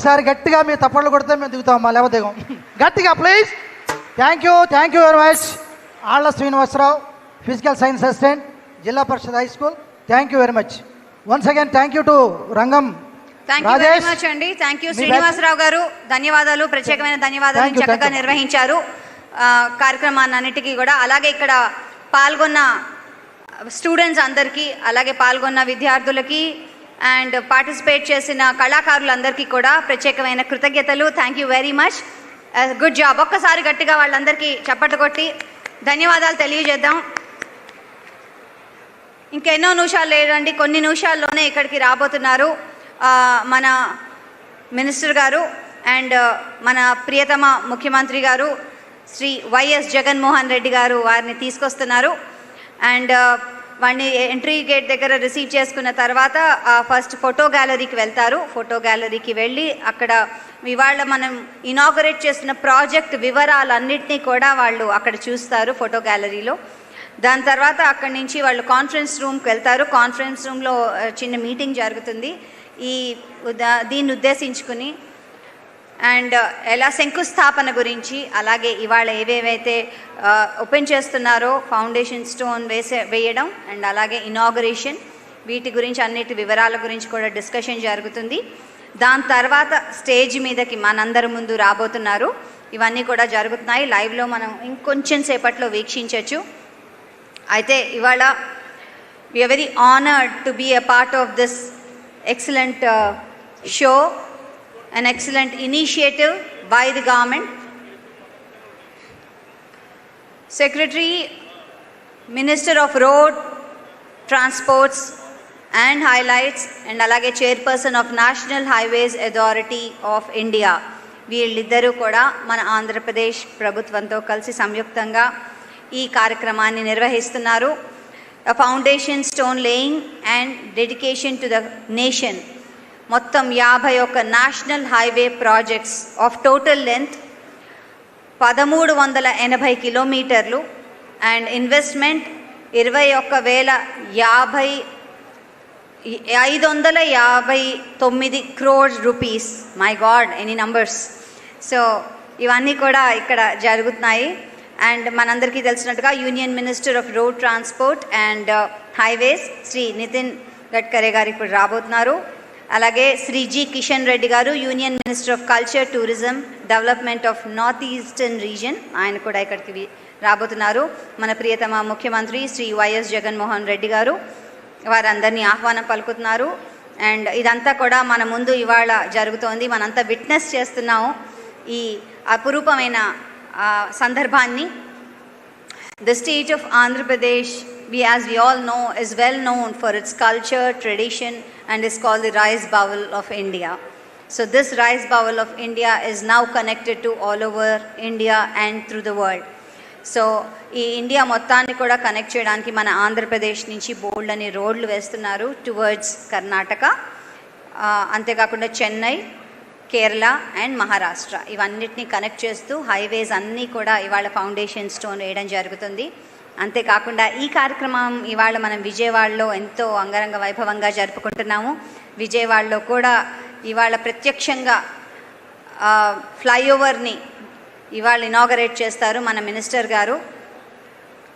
ఒకసారి గట్టిగా మీరు తప్పట్లు కొడితే మేము దిగుతాం, లేకపోతే దిగం. గట్టిగా please. Thank you very much. Alla Srinivasarao, physical science assistant, Zilla Parishad high school. Thank you very much. Once again thank you to Rangam. Thank you very much అండి. థ్యాంక్ యూ శ్రీనివాసరావు గారు, ధన్యవాదాలు, ప్రత్యేకమైన ధన్యవాదాలు. చక్కగా నిర్వహించారు కార్యక్రమాన్ని అన్నిటికీ కూడా. అలాగే ఇక్కడ పాల్గొన్న స్టూడెంట్స్ అందరికీ, అలాగే పాల్గొన్న విద్యార్థులకి అండ్ పార్టిసిపేట్ చేసిన కళాకారులందరికీ కూడా ప్రత్యేకమైన కృతజ్ఞతలు. Thank you very much. Good job. ఒక్కసారి గట్టిగా వాళ్ళందరికీ చప్పట్లు కొట్టి ధన్యవాదాలు తెలియజేద్దాం. ఇంకెన్నో నిమిషాలు లేదండి, కొన్ని నిమిషాల్లోనే ఇక్కడికి రాబోతున్నారు మన మినిస్టర్ గారు అండ్ మన ప్రియతమ ముఖ్యమంత్రి గారు శ్రీ వైఎస్ జగన్మోహన్ రెడ్డి గారు వారిని తీసుకొస్తున్నారు. అండ్ వాడిని ఎంట్రీ గేట్ దగ్గర రిసీవ్ చేసుకున్న తర్వాత ఫస్ట్ ఫోటో గ్యాలరీకి వెళ్తారు. ఫోటో గ్యాలరీకి వెళ్ళి అక్కడ ఇవాళ మనం ఇనాగరేట్ చేస్తున్న ప్రాజెక్ట్ వివరాలన్నింటినీ కూడా వాళ్ళు అక్కడ చూస్తారు ఫోటో గ్యాలరీలో. దాని తర్వాత అక్కడి నుంచి వాళ్ళు కాన్ఫరెన్స్ రూమ్కి వెళ్తారు. కాన్ఫరెన్స్ రూమ్లో చిన్న మీటింగ్ జరుగుతుంది దీన్ని ఉద్దేశించుకుని. అండ్ ఎలా శంకుస్థాపన గురించి, అలాగే ఇవాళ ఏవేవైతే ఓపెన్ చేస్తున్నారో ఫౌండేషన్ స్టోన్ వేయడం అండ్ అలాగే ఇనాగరేషన్, వీటి గురించి అన్నిటి వివరాల గురించి కూడా డిస్కషన్ జరుగుతుంది. దాని తర్వాత స్టేజ్ మీదకి మనందరి ముందు రాబోతున్నారు. ఇవన్నీ కూడా జరుగుతున్నాయి లైవ్లో, మనం ఇంకొంచెం సేపట్లో వీక్షించవచ్చు. అయితే ఇవాళ we are very honoured to be a part of this excellent show, an excellent initiative by the government. Secretary, Minister of Road, Transports and Highlights and alage Chairperson of National Highways Authority of India, వీళ్ళిద్దరూ కూడా మన ఆంధ్రప్రదేశ్ ప్రభుత్వంతో కలిసి సంయుక్తంగా ఈ కార్యక్రమాన్ని నిర్వహిస్తున్నారు. Foundation stone laying and dedication to the nation. మొత్తం 51 national highway projects of total length 1380 కిలోమీటర్లు and investment 21,559 crores rupees. My God, any numbers. So ఇవన్నీ కూడా ఇక్కడ జరుగుతున్నాయి. అండ్ మనందరికీ తెలిసినట్టుగా union minister of road transport and highways Shri Nitin Gadkari గారు ఇప్పుడు రాబోతున్నారు. అలాగే శ్రీ జి కిషన్ రెడ్డి గారు, union minister of culture, tourism, development of north eastern region, ఆయన కూడా ఇక్కడికి రాబోతున్నారు. మన ప్రియతమ ముఖ్యమంత్రి శ్రీ వైఎస్ జగన్మోహన్ రెడ్డి గారు వారందరినీ ఆహ్వానం పలుకుతున్నారు. అండ్ ఇదంతా కూడా మన ముందు ఇవాళ జరుగుతోంది, మనంతా విట్నెస్ చేస్తున్నాము ఈ అపురూపమైన సందర్భాన్ని. The state of Andhra Pradesh, as we all know, is well known for its culture, tradition, and is called the rice bowl of India. So this rice bowl of India is now connected to all over India and through the world. So ఈ India మొత్తాన్ని కూడా connect చేయడానికి మన ఆంధ్రప్రదేశ్ నుంచి బోల్డ్ అని రోడ్లు వేస్తున్నారు towards Karnataka, అంతేకాకుండా చెన్నై, కేరళ అండ్ మహారాష్ట్ర, ఇవన్నిటిని కనెక్ట్ చేస్తూ హైవేస్ అన్నీ కూడా ఇవాళ ఫౌండేషన్ స్టోన్ వేయడం జరుగుతుంది. అంతేకాకుండా ఈ కార్యక్రమం ఇవాళ మనం విజయవాడలో ఎంతో అంగరంగ వైభవంగా జరుపుకుంటున్నాము. విజయవాడలో కూడా ఇవాళ ప్రత్యక్షంగా ఫ్లైఓవర్ని ఇవాళ ఇనాగరేట్ చేస్తారు మన మినిస్టర్ గారు.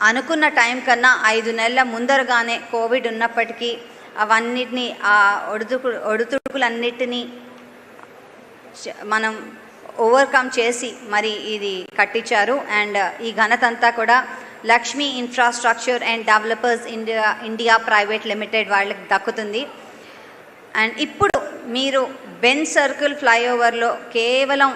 అనుకున్న టైం కన్నా 5 నెలల ముందరగానే కోవిడ్ ఉన్నప్పటికీ అవన్నిటినీ ఆ ఒడుతుడుకులన్నిటినీ మనం ఓవర్కమ్ చేసి మరి ఇది కట్టించారు. అండ్ ఈ ఘనత అంతా కూడా Lakshmi infrastructure and developers India private limited వాళ్ళకి దక్కుతుంది. అండ్ ఇప్పుడు మీరు బెంజ్ సర్కిల్ ఫ్లైఓవర్లో కేవలం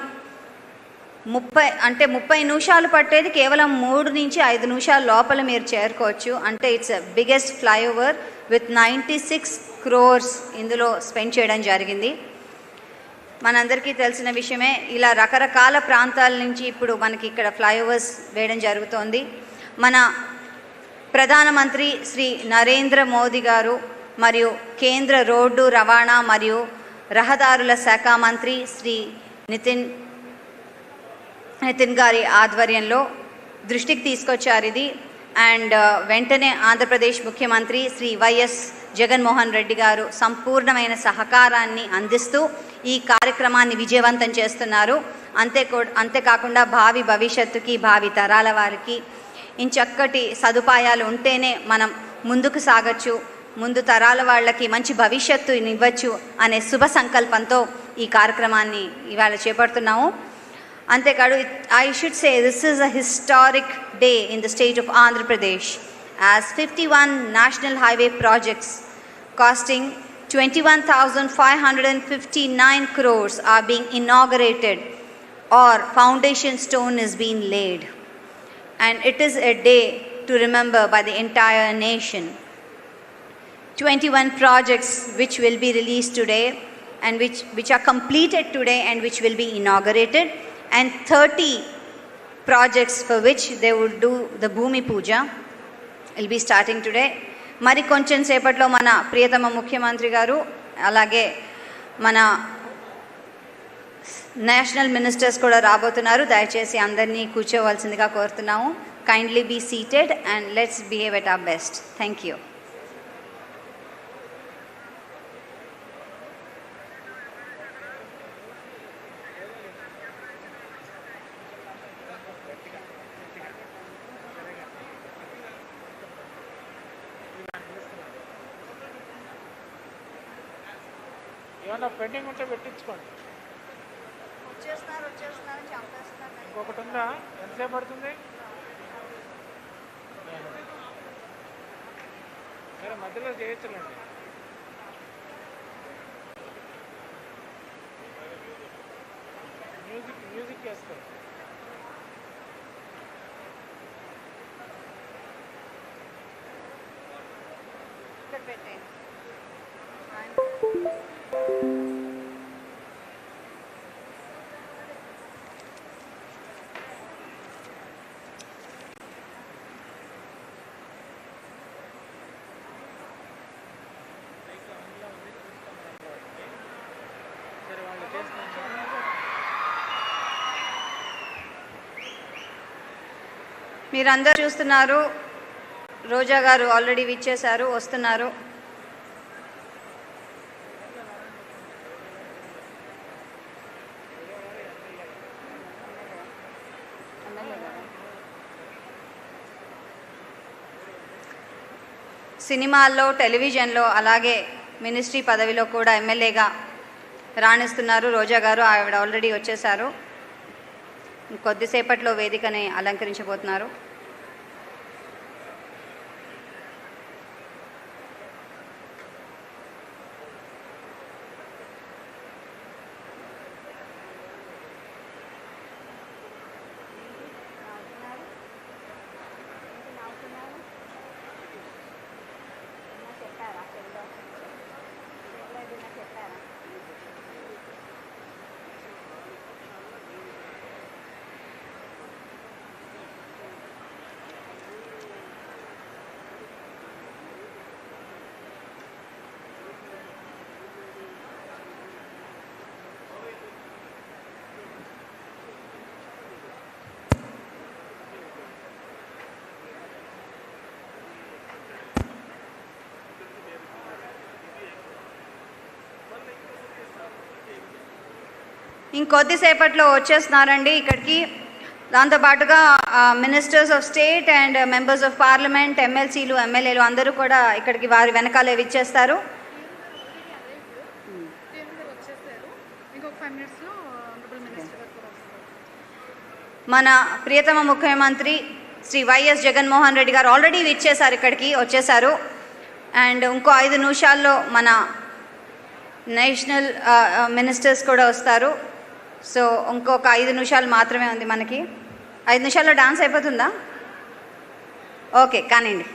30 నిమిషాలు పట్టేది కేవలం 3 నుంచి 5 నిమిషాల లోపల మీరు చేరుకోవచ్చు. అంటే it's biggest flyover with 96 crores ఇందులో స్పెండ్ చేయడం జరిగింది. మనందరికీ తెలిసిన విషయమే, ఇలా రకరకాల ప్రాంతాల నుంచి ఇప్పుడు మనకి ఇక్కడ ఫ్లైఓవర్స్ వేయడం జరుగుతోంది. మన ప్రధానమంత్రి శ్రీ నరేంద్ర మోదీ గారు మరియు కేంద్ర రోడ్డు రవాణా మరియు రహదారుల శాఖ మంత్రి శ్రీ నితిన్ గారి ఆధ్వర్యంలో దృష్టికి తీసుకొచ్చారు ఇది. అండ్ వెంటనే ఆంధ్రప్రదేశ్ ముఖ్యమంత్రి శ్రీ వైఎస్ జగన్మోహన్ రెడ్డి గారు సంపూర్ణమైన సహకారాన్ని అందిస్తూ ఈ కార్యక్రమాన్ని విజయవంతం చేస్తున్నారు. అంతేకాకుండా భావి భవిష్యత్తుకి, భావి తరాల వారికి ఇంచక్కటి సదుపాయాలు ఉంటేనే మనం ముందుకు సాగచ్చు, ముందు తరాల వాళ్ళకి మంచి భవిష్యత్తు ఇవ్వచ్చు అనే శుభ సంకల్పంతో ఈ కార్యక్రమాన్ని ఇవాళ చేపడుతున్నాము. అంతేకాదు, I should say this is a historic day in the state of Andhra Pradesh as 51 national highway projects costing 21,559 crores are being inaugurated or foundation stone is being laid. And it is a day to remember by the entire nation. 21 projects which will be released today and which are completed today and which will be inaugurated, and 30 projects for which they will do the Bhumi Puja will be starting today. మరి కొంచెం సేపట్లో మన ప్రియతమ ముఖ్యమంత్రి గారు అలాగే మన national ministers కూడా రాబోతున్నారు. దయచేసి అందరినీ కూర్చోవలసిందిగా కోరుతున్నాము. Kindly be seated and let's behave at our best. Thank you. ఏమన్నా పెండింగ్ ఉంటే పెట్టించుకోండి. ఇంకొకటి ఉందా? ఎంతసేపు పడుతుంది? సరే, మధ్యలో చేయొచ్చులేండి. మ్యూజిక్ వేస్తారు. మీరందరూ చూస్తున్నారు, రోజా గారు ఆల్రెడీ విచ్చేశారు, వస్తున్నారు. సినిమాల్లో, టెలివిజన్లో, అలాగే మినిస్ట్రీ పదవిలో కూడా ఎమ్మెల్యేగా రాణిస్తున్నారు రోజా గారు. ఆవిడ ఆల్రెడీ వచ్చేశారు. కొద్దిసేపట్లో వేదికని అలంకరించబోతున్నారు. ఇంకొద్దిసేపట్లో వచ్చేస్తున్నారండి ఇక్కడికి. దాంతోపాటుగా ministers of state and members of parliament, ఎమ్మెల్సీలు, ఎమ్మెల్యేలు అందరూ కూడా ఇక్కడికి వారి వెనకాలే విచ్చేస్తారు. మన ప్రియతమ ముఖ్యమంత్రి శ్రీ వైఎస్ జగన్మోహన్ రెడ్డి గారు ఆల్రెడీ విచ్చేశారు, ఇక్కడికి వచ్చేశారు. అండ్ ఇంకో 5 నిమిషాల్లో మన నేషనల్ మినిస్టర్స్ కూడా వస్తారు. సో ఇంకొక 5 నిమిషాలు మాత్రమే ఉంది మనకి. 5 నిమిషాల్లో డాన్స్ అయిపోతుందా? ఓకే, కానివ్వండి.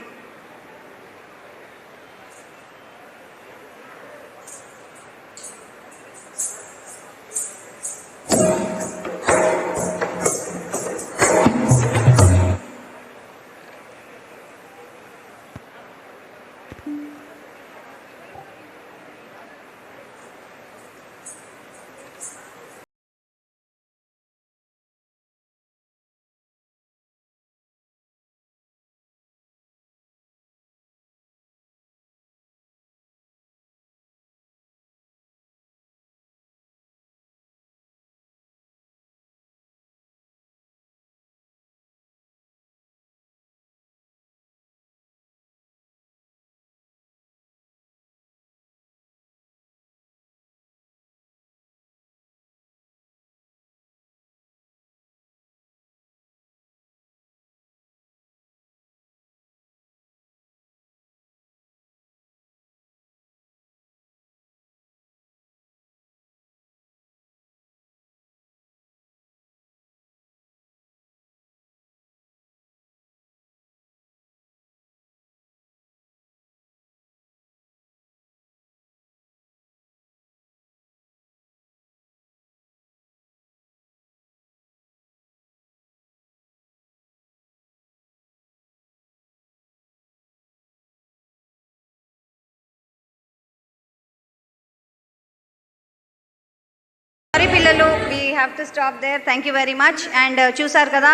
have to stop there. Thank you very much. And చూసారు కదా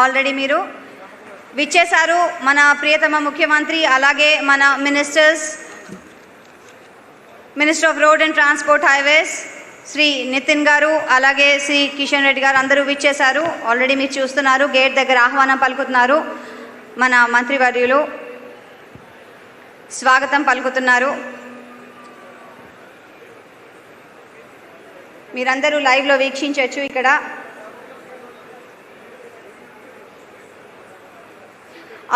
ఆల్రెడీ మీరు విచ్చేశారు మన ప్రియతమ ముఖ్యమంత్రి, అలాగే మన minister of road and transport highways Shri Nitin గారు, అలాగే శ్రీ కిషన్ రెడ్డి గారు అందరూ విచ్చేశారు. ఆల్రెడీ మీరు చూస్తున్నారు, గేట్ దగ్గర ఆహ్వానం పలుకుతున్నారు. మన మంత్రివర్యులు స్వాగతం పలుకుతున్నారు. మీరందరూ లైవ్లో వీక్షించవచ్చు. ఇక్కడ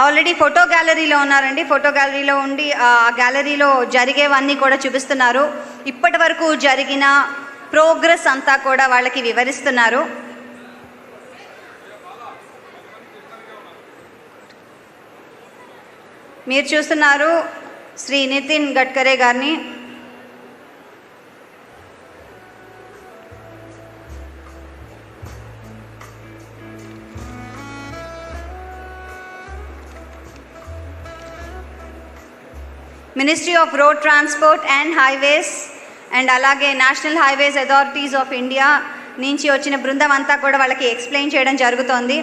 ఆల్రెడీ ఫోటో గ్యాలరీలో ఉన్నారండి. ఫోటో గ్యాలరీలో ఉండి ఆ గ్యాలరీలో జరిగేవన్నీ కూడా చూపిస్తున్నారు. ఇప్పటి వరకు జరిగిన ప్రోగ్రెస్ అంతా కూడా వాళ్ళకి వివరిస్తున్నారు. మీరు చూస్తున్నారు శ్రీ నితిన్ గడ్కరీ గారిని. Ministry of road transport and highways and అలాగే national highways authorities of India నుంచి వచ్చిన బృందం అంతా కూడా వాళ్ళకి ఎక్స్ప్లెయిన్ చేయడం జరుగుతోంది.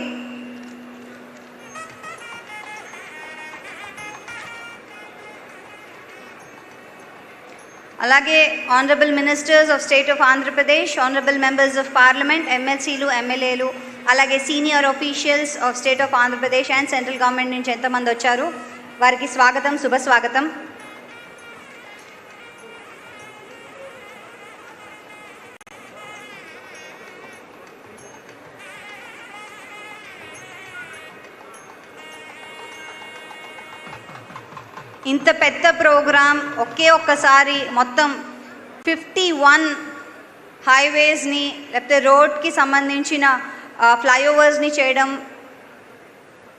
అలాగే honourable ministers of state of Andhra Pradesh, honourable members of parliament, ఎమ్మెల్సీలు, ఎమ్మెల్యేలు, అలాగే senior officials of state of Andhra Pradesh and central government నుంచి ఎంతమంది వచ్చారు, వారికి స్వాగతం, శుభ స్వాగతం. ఇంత పెద్ద ప్రోగ్రాం ఒక్కసారి మొత్తం 51 హైవేస్ని లేకపోతే రోడ్కి సంబంధించిన ఫ్లైఓవర్స్ని చేయడం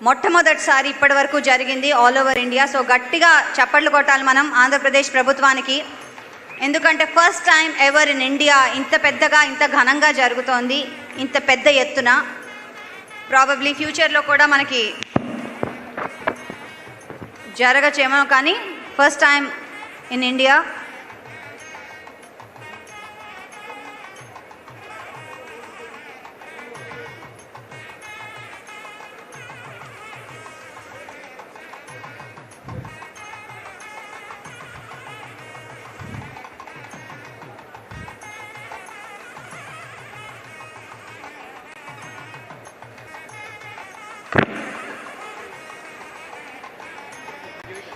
మొట్టమొదటిసారి ఇప్పటి వరకు జరిగింది ఆల్ ఓవర్ ఇండియా. సో గట్టిగా చప్పట్లు కొట్టాలి మనం ఆంధ్రప్రదేశ్ ప్రభుత్వానికి. ఎందుకంటే first time ever in India ఇంత పెద్దగా ఇంత ఘనంగా జరుగుతోంది, ఇంత పెద్ద ఎత్తున. ప్రాబబ్లీ ఫ్యూచర్లో కూడా మనకి జరగచేమో, కానీ first time in India.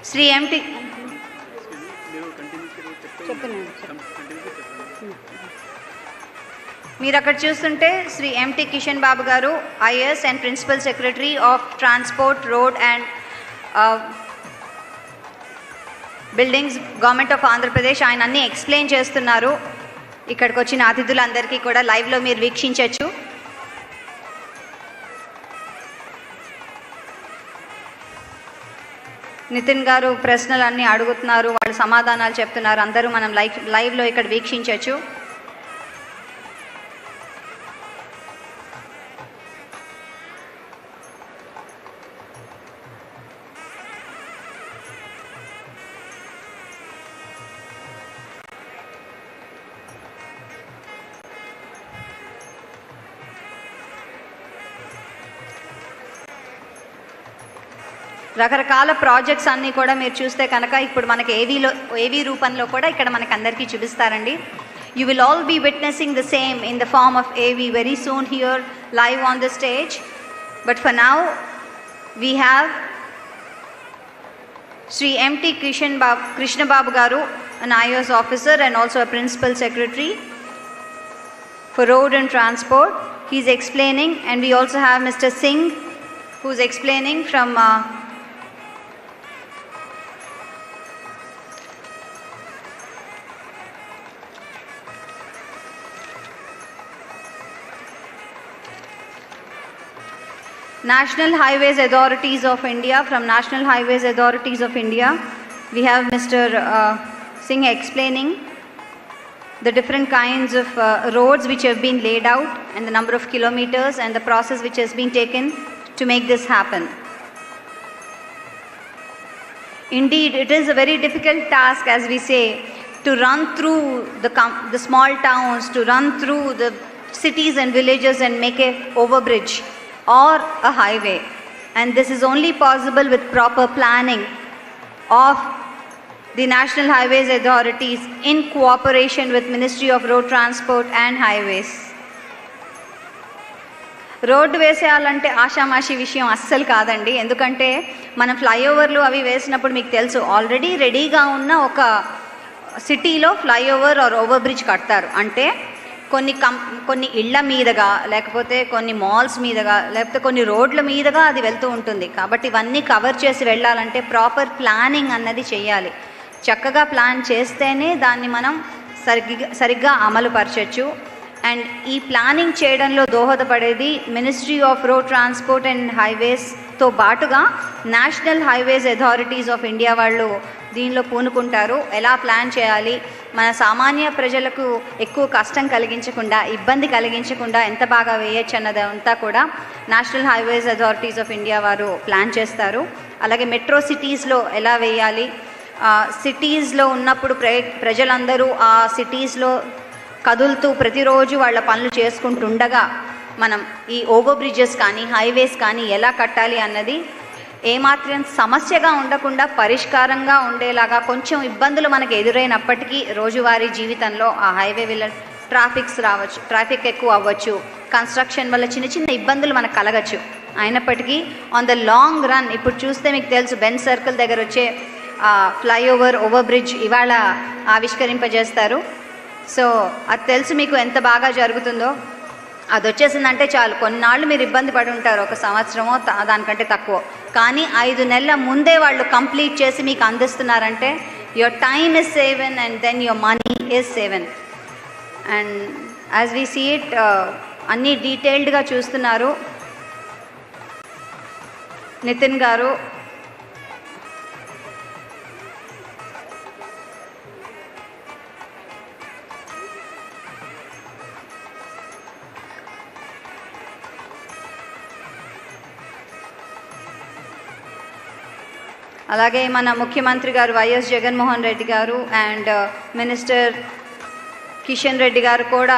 Shri M T మీరు అక్కడ చూస్తుంటే Shri M T Kishan Babu garu, IAS and principal secretary of transport, road and buildings, government of Andhra Pradesh, ఆయన అన్నీ ఎక్స్ప్లెయిన్ చేస్తున్నారు. ఇక్కడికి వచ్చిన అతిథులందరికీ కూడా లైవ్లో మీరు వీక్షించవచ్చు. నితిన్ గారు ప్రశ్నలు అన్నీ అడుగుతున్నారు, వాళ్ళు సమాధానాలు చెప్తున్నారు. అందరూ మనం లైవ్లో ఇక్కడ వీక్షించవచ్చు. రకరకాల ప్రాజెక్ట్స్ అన్నీ కూడా మీరు చూస్తే కనుక ఇప్పుడు మనకి ఏవీ రూపంలో కూడా ఇక్కడ మనకి అందరికీ చూపిస్తారండి. You will all be witnessing the same in the form of AV very soon here live on the stage. But for now, we have Sri M.T. Krishna Babu Garu, an IOS officer and also a principal secretary for road and transport. He's explaining, and we also have Mr. Singh, who's explaining from National Highways Authorities of India. From National Highways Authorities of India, we have Mr. Singh explaining the different kinds of roads which have been laid out and the number of kilometers and the process which has been taken to make this happen. Indeed, it is a very difficult task, as we say, to run through the small towns, to run through the cities and villages and make a overbridge or a highway. And this is only possible with proper planning of the National Highways Authorities in cooperation with Ministry of Road Transport and Highways. రోడ్డు వేసేయాలంటే ఆషామాషి విషయం అస్సలు కాదండి. ఎందుకంటే మనం ఫ్లైఓవర్లు అవి వేసినప్పుడు మీకు తెలుసు, ఆల్రెడీ రెడీగా ఉన్న ఒక సిటీలో ఫ్లైఓవర్ ఆర్ ఓవర్ బ్రిడ్జ్ కడతారు. అంటే కొన్ని ఇళ్ల మీదుగా, లేకపోతే కొన్ని మాల్స్ మీదుగా, లేకపోతే కొన్ని రోడ్ల మీదుగా అది వెళ్తూ ఉంటుంది. కాబట్టి ఇవన్నీ కవర్ చేసి వెళ్ళాలంటే ప్రాపర్ ప్లానింగ్ అన్నది చేయాలి. చక్కగా ప్లాన్ చేస్తేనే దాన్ని మనం సరిగ్గా అమలు పరచచ్చు. అండ్ ఈ ప్లానింగ్ చేయడంలో దోహదపడేది ministry of road transport and హైవేస్తో పాటుగా national highways authorities of India వాళ్ళు దీనిలో పూనుకుంటారు. ఎలా ప్లాన్ చేయాలి, మన సామాన్య ప్రజలకు ఎక్కువ కష్టం కలిగించకుండా, ఇబ్బంది కలిగించకుండా ఎంత బాగా వేయచ్చు అన్నదంతా కూడా national highways authorities of India వారు ప్లాన్ చేస్తారు. అలాగే మెట్రో సిటీస్లో ఎలా వేయాలి, సిటీస్లో ఉన్నప్పుడు ప్రజలందరూ ఆ సిటీస్లో కదులుతూ ప్రతిరోజు వాళ్ళ పనులు చేసుకుంటుండగా మనం ఈ ఓవర్ బ్రిడ్జెస్ కానీ హైవేస్ కానీ ఎలా కట్టాలి అన్నది ఏమాత్రం సమస్యగా ఉండకుండా పరిష్కారంగా ఉండేలాగా, కొంచెం ఇబ్బందులు మనకు ఎదురైనప్పటికీ రోజువారీ జీవితంలో ఆ హైవే ట్రాఫిక్ ఎక్కువ అవ్వచ్చు, కన్స్ట్రక్షన్ వల్ల చిన్న చిన్న ఇబ్బందులు మనకు కలగచ్చు. అయినప్పటికీ ఆన్ ద లాంగ్ రన్ ఇప్పుడు చూస్తే మీకు తెలుసు, బెంజ్ సర్కిల్ దగ్గర వచ్చే ఫ్లైఓవర్ ఓవర్ బ్రిడ్జ్ ఇవాళ ఆవిష్కరింపజేస్తారు. సో అది తెలుసు మీకు ఎంత బాగా జరుగుతుందో. అది వచ్చేసిందంటే చాలు, కొన్నాళ్ళు మీరు ఇబ్బంది పడి ఉంటారు, ఒక సంవత్సరమో దానికంటే తక్కువ. కానీ 5 నెలల ముందే వాళ్ళు కంప్లీట్ చేసి మీకు అందిస్తున్నారంటే your time is saved and then your money is saved. And as we see it, అన్నీ డీటెయిల్డ్గా చూస్తున్నారు నితిన్ గారు. అలాగే మన ముఖ్యమంత్రి గారు వైఎస్ జగన్మోహన్ రెడ్డి గారు అండ్ మినిస్టర్ కిషన్ రెడ్డి గారు కూడా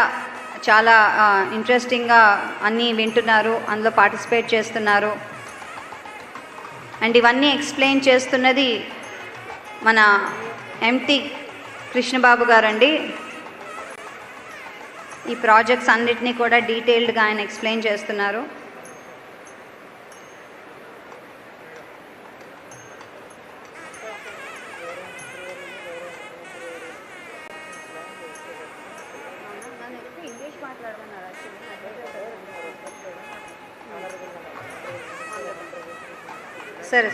చాలా ఇంట్రెస్టింగ్గా అన్నీ వింటున్నారు, అందులో పార్టిసిపేట్ చేస్తున్నారు. అండ్ ఇవన్నీ ఎక్స్ప్లెయిన్ చేస్తున్నది మన ఎంటీ కృష్ణబాబు గారండి. ఈ ప్రాజెక్ట్స్ అన్నిటినీ కూడా డీటెయిల్డ్గా ఆయన ఎక్స్ప్లెయిన్ చేస్తున్నారు. సరే,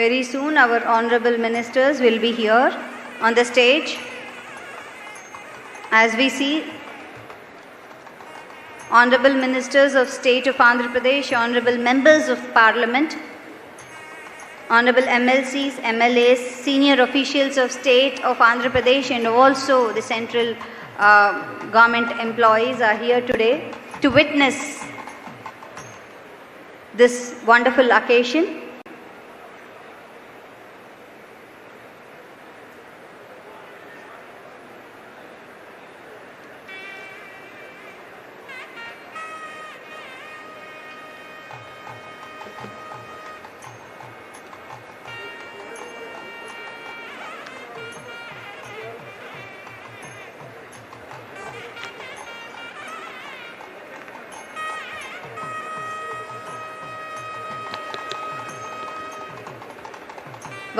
very soon our honorable ministers will be here on the stage. As we see, honorable ministers of state of Andhra Pradesh, honorable members of parliament, honorable MLCs, MLAs, senior officials of state of Andhra Pradesh and also the central government employees are here today to witness this wonderful occasion.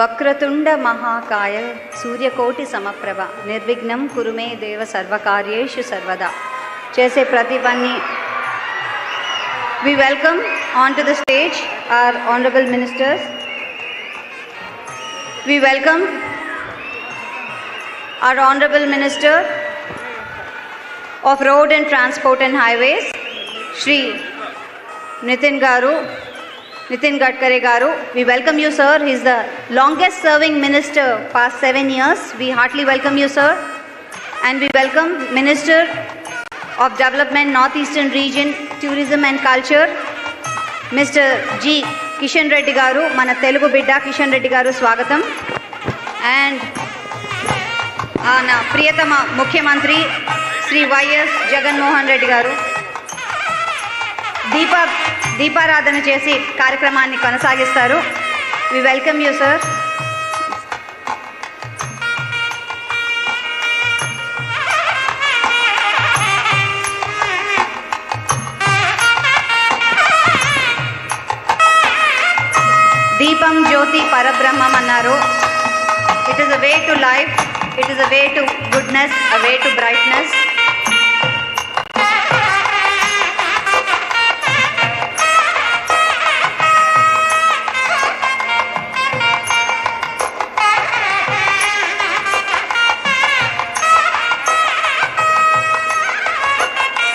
Vakratunda మహాకాయ సూర్యకోటి సమప్రభ నిర్విఘ్నం కురుమే దేవ సర్వకార్యేషు సర్వదా. చేసే ప్రతి పని. We welcome onto the stage our honorable ministers. We welcome our honorable minister of road and transport and highways, Shri Nitin Gadkari garu. We welcome you, sir. He is the longest serving minister past 7 years. We heartily welcome you, sir. And we welcome Minister of Development Northeastern Region, Tourism and Culture, Mr. G. Kishan Reddy garu, mana Telugu bidda Kishan Reddy garu swagatam. And na Priyatama Mukhyamantri Sri YS JaganMohan Reddy garu దీపారాధన చేసి కార్యక్రమాన్ని కొనసాగిస్తారు. We welcome you, sir. దీపం జ్యోతి పరబ్రహ్మం అన్నారు. It is a way to life, it is a way to goodness, a way to brightness.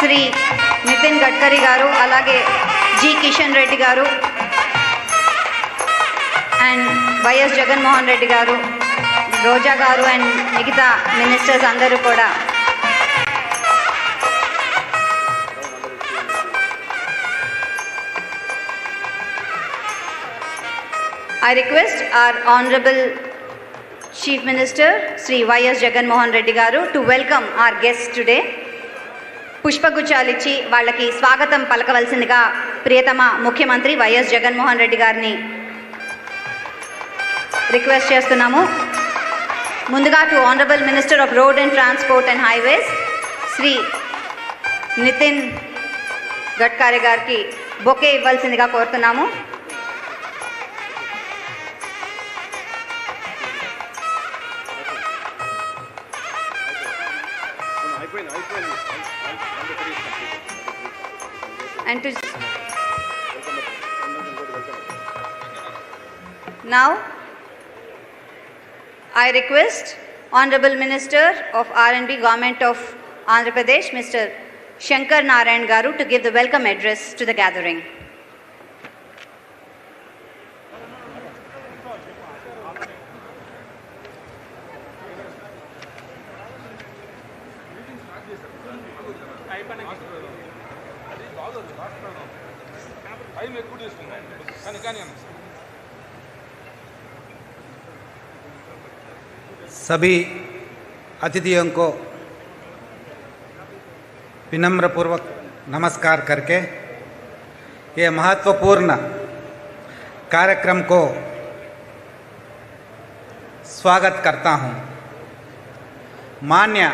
Shri Nitin Gadkari గారు, అలాగే G Kishan Reddy గారు and YS Jaganmohan Reddy గారు, రోజా గారు అండ్ మిగతా మినిస్టర్స్ అందరూ కూడా I request our Honorable Chief Minister Sri YS Jaganmohan Reddy garu to welcome our guests today. పుష్పగుచ్చాలిచ్చి వాళ్ళకి స్వాగతం పలకవలసిందిగా ప్రియతమ ముఖ్యమంత్రి వైఎస్ జగన్మోహన్ రెడ్డి గారిని రిక్వెస్ట్ చేస్తున్నాము. ముందుగా to honourable minister of road and transport and highways Shri Nitin Gadkari గారికి బొకే ఇవ్వాల్సిందిగా కోరుతున్నాము. And to now I request Honorable Minister of R&B Government of Andhra Pradesh Mr. Shankar Narayan garu to give the welcome address to the gathering. सभी अतिथियों को विनम्रपूर्वक नमस्कार करके ये महत्वपूर्ण कार्यक्रम को स्वागत करता हूँ. माननीय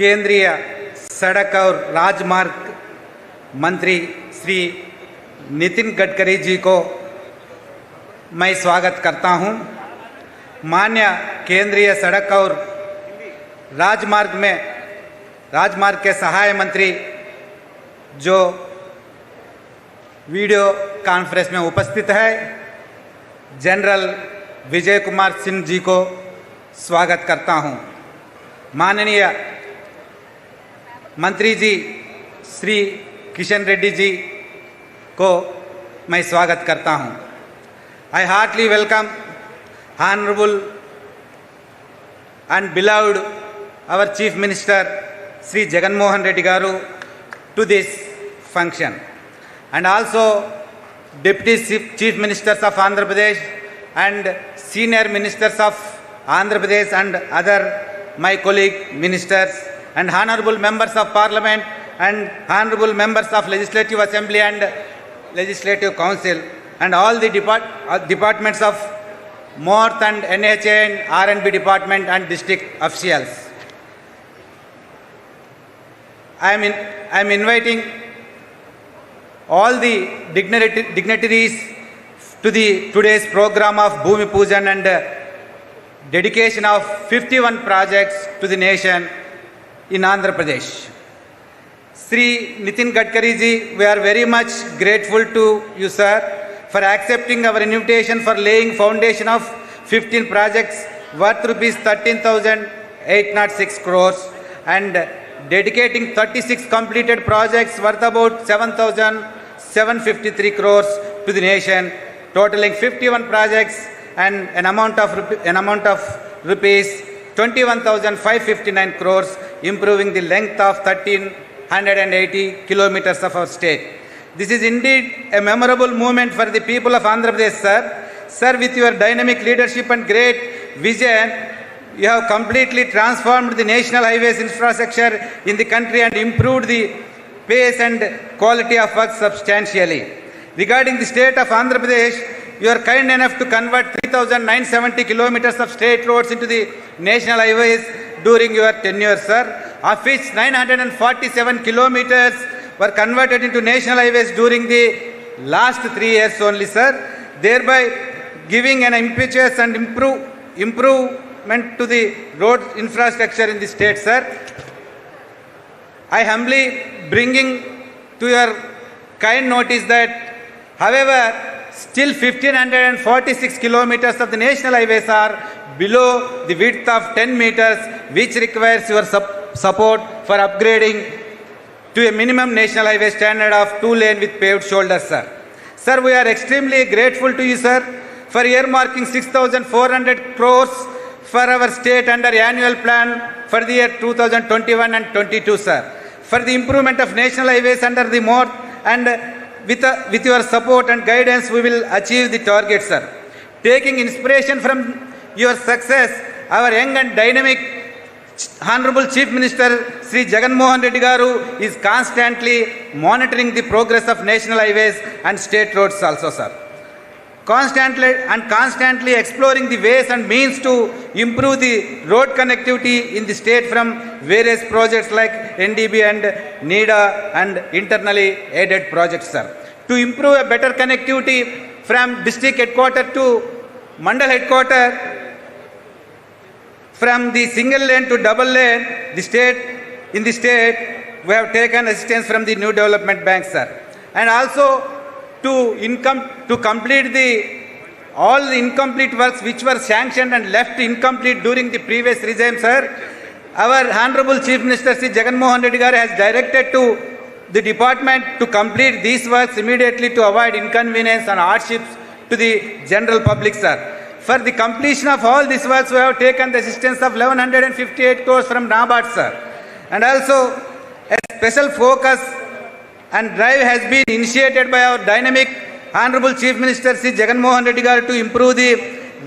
केंद्रीय सड़क और राजमार्ग मंत्री श्री नितिन गडकरी जी को मैं स्वागत करता हूँ. माननीय केंद्रीय सड़क और राजमार्ग के सहाय मंत्री जो वीडियो कॉन्फ्रेंस में उपस्थित है, जनरल विजय कुमार सिंह जी को स्वागत करता हूँ. माननीय मंत्री जी श्री किशन रेड्डी जी को मैं स्वागत करता हूँ. I heartily welcome Honorable and beloved our Chief Minister Sri Jaganmohan Reddy garu to this function, and also Deputy Chief Ministers of Andhra Pradesh and Senior Ministers of Andhra Pradesh and other my colleague ministers and Honorable Members of Parliament and Honorable Members of Legislative Assembly and Legislative Council and all the departments of North and NHA and R&B department and district officials. I am inviting all the dignitaries to the today's program of Bhumi Pujan and dedication of 51 projects to the nation in Andhra Pradesh. Sri Nitin Gadkari ji, we are very much grateful to you, sir, for accepting our invitation for laying foundation of 15 projects worth rupees 13,806 crores and dedicating 36 completed projects worth about 7,753 crores to the nation, totaling 51 projects and an amount of rupees 21,559 crores improving the length of 1,380 kilometers of our state. This is indeed a memorable moment for the people of Andhra Pradesh, sir. Sir, with your dynamic leadership and great vision, you have completely transformed the national highways infrastructure in the country and improved the pace and quality of work substantially. Regarding the state of Andhra Pradesh, you are kind enough to convert 3,970 kilometers of state roads into the national highways during your tenure, sir, of which 947 kilometers were converted into national highways during the last 3 years only, sir, thereby giving an impetus and improvement to the road infrastructure in the state, sir. I humbly bringing to your kind notice that, however, still 1,546 kilometers of the national highways are below the width of 10 meters, which requires your support for upgrading to a minimum national highway standard of 2-lane with paved shoulders, sir. Sir, we are extremely grateful to you, sir, for earmarking 6,400 crores for our state under annual plan for the year 2021 and 22, sir. For the improvement of national highways under the mode, and with your support and guidance, we will achieve the target, sir. Taking inspiration from your success, our young and dynamic Honorable Chief Minister Sri JaganMohan Reddy Garu is constantly monitoring the progress of national highways and state roads also, sir. Constantly exploring the ways and means to improve the road connectivity in the state from various projects like NDB and NIDA and internally aided projects, sir. To improve a better connectivity from district headquarters to Mandal headquarters, from the single lane to double lane, in the state, we have taken assistance from the New Development Bank, sir. And also to complete all the incomplete works which were sanctioned and left incomplete during the previous regime, sir. Our Honorable Chief Minister Sri JaganMohan Reddy Garu has directed to the department to complete these works immediately to avoid inconvenience and hardships to the general public, sir. For the completion of all these works, we have taken the assistance of 1,158 crores from NABARD, sir. And also, a special focus and drive has been initiated by our dynamic Honorable Chief Minister Sri JaganMohan Reddy Garu to improve the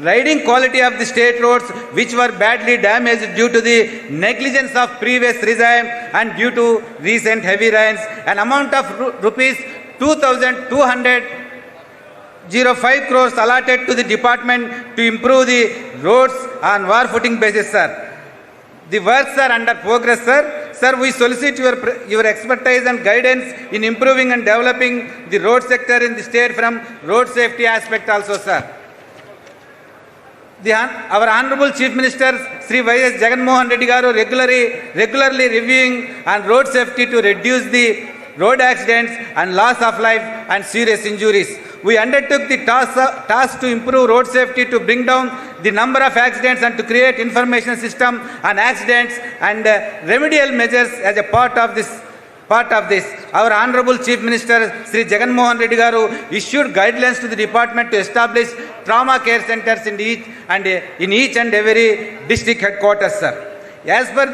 riding quality of the state roads, which were badly damaged due to the negligence of previous regime and due to recent heavy rains. An amount of rupees 2,205 crores allotted to the department to improve the roads on war footing basis, sir. The works are under progress, sir. Sir, we solicit your expertise and guidance in improving and developing the road sector in the state from road safety aspect also, sir. Our Honorable Chief Minister Sri Y.S. JaganMohan Reddy Garu regularly reviewing on road safety to reduce the road accidents and loss of life and serious injuries. We undertook the task to improve road safety, to bring down the number of accidents and to create information system on accidents and remedial measures as a part of this. Our Honorable Chief Minister Sri JaganMohan Reddy Garu issued guidelines to the department to establish trauma care centers in each and every district headquarters, sir. As per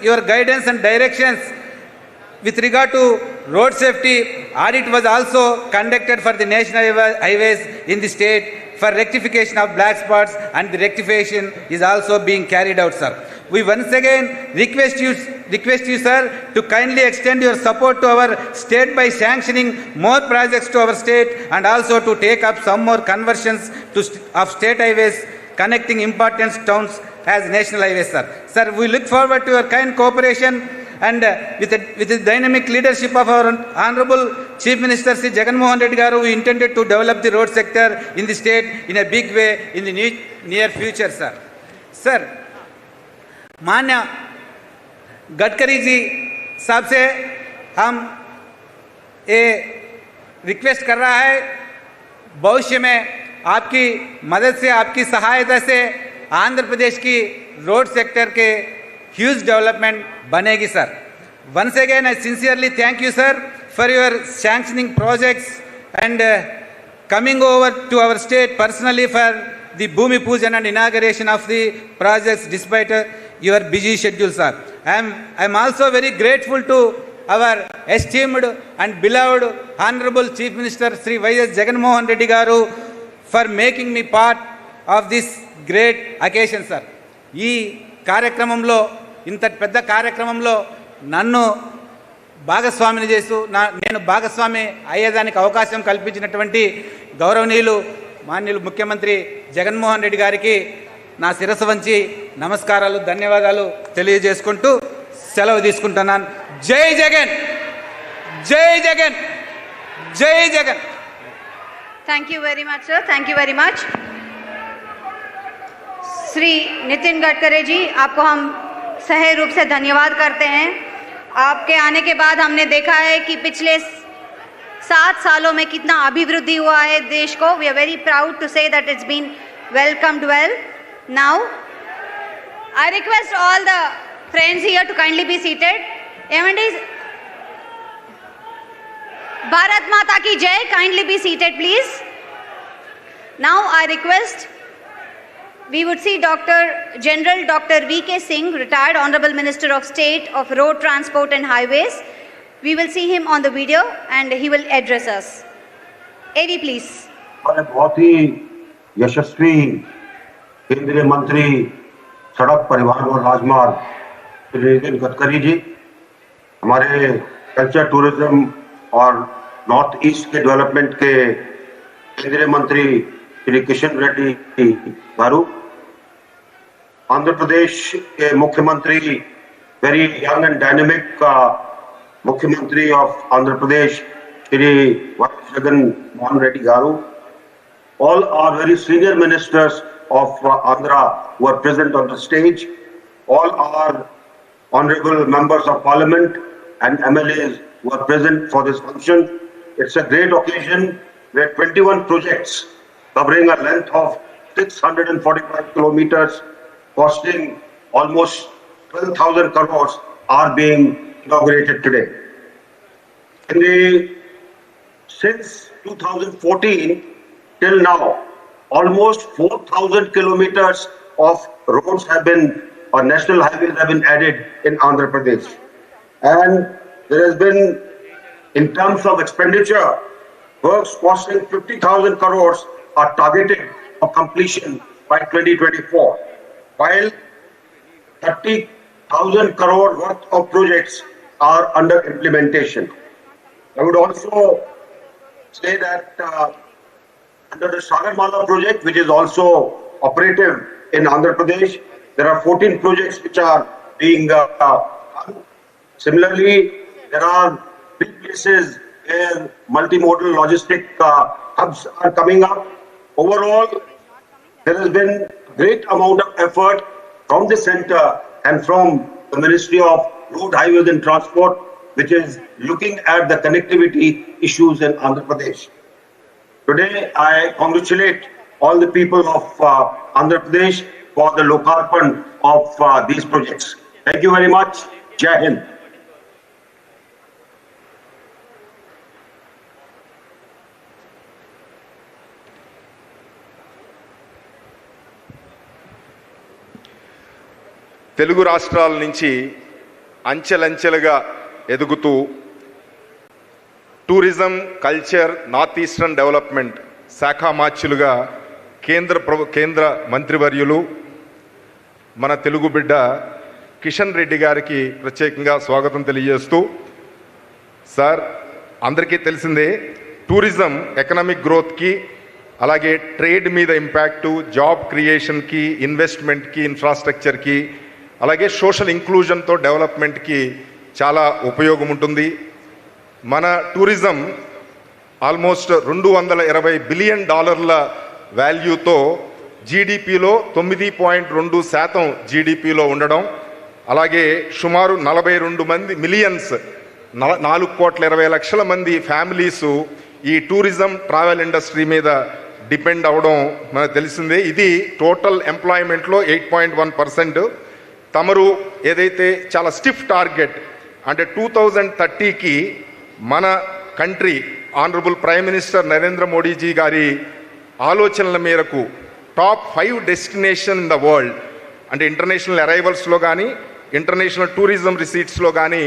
your guidance and directions, with regard to road safety, audit was also conducted for the national highways in the state for rectification of black spots, and the rectification is also being carried out, sir. We once again request you, sir, to kindly extend your support to our state by sanctioning more projects to our state and also to take up some more conversions of state highways connecting important towns as national highways, sir. Sir, we look forward to your kind cooperation. And with the dynamic leadership of our Honorable Chief Minister Sri JaganMohan Reddy Garu, we intended to develop the road sector in the state in a big way in the near future, sir. Sir, मान्य गडकरी जी साहब से हम ये request कर रहा है, भविष्य में आपकी मदद से, आपकी सहायता से आंध्र प्रदेश की रोड सेक्टर के huge development banegi, sir. Once again, I sincerely thank you, sir, for your sanctioning projects and coming over to our state personally for the Bhumi Pujan and inauguration of the projects despite your busy schedule, sir. I am also very grateful to our esteemed and beloved Honorable Chief Minister Sri YS JaganMohan Reddy garu for making me part of this great occasion, sir. ఈ కార్యక్రమంలో ఇంత పెద్ద కార్యక్రమంలో నన్ను భాగస్వామిని చేస్తూ నేను భాగస్వామి అయ్యేదానికి అవకాశం కల్పించినటువంటి గౌరవనీయులు మాన్యులు ముఖ్యమంత్రి జగన్మోహన్ రెడ్డి గారికి నా శిరస్సు వంచి నమస్కారాలు, ధన్యవాదాలు తెలియజేసుకుంటూ సెలవు తీసుకుంటున్నాను. జై జగన్, జై జగన్, జై Jagan. Thank you very much, sir. Thank you very much. Shri Nitin Gadkari जी, आपको हम सही रूप से धन्यवाद करते हैं. आपके आने के बाद हमने देखा है कि पिछले 7 सालों में कितना अभिवृद्धि हुआ है देश को. We are very proud to say that it's been welcomed well. Now, I request all the friends here to kindly be seated. MNDs, Bharat Mata ki Jai, kindly be seated please. Now I request, we would see General Dr. V.K. Singh, retired Honorable Minister of State of Road Transport and Highways. We will see him on the video and he will address us. AV please. बहुत ही यशस्वी केंद्रीय मंत्री सड़क परिवहन और राजमार्ग श्री नितिन गडकरी जी, हमारे culture tourism और north east के डेवलपमेंट के केंद्रीय मंत्री श्री किशन रेड्डी गारू, आंध्र प्रदेश के मुख्यमंत्री वेरी यंग एंड डायनेमिक मुख्यमंत्री of Andhra Pradesh Shri Jaganmohan Reddy garu, all are very senior ministers of Andhra who are present on the stage, all are honorable members of parliament and MLAs who are present for this function. It's a great occasion where 21 projects covering a length of 645 kilometers costing almost 12,000 crores are being inaugurated today. Since 2014 till now, almost 4,000 kilometers of roads have been, or national highways have been added in Andhra Pradesh. And there has been, in terms of expenditure, works costing 50,000 crores are targeted for completion by 2024, while 30,000 crore worth of projects are under implementation. I would also say that under the Sagarmala project, which is also operative in Andhra Pradesh, there are 14 projects which are being done. Similarly, there are 3 places where multimodal logistic hubs are coming up. Overall, there has been great amount of effort from the center and from the Ministry of Road, Highways and Transport, which is looking at the connectivity issues in Andhra Pradesh. Today, I congratulate all the people of Andhra Pradesh for the lokarpan of these projects. Thank you very much. Jai Hind. Telugu రాష్ట్రాల నుంచి అంచెలంచెలుగా ఎదుగుతూ tourism, culture, north eastern development శాఖ మార్చులుగా కేంద్ర మంత్రివర్యులు మన తెలుగు బిడ్డ కిషన్ రెడ్డి గారికి ప్రత్యేకంగా స్వాగతం తెలియజేస్తూ, సార్ అందరికీ తెలిసిందే టూరిజం ఎకనామిక్ గ్రోత్కి, అలాగే ట్రేడ్ మీద ఇంపాక్టు, జాబ్ క్రియేషన్కి, ఇన్వెస్ట్మెంట్కి, ఇన్ఫ్రాస్ట్రక్చర్కి, అలాగే సోషల్ ఇంక్లూజన్తో డెవలప్మెంట్కి చాలా ఉపయోగం ఉంటుంది. మన టూరిజం ఆల్మోస్ట్ $220 బిలియన్ వాల్యూతో జీడిపిలో 9.2% జీడిపిలో ఉండడం, అలాగే సుమారు 42 మిలియన్స్ 4,20,00,000 మంది ఫ్యామిలీసు ఈ టూరిజం ట్రావెల్ ఇండస్ట్రీ మీద డిపెండ్ అవ్వడం మనకు తెలిసిందే. ఇది టోటల్ ఎంప్లాయ్మెంట్లో 8.1%. తమరు ఏదైతే చాలా స్టిఫ్ టార్గెట్ అంటే 2030కి మన country honourable prime minister Narendra Modiji గారి ఆలోచనల మేరకు top 5 destination in the world అంటే ఇంటర్నేషనల్ అరైవల్స్లో కానీ, ఇంటర్నేషనల్ టూరిజం రిసీట్స్లో కానీ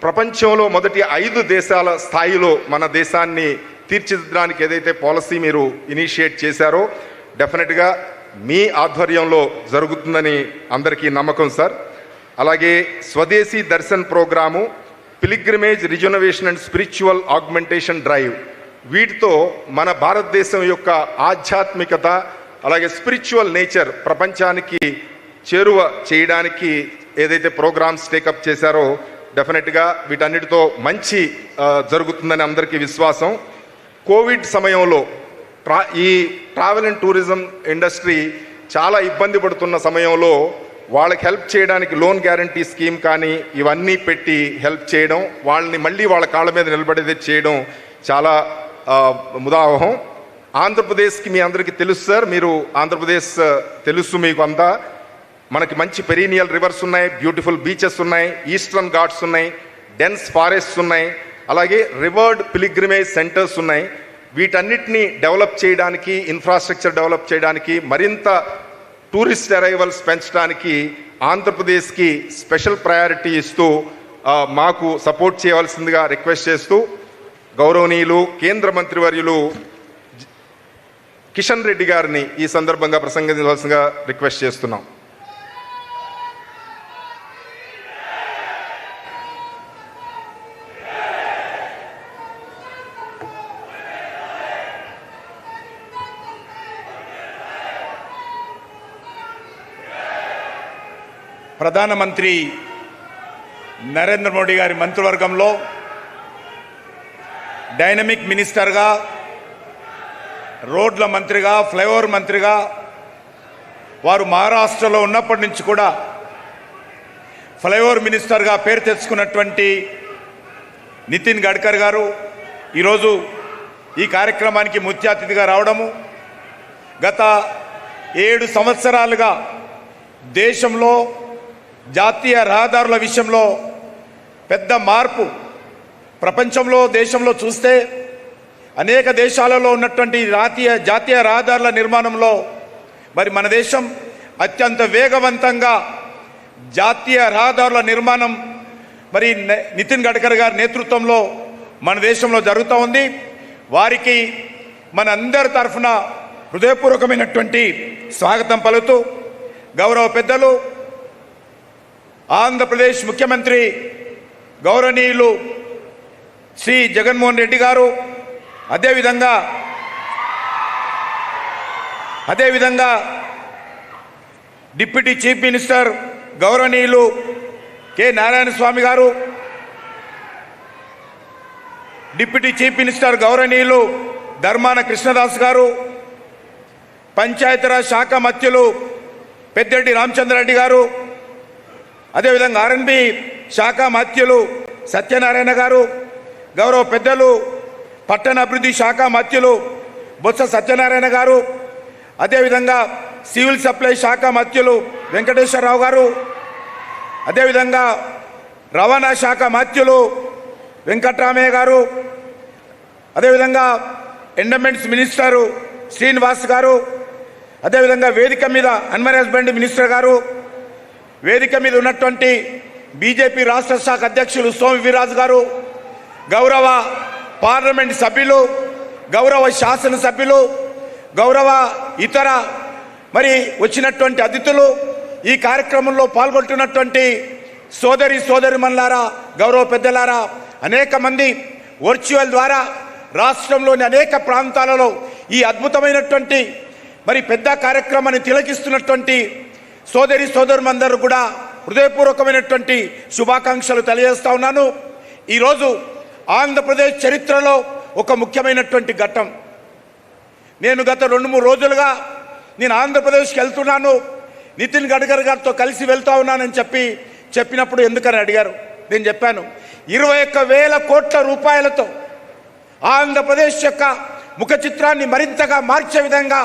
ప్రపంచంలో మొదటి 5 దేశాల స్థాయిలో మన దేశాన్ని తీర్చిదిద్దడానికి ఏదైతే పాలసీ మీరు ఇనిషియేట్ చేశారో డెఫినెట్గా మీ ఆధ్వర్యంలో జరుగుతుందని అందరికీ నమ్మకం సార్. అలాగే Swadeshi Darshan programme, pilgrimage rejuvenation and spiritual augmentation drive, వీటితో మన భారతదేశం యొక్క ఆధ్యాత్మికత అలాగే స్పిరిచువల్ నేచర్ ప్రపంచానికి చేరువ చేయడానికి ఏదైతే ప్రోగ్రామ్స్ టేకప్ చేశారో డెఫినెట్గా వీటన్నిటితో మంచి జరుగుతుందని అందరికీ విశ్వాసం. కోవిడ్ సమయంలో ఈ ట్రావెల్ అండ్ టూరిజం ఇండస్ట్రీ చాలా ఇబ్బంది పడుతున్న సమయంలో వాళ్ళకి హెల్ప్ చేయడానికి లోన్ గ్యారంటీ స్కీమ్ కానీ ఇవన్నీ పెట్టి హెల్ప్ చేయడం, వాళ్ళని మళ్ళీ వాళ్ళ కాళ్ళ మీద నిలబడేది చేయడం చాలా ముదావహం. ఆంధ్రప్రదేశ్కి మీ అందరికీ తెలుసు సార్, మీరు ఆంధ్రప్రదేశ్ తెలుసు మీకు అంతా. మనకి మంచి పెరీనియల్ రివర్స్ ఉన్నాయి, బ్యూటిఫుల్ బీచెస్ ఉన్నాయి, ఈస్టర్న్ ఘాట్స్ ఉన్నాయి, డెన్స్ ఫారెస్ట్స్ ఉన్నాయి, అలాగే రివర్డ్ పిలిగ్రిమేజ్ సెంటర్స్ ఉన్నాయి. వీటన్నిటిని డెవలప్ చేయడానికి, ఇన్ఫ్రాస్ట్రక్చర్ డెవలప్ చేయడానికి, మరింత టూరిస్ట్ అరైవల్స్ పెంచడానికి ఆంధ్రప్రదేశ్కి స్పెషల్ ప్రయారిటీ ఇస్తూ మాకు సపోర్ట్ చేయవలసిందిగా రిక్వెస్ట్ చేస్తూ గౌరవనీయులు కేంద్ర మంత్రివర్యులు కిషన్ రెడ్డి గారిని ఈ సందర్భంగా ప్రసంగించవలసిందిగా రిక్వెస్ట్ చేస్తున్నాం. ప్రధానమంత్రి నరేంద్ర మోడీ గారి మంత్రివర్గంలో డైనమిక్ మినిస్టర్గా, రోడ్ల మంత్రిగా, ఫ్లైఓవర్ మంత్రిగా వారు మహారాష్ట్రలో ఉన్నప్పటి నుంచి కూడా ఫ్లైఓవర్ మినిస్టర్గా పేరు తెచ్చుకున్నటువంటి నితిన్ గడ్కరీ గారు ఈరోజు ఈ కార్యక్రమానికి ముఖ్య అతిథిగా రావడము, గత 7 సంవత్సరాలుగా దేశంలో జాతీయ రహదారుల విషయంలో పెద్ద మార్పు ప్రపంచంలో దేశంలో చూస్తే అనేక దేశాలలో ఉన్నటువంటి జాతీయ రహదారుల నిర్మాణంలో మరి మన దేశం అత్యంత వేగవంతంగా జాతీయ రహదారుల నిర్మాణం మరి నితిన్ గడ్కరీ గారి నేతృత్వంలో మన దేశంలో జరుగుతూ ఉంది. వారికి మన అందరి తరఫున హృదయపూర్వకమైనటువంటి స్వాగతం పలుకుతూ గౌరవ పెద్దలు ఆంధ్రప్రదేశ్ ముఖ్యమంత్రి గౌరవనీయులు శ్రీ జగన్మోహన్ రెడ్డి గారు, అదేవిధంగా డిప్యూటీ చీఫ్ మినిస్టర్ గౌరవనీయులు కె నారాయణ స్వామి గారు, డిప్యూటీ చీఫ్ మినిస్టర్ గౌరవనీయులు ధర్మాన కృష్ణదాస్ గారు, పంచాయతీరాజ్ శాఖ మంత్రులు పెద్దిరెడ్డి రామచంద్రారెడ్డి గారు, అదేవిధంగా ఆర్ఎన్బి శాఖ మంత్రులు సత్యనారాయణ గారు, గౌరవ పెద్దలు పట్టణ అభివృద్ధి శాఖ మంత్రులు బొత్స సత్యనారాయణ గారు, అదేవిధంగా సివిల్ సప్లై శాఖ మంత్రులు వెంకటేశ్వరరావు గారు, అదేవిధంగా రవాణా శాఖ మంత్రులు వెంకట్రామయ్య గారు, అదేవిధంగా ఎండోమెంట్స్ మినిస్టరు శ్రీనివాస్ గారు, అదేవిధంగా వేదిక మీద ఎన్విరాన్మెంట్ మినిస్టర్ గారు, వేదిక మీద ఉన్నటువంటి బీజేపీ రాష్ట్ర శాఖ అధ్యక్షులు సోము వీర్రాజు గారు, గౌరవ పార్లమెంట్ సభ్యులు, గౌరవ శాసనసభ్యులు, గౌరవ ఇతర మరి వచ్చినటువంటి అతిథులు, ఈ కార్యక్రమంలో పాల్గొంటున్నటువంటి సోదరిమణులారా, గౌరవ పెద్దలారా, అనేక మంది వర్చువల్ ద్వారా రాష్ట్రంలోని అనేక ప్రాంతాలలో ఈ అద్భుతమైనటువంటి మరి పెద్ద కార్యక్రమాన్ని తిలకిస్తున్నటువంటి సోదరులందరూ కూడా హృదయపూర్వకమైనటువంటి శుభాకాంక్షలు తెలియజేస్తా ఉన్నాను. ఈరోజు ఆంధ్రప్రదేశ్ చరిత్రలో ఒక ముఖ్యమైనటువంటి ఘట్టం. నేను గత 2-3 రోజులుగా నేను ఆంధ్రప్రదేశ్కి వెళ్తున్నాను, నితిన్ గడ్కరీ గారితో కలిసి వెళ్తా ఉన్నానని చెప్పినప్పుడు ఎందుకని అడిగారు. నేను చెప్పాను 21,000 కోట్ల రూపాయలతో ఆంధ్రప్రదేశ్ యొక్క ముఖ చిత్రాన్ని మరింతగా మార్చే విధంగా,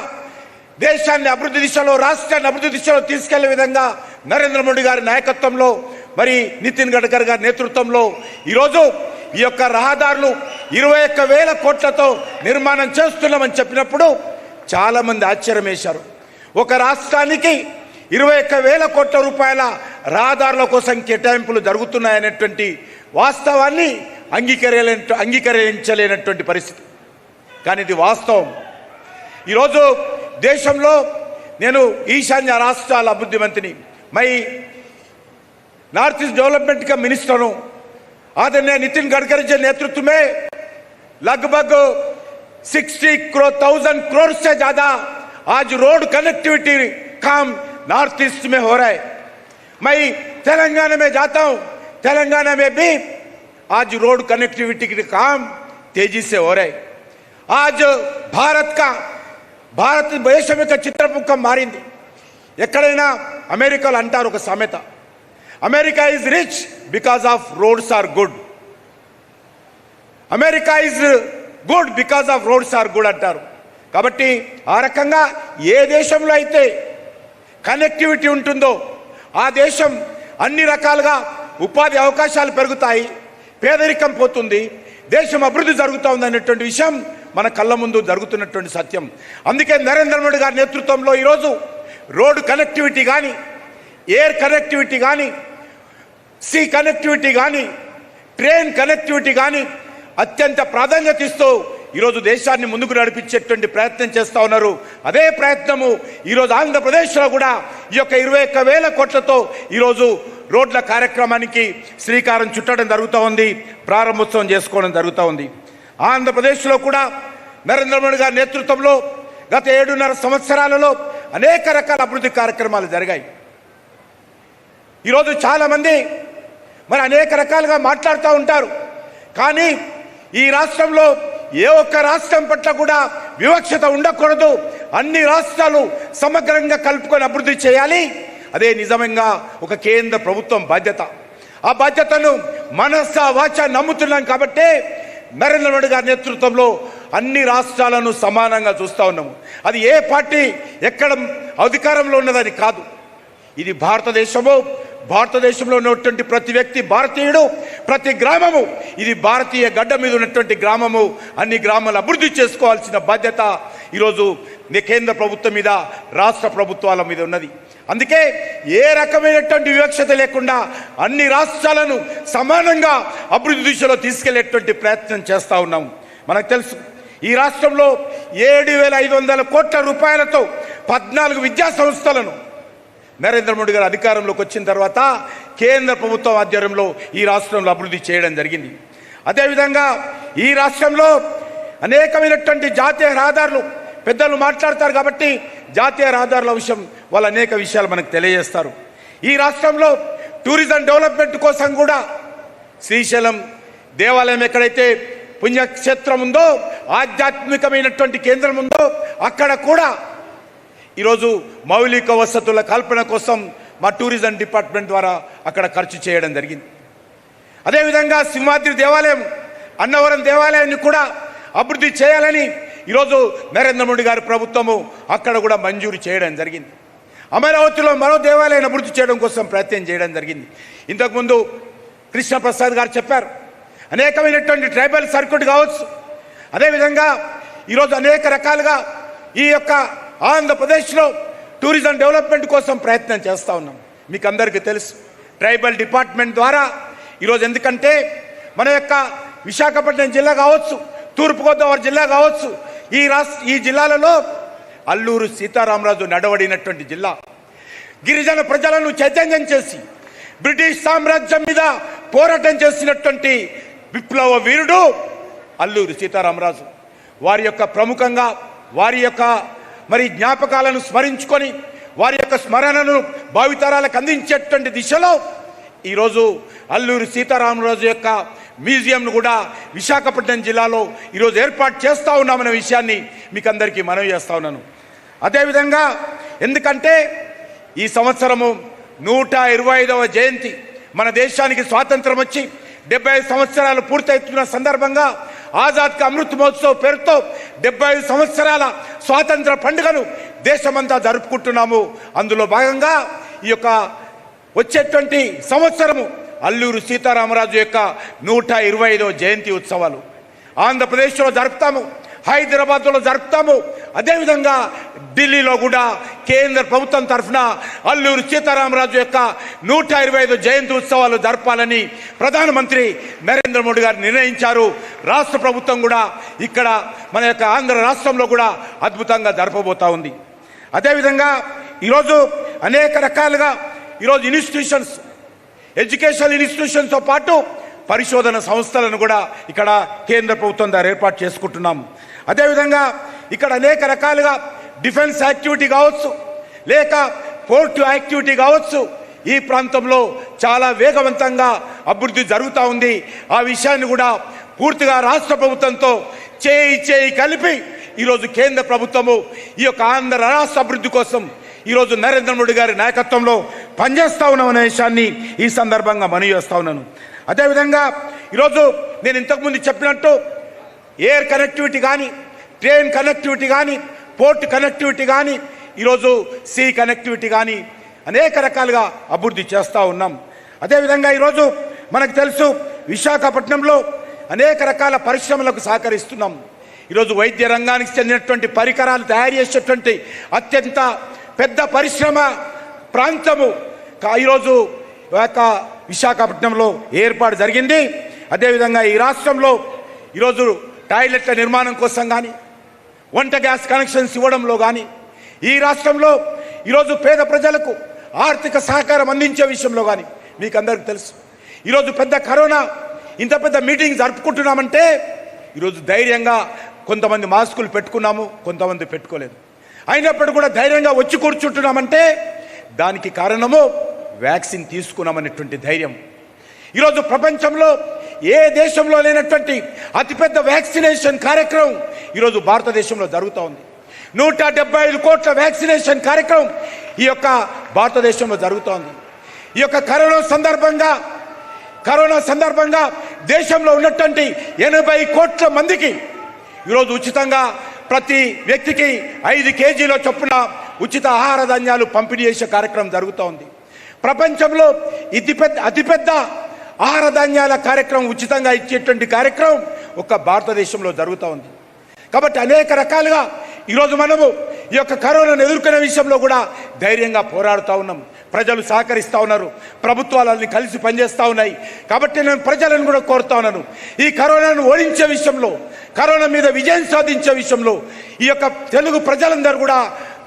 దేశాన్ని అభివృద్ధి దిశలో, రాష్ట్రాన్ని అభివృద్ధి దిశలో తీసుకెళ్లే విధంగా నరేంద్ర మోడీ గారి నాయకత్వంలో మరి నితిన్ గడ్కరీ గారి నేతృత్వంలో ఈరోజు ఈ యొక్క రహదారులు 21,000 కోట్లతో నిర్మాణం చేస్తున్నామని చెప్పినప్పుడు చాలామంది ఆశ్చర్యం వేశారు. ఒక రాష్ట్రానికి 21,000 కోట్ల రూపాయల రహదారుల కోసం కేటాయింపులు జరుగుతున్నాయనేటువంటి వాస్తవాన్ని అంగీకరించలేనటువంటి పరిస్థితి. కానీ ఇది వాస్తవం. ఈరోజు దేశంలో నేను ఈశాన్య రాష్ట్రాల అభివృద్ధి మంత్రిని, మై नॉर्थ ईस्ट डेवलपमेंट का मिनिस्टर हूं. आदरणीय नितिन गडकरी जी नेतृत्व में लगभग 60,000 करोड़ से ज्यादा आज रोड कनेक्टिविटी काम नॉर्थ ईस्ट में हो रहा है. मैं तेलंगाना में जाता हूं, तेलंगाना में भी आज रोड कनेक्टिविटी के काम तेजी से हो रहे. आज भारत देशం యొక్క చిత్రముఖం మారింది. ఎక్కడైనా అమెరికాలో అంటారు ఒక సామెత, America is rich because of roads are good, America is good because of roads are good అంటారు. కాబట్టి ఆ రకంగా ఏ దేశంలో అయితే కనెక్టివిటీ ఉంటుందో ఆ దేశం అన్ని రకాలుగా ఉపాధి అవకాశాలు పెరుగుతాయి, పేదరికం పోతుంది, దేశం అభివృద్ధి జరుగుతుంది అనేటువంటి విషయం మన కళ్ళ ముందు జరుగుతున్నటువంటి సత్యం. అందుకే నరేంద్ర మోడీ గారి నేతృత్వంలో ఈరోజు రోడ్డు కనెక్టివిటీ కానీ, ఎయిర్ కనెక్టివిటీ కానీ, సీ కనెక్టివిటీ కానీ, ట్రైన్ కనెక్టివిటీ కానీ అత్యంత ప్రాధాన్యత ఇస్తూ ఈరోజు దేశాన్ని ముందుకు నడిపించేటువంటి ప్రయత్నం చేస్తూ ఉన్నారు. అదే ప్రయత్నము ఈరోజు ఆంధ్రప్రదేశ్లో కూడా ఈ యొక్క 21,000 కోట్లతో ఈరోజు రోడ్ల కార్యక్రమానికి శ్రీకారం చుట్టడం జరుగుతూ ఉంది, ప్రారంభోత్సవం చేసుకోవడం జరుగుతూ ఉంది. ఆంధ్రప్రదేశ్లో కూడా నరేంద్ర మోడీ గారి నేతృత్వంలో గత 7.5 సంవత్సరాలలో అనేక రకాల అభివృద్ధి కార్యక్రమాలు జరిగాయి. ఈరోజు చాలామంది మరి అనేక రకాలుగా మాట్లాడుతూ ఉంటారు. కానీ ఈ రాష్ట్రంలో ఏ ఒక్క రాష్ట్రం పట్ల కూడా వివక్షత ఉండకూడదు, అన్ని రాష్ట్రాలు సమగ్రంగా కలుపుకొని అభివృద్ధి చేయాలి. అదే నిజంగా ఒక కేంద్ర ప్రభుత్వం బాధ్యత. ఆ బాధ్యతను మనస వాచ నమ్ముతున్నాం కాబట్టి నరేంద్ర మోడీ గారి నేతృత్వంలో అన్ని రాష్ట్రాలను సమానంగా చూస్తూ ఉన్నాము. అది ఏ పార్టీ ఎక్కడ అధికారంలో ఉన్నదని కాదు. ఇది భారతదేశంలో ఉన్నటువంటి ప్రతి వ్యక్తి భారతీయుడు, ప్రతి గ్రామము ఇది భారతీయ గడ్డ మీద ఉన్నటువంటి గ్రామము. అన్ని గ్రామాలు అభివృద్ధి చేసుకోవాల్సిన బాధ్యత ఈరోజు కేంద్ర ప్రభుత్వం మీద, రాష్ట్ర ప్రభుత్వాల మీద ఉన్నది. అందుకే ఏ రకమైనటువంటి వివక్షత లేకుండా అన్ని రాష్ట్రాలను సమానంగా అభివృద్ధి దిశలో తీసుకెళ్లేటువంటి ప్రయత్నం చేస్తూ ఉన్నాము. మనకు తెలుసు ఈ రాష్ట్రంలో 7,500 కోట్ల రూపాయలతో 14 విద్యా సంస్థలను నరేంద్ర మోడీ గారు అధికారంలోకి వచ్చిన తర్వాత కేంద్ర ప్రభుత్వం ఆధ్వర్యంలో ఈ రాష్ట్రంలో అభివృద్ధి చేయడం జరిగింది. అదేవిధంగా ఈ రాష్ట్రంలో అనేకమైనటువంటి జాతీయ రహదారులు పెద్దలు మాట్లాడతారు కాబట్టి జాతీయ రహదారుల విషయం వాళ్ళు అనేక విషయాలు మనకు తెలియజేస్తారు. ఈ రాష్ట్రంలో టూరిజం డెవలప్మెంట్ కోసం కూడా శ్రీశైలం దేవాలయం ఎక్కడైతే పుణ్యక్షేత్రం ఉందో, ఆధ్యాత్మికమైనటువంటి కేంద్రం ఉందో అక్కడ కూడా ఈరోజు మౌలిక వసతుల కల్పన కోసం మా టూరిజం డిపార్ట్మెంట్ ద్వారా అక్కడ ఖర్చు చేయడం జరిగింది. అదేవిధంగా సింహాద్రి దేవాలయం, అన్నవరం దేవాలయాన్ని కూడా అభివృద్ధి చేయాలని ఈరోజు నరేంద్ర మోడీ గారి ప్రభుత్వము అక్కడ కూడా మంజూరు చేయడం జరిగింది. అమరావతిలో మరో దేవాలయాన్ని అభివృద్ధి చేయడం కోసం ప్రయత్నం చేయడం జరిగింది. ఇంతకుముందు కృష్ణప్రసాద్ గారు చెప్పారు, అనేకమైనటువంటి ట్రైబల్ సర్క్యూట్ కావచ్చు. అదేవిధంగా ఈరోజు అనేక రకాలుగా ఈ యొక్క ఆంధ్రప్రదేశ్లో టూరిజం డెవలప్మెంట్ కోసం ప్రయత్నం చేస్తూ ఉన్నాం. మీకు అందరికీ తెలుసు ట్రైబల్ డిపార్ట్మెంట్ ద్వారా ఈరోజు, ఎందుకంటే మన యొక్క విశాఖపట్నం జిల్లా కావచ్చు, తూర్పుగోదావరి జిల్లా కావచ్చు, ఈ జిల్లాలలో అల్లూరు సీతారామరాజు నడవడినటువంటి జిల్లా. గిరిజన ప్రజలను చైతన్యం చేసి బ్రిటిష్ సామ్రాజ్యం మీద పోరాటం చేసినటువంటి విప్లవ వీరుడు అల్లూరి సీతారామరాజు. వారి యొక్క ప్రముఖంగా వారి యొక్క మరి జ్ఞాపకాలను స్మరించుకొని వారి యొక్క స్మరణను భావితరాలకు అందించేటువంటి దిశలో ఈరోజు అల్లూరి సీతారామరాజు యొక్క మ్యూజియంను కూడా విశాఖపట్నం జిల్లాలో ఈరోజు ఏర్పాటు చేస్తూ ఉన్నామనే విషయాన్ని మీకు అందరికీ మనవి చేస్తూ ఉన్నాను. అదేవిధంగా ఎందుకంటే ఈ సంవత్సరము 125వ జయంతి, మన దేశానికి స్వాతంత్రం వచ్చి 75 సంవత్సరాలు పూర్తవుతున్న సందర్భంగా ఆజాద్ కా అమృత్ మహోత్సవ్ పేరుతో 75 సంవత్సరాల స్వాతంత్ర పండుగను దేశమంతా జరుపుకుంటున్నాము. అందులో భాగంగా ఈ యొక్క వచ్చేటువంటి సంవత్సరము అల్లూరు సీతారామరాజు యొక్క 125వ జయంతి ఉత్సవాలు ఆంధ్రప్రదేశ్లో జరుపుతాము. హైదరాబాద్లో జరుపుతాము. అదేవిధంగా ఢిల్లీలో కూడా కేంద్ర ప్రభుత్వం తరఫున అల్లూరి సీతారామరాజు యొక్క 125 జయంతి ఉత్సవాలు జరపాలని ప్రధానమంత్రి నరేంద్ర మోడీ గారు నిర్ణయించారు. రాష్ట్ర ప్రభుత్వం కూడా ఇక్కడ మన యొక్క ఆంధ్ర రాష్ట్రంలో కూడా అద్భుతంగా జరపబోతా ఉంది. అదేవిధంగా ఈరోజు అనేక రకాలుగా ఈరోజు ఇన్స్టిట్యూషన్స్, ఎడ్యుకేషనల్ ఇన్స్టిట్యూషన్స్తో పాటు పరిశోధన సంస్థలను కూడా ఇక్కడ కేంద్ర ప్రభుత్వం ద్వారా ఏర్పాటు చేసుకుంటున్నాము. అదేవిధంగా ఇక్కడ అనేక రకాలుగా డిఫెన్స్ యాక్టివిటీ కావచ్చు, లేక పోర్టు యాక్టివిటీ కావచ్చు, ఈ ప్రాంతంలో చాలా వేగవంతంగా అభివృద్ధి జరుగుతూ ఉంది. ఆ విషయాన్ని కూడా పూర్తిగా రాష్ట్ర ప్రభుత్వంతో చేయి కలిపి ఈరోజు కేంద్ర ప్రభుత్వము ఈ యొక్క ఆంధ్ర రాష్ట్ర అభివృద్ధి కోసం ఈరోజు నరేంద్ర మోడీ గారి నాయకత్వంలో పనిచేస్తూ ఉన్నాం అనే విషయాన్ని ఈ సందర్భంగా మనవి చేస్తూ ఉన్నాను. అదేవిధంగా ఈరోజు నేను ఇంతకుముందు చెప్పినట్టు ఎయిర్ కనెక్టివిటీ కానీ, ట్రైన్ కనెక్టివిటీ కానీ, పోర్ట్ కనెక్టివిటీ కానీ, ఈరోజు సీ కనెక్టివిటీ కానీ అనేక రకాలుగా అభివృద్ధి చేస్తూ ఉన్నాం. అదేవిధంగా ఈరోజు మనకు తెలుసు విశాఖపట్నంలో అనేక రకాల పరిశ్రమలకు సహకరిస్తున్నాం. ఈరోజు వైద్య రంగానికి చెందినటువంటి పరికరాలు తయారు చేసేటువంటి అత్యంత పెద్ద పరిశ్రమ ప్రాంతము ఈరోజు యొక్క విశాఖపట్నంలో ఏర్పాటు జరిగింది. అదేవిధంగా ఈ రాష్ట్రంలో ఈరోజు టాయిలెట్ల నిర్మాణం కోసం కానీ, వంట గ్యాస్ కనెక్షన్స్ ఇవ్వడంలో కానీ, ఈ రాష్ట్రంలో ఈరోజు పేద ప్రజలకు ఆర్థిక సహకారం అందించే విషయంలో కానీ మీకు అందరికీ తెలుసు. ఈరోజు పెద్ద కరోనా ఇంత పెద్ద మీటింగ్ జరుపుకుంటున్నామంటే ఈరోజు ధైర్యంగా కొంతమంది మాస్కులు పెట్టుకున్నాము, కొంతమంది పెట్టుకోలేదు. అయినప్పటికీ కూడా ధైర్యంగా వచ్చి కూర్చుంటున్నామంటే దానికి కారణము వ్యాక్సిన్ తీసుకున్నామనేటువంటి ధైర్యం. ఈరోజు ప్రపంచంలో ఏ దేశంలో లేనటువంటి అతిపెద్ద వ్యాక్సినేషన్ కార్యక్రమం ఈరోజు భారతదేశంలో జరుగుతూ ఉంది. 175 కోట్ల వ్యాక్సినేషన్ కార్యక్రమం ఈ యొక్క భారతదేశంలో జరుగుతోంది. ఈ యొక్క కరోనా సందర్భంగా దేశంలో ఉన్నటువంటి 80 కోట్ల మందికి ఈరోజు ఉచితంగా ప్రతి వ్యక్తికి 5 కేజీల చొప్పున ఉచిత ఆహార ధాన్యాలు పంపిణీ చేసే కార్యక్రమం జరుగుతూ ఉంది. ప్రపంచంలో అతిపెద్ద ఆహార ధాన్యాల కార్యక్రమం ఉచితంగా ఇచ్చేటువంటి కార్యక్రమం ఒక్క భారతదేశంలో జరుగుతూ ఉంది. కాబట్టి అనేక రకాలుగా ఈరోజు మనము ఈ యొక్క కరోనాను ఎదుర్కొనే విషయంలో కూడా ధైర్యంగా పోరాడుతూ ఉన్నాం. ప్రజలు సహకరిస్తూ ఉన్నారు, ప్రభుత్వాలని కలిసి పనిచేస్తూ ఉన్నాయి. కాబట్టి నేను ప్రజలను కూడా కోరుతా ఉన్నాను, ఈ కరోనాను ఓడించే విషయంలో, కరోనా మీద విజయం సాధించే విషయంలో ఈ యొక్క తెలుగు ప్రజలందరూ కూడా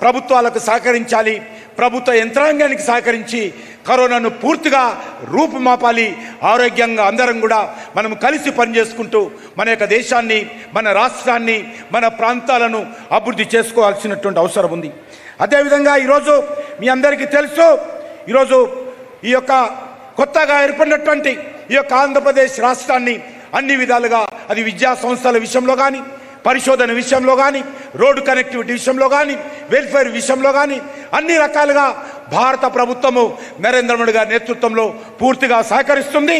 ప్రభుత్వాలకు సహకరించాలి, ప్రభుత్వ యంత్రాంగానికి సహకరించి కరోనాను పూర్తిగా రూపుమాపాలి. ఆరోగ్యంగా అందరం కూడా మనం కలిసి పనిచేసుకుంటూ మన యొక్క దేశాన్ని, మన రాష్ట్రాన్ని, మన ప్రాంతాలను అభివృద్ధి చేసుకోవాల్సినటువంటి అవసరం ఉంది. అదేవిధంగా ఈరోజు మీ అందరికీ తెలుసు, ఈరోజు ఈ యొక్క కొత్తగా ఏర్పడినటువంటి ఈ యొక్క ఆంధ్రప్రదేశ్ రాష్ట్రాన్ని అన్ని విధాలుగా, అది విద్యా సంస్థల విషయంలో కానీ, పరిశోధన విషయంలో కానీ, రోడ్డు కనెక్టివిటీ విషయంలో కానీ, వెల్ఫేర్ విషయంలో కానీ అన్ని రకాలుగా భారత ప్రభుత్వము నరేంద్ర మోడీ గారి నేతృత్వంలో పూర్తిగా సహకరిస్తుంది.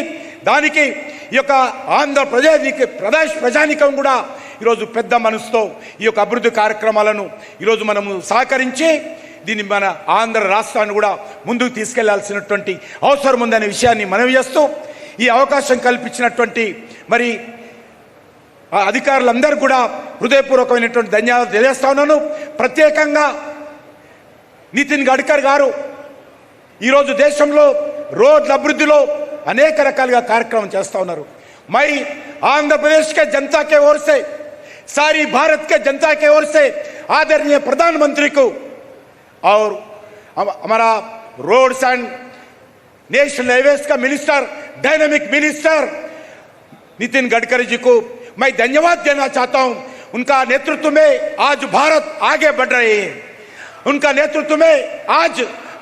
దానికి ఈ యొక్క ఆంధ్రప్రదేశ్ ప్రజానికం కూడా ఈరోజు పెద్ద మనసుతో ఈ యొక్క అభివృద్ధి కార్యక్రమాలను ఈరోజు మనము సహకరించి దీన్ని మన ఆంధ్ర రాష్ట్రాన్ని కూడా ముందుకు తీసుకెళ్లాల్సినటువంటి అవసరం ఉందనే విషయాన్ని మనవి చేస్తూ ఈ అవకాశం కల్పించినటువంటి మరి అధికారులందరూ కూడా హృదయపూర్వకమైనటువంటి ధన్యవాదాలు తెలియజేస్తా ఉన్నాను. ప్రత్యేకంగా నితిన్ గడ్కరీ గారు ఈరోజు దేశంలో రోడ్ల అభివృద్ధిలో అనేక రకాలుగా కార్యక్రమం చేస్తూ ఉన్నారు. మై ఆంధ్రప్రदेश के जनता के ओर से, सारी भारत के जनता के ओर से आदरणीय प्रधानमंत्री को और हमारा रोड्स एंड नेशनल हाईवेज का minister, dynamic minister Nitin Gadkari ji को मैं धन्यवाद देना चाहता हूं. उनका नेतृत्व में आज भारत आगे बढ़ रहे हैं. उनका नेतृत्व में आज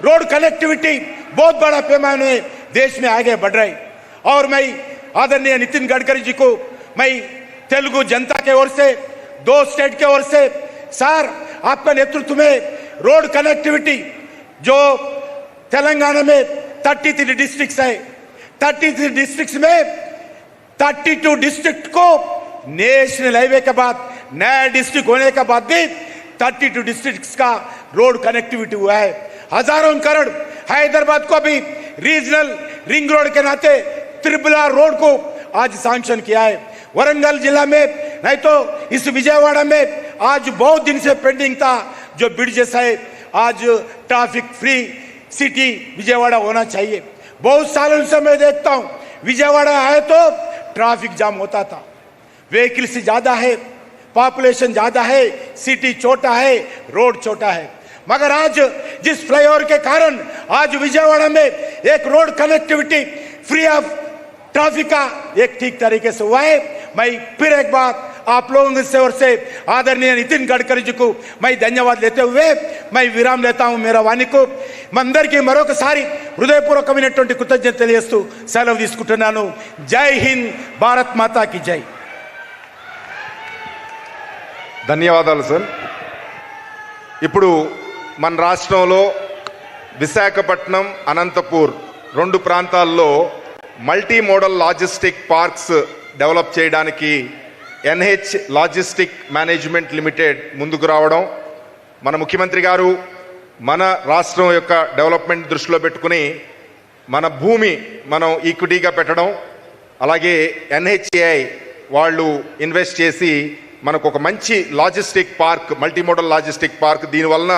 रोड कनेक्टिविटी बहुत बड़ा पैमाने में देश में आगे बढ़ रही. और मैं आदरणीय नितिन गडकरी जी को मैं तेलुगु जनता के ओर से, 2 स्टेट के ओर से, सर आपका नेतृत्व में रोड कनेक्टिविटी जो तेलंगाना में 33 डिस्ट्रिक्ट्स है, 33 डिस्ट्रिक्ट्स में 32 डिस्ट्रिक्ट को नेशनल हाईवे के बाद नया डिस्ट्रिक्ट होने के बाद भी 32 डिस्ट्रिक्ट्स का रोड कनेक्टिविटी हुआ है. हजारों करोड़ हैदराबाद को भी रीजनल रिंग रोड के नाते त्रिपुरा रोड को आज सैंक्शन किया है. वारंगल जिला में, नहीं तो इस विजयवाड़ा में आज बहुत दिन से पेंडिंग था जो ब्रिजेस है, आज ट्रैफिक फ्री सिटी विजयवाड़ा होना चाहिए। बहुत सालों से मैं देखता हूं विजयवाड़ा है तो ट्रैफिक जाम होता था, व्हीकल्स ज्यादा है, पॉपुलेशन ज्यादा है, सिटी छोटा है, रोड छोटा है। मगर आज जिस फ्लाईओवर के कारण आज विजयवाड़ा में एक road connectivity free of traffic का एक ठीक तरीके से हुआ है। मैं फिर एक बार आप लोगों से ओर से आदरणीय नितिन गडकरी जी को मैं धन्यवाद लेते हुए मैं विराम लेता हूं मेरा वाणी को मंदరికి మరొకసారి హృదయపూర్వకమైనటువంటి కృతజ్ఞతలు తెలియజేస్తూ సెలవు తీసుకుంటున్నాను। జై హింద్, భారత్ మాతా की జై। ధన్యవాదాలు సార్। ఇప్పుడు మన రాష్ట్రంలో విశాఖపట్నం, అనంతపూర్ రెండు ప్రాంతాల్లో multi modal logistic parks develop చేయడానికి ఎన్హెచ్ లాజిస్టిక్ మేనేజ్మెంట్ లిమిటెడ్ ముందుకు రావడం, మన ముఖ్యమంత్రి గారు మన రాష్ట్రం యొక్క డెవలప్మెంట్ దృష్టిలో పెట్టుకుని మన భూమి మనం ఈక్విటీగా పెట్టడం, అలాగే ఎన్హెచ్ఏఐ వాళ్ళు ఇన్వెస్ట్ చేసి మనకు ఒక మంచి logistic park, multimodal logistic park, దీనివలన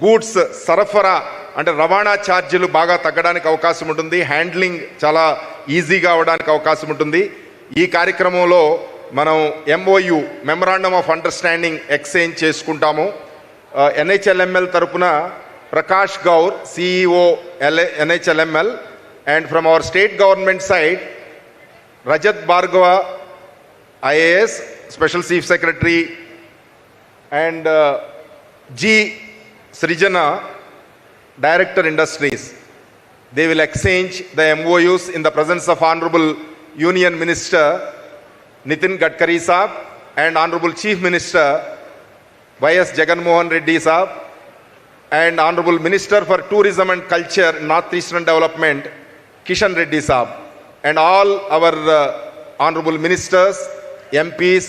గూడ్స్ సరఫరా అంటే రవాణా ఛార్జీలు బాగా తగ్గడానికి అవకాశం ఉంటుంది, హ్యాండ్లింగ్ చాలా ఈజీగా అవడానికి అవకాశం ఉంటుంది। ఈ కార్యక్రమంలో మనం MOU memorandum of understanding exchange చేసుకుంటాము। ఎన్హెచ్ఎల్ఎంఎల్ తరపున Prakash Gaur CEO NHLML and from our state government side Rajat Bhargava IAS special chief secretary and G. Srijana, Director Industries. They will exchange the MOUs in the presence of Honorable Union Minister Nitin Gadkari Saab and Honorable Chief Minister YS JaganMohan Reddy Saab and Honorable Minister for Tourism and Culture, Northeastern Development Kishan Reddy Saab and all our Honorable Ministers, MPs,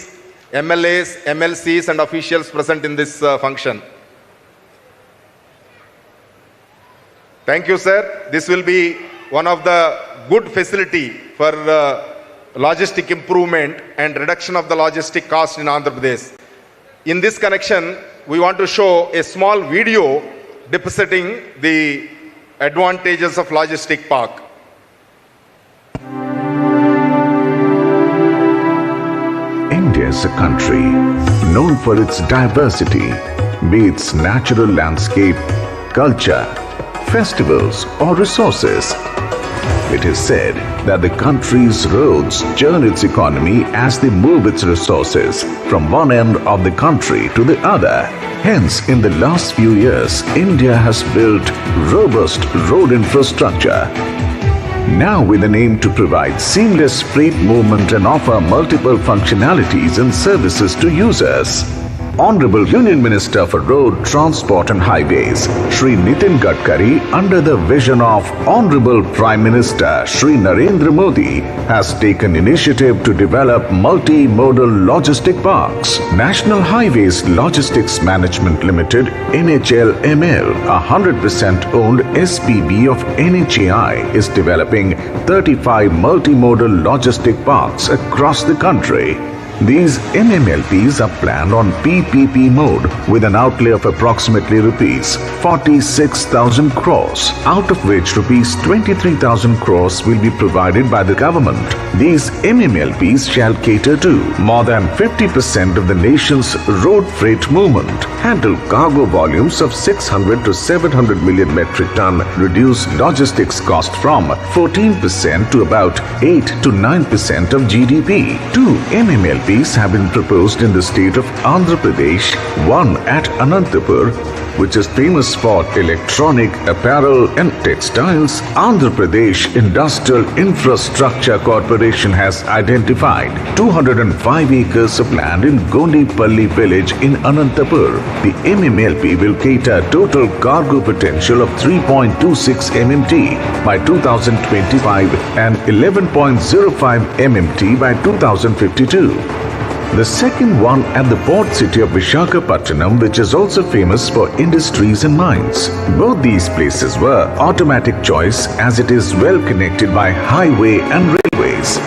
MLAs, MLCs and officials present in this function. Thank you, sir. This will be one of the good facility for logistic improvement and reduction of the logistic cost in Andhra Pradesh. In this connection, we want to show a small video depicting the advantages of logistic park. India is a country known for its diversity, be its natural landscape, culture, festivals or resources. It is said that the country's roads churn its economy as they move its resources from one end of the country to the other. Hence, in the last few years, India has built robust road infrastructure. Now with an aim to provide seamless freight movement and offer multiple functionalities and services to users. Honorable Union Minister for Road, Transport and Highways, Shri Nitin Gadkari, under the vision of Honorable Prime Minister Shri Narendra Modi, has taken initiative to develop multi-modal logistic parks. National Highways Logistics Management Limited, NHLML, a 100% owned SPV of NHAI, is developing 35 multi-modal logistic parks across the country. These MMLPs are planned on PPP mode with an outlay of approximately rupees 46,000 crores, out of which rupees 23,000 crores will be provided by the government. These MMLPs shall cater to more than 50% of the nation's road freight movement, handle cargo volumes of 600 to 700 million metric ton, reduce logistics cost from 14% to about 8 to 9% of GDP. Two MMLPs have been proposed in the state of Andhra Pradesh, one at Anantapur, which is famous for electronic, apparel and textiles. Andhra Pradesh Industrial Infrastructure Corporation has identified 205 acres of land in Gondipalli village in Anantapur. The MMLP will cater total cargo potential of 3.26 MMT by 2025 and 11.05 MMT by 2052. The second one at the port city of Visakhapatnam, which is also famous for industries and mines. Both these places were automatic choice as it is well connected by highway and railways.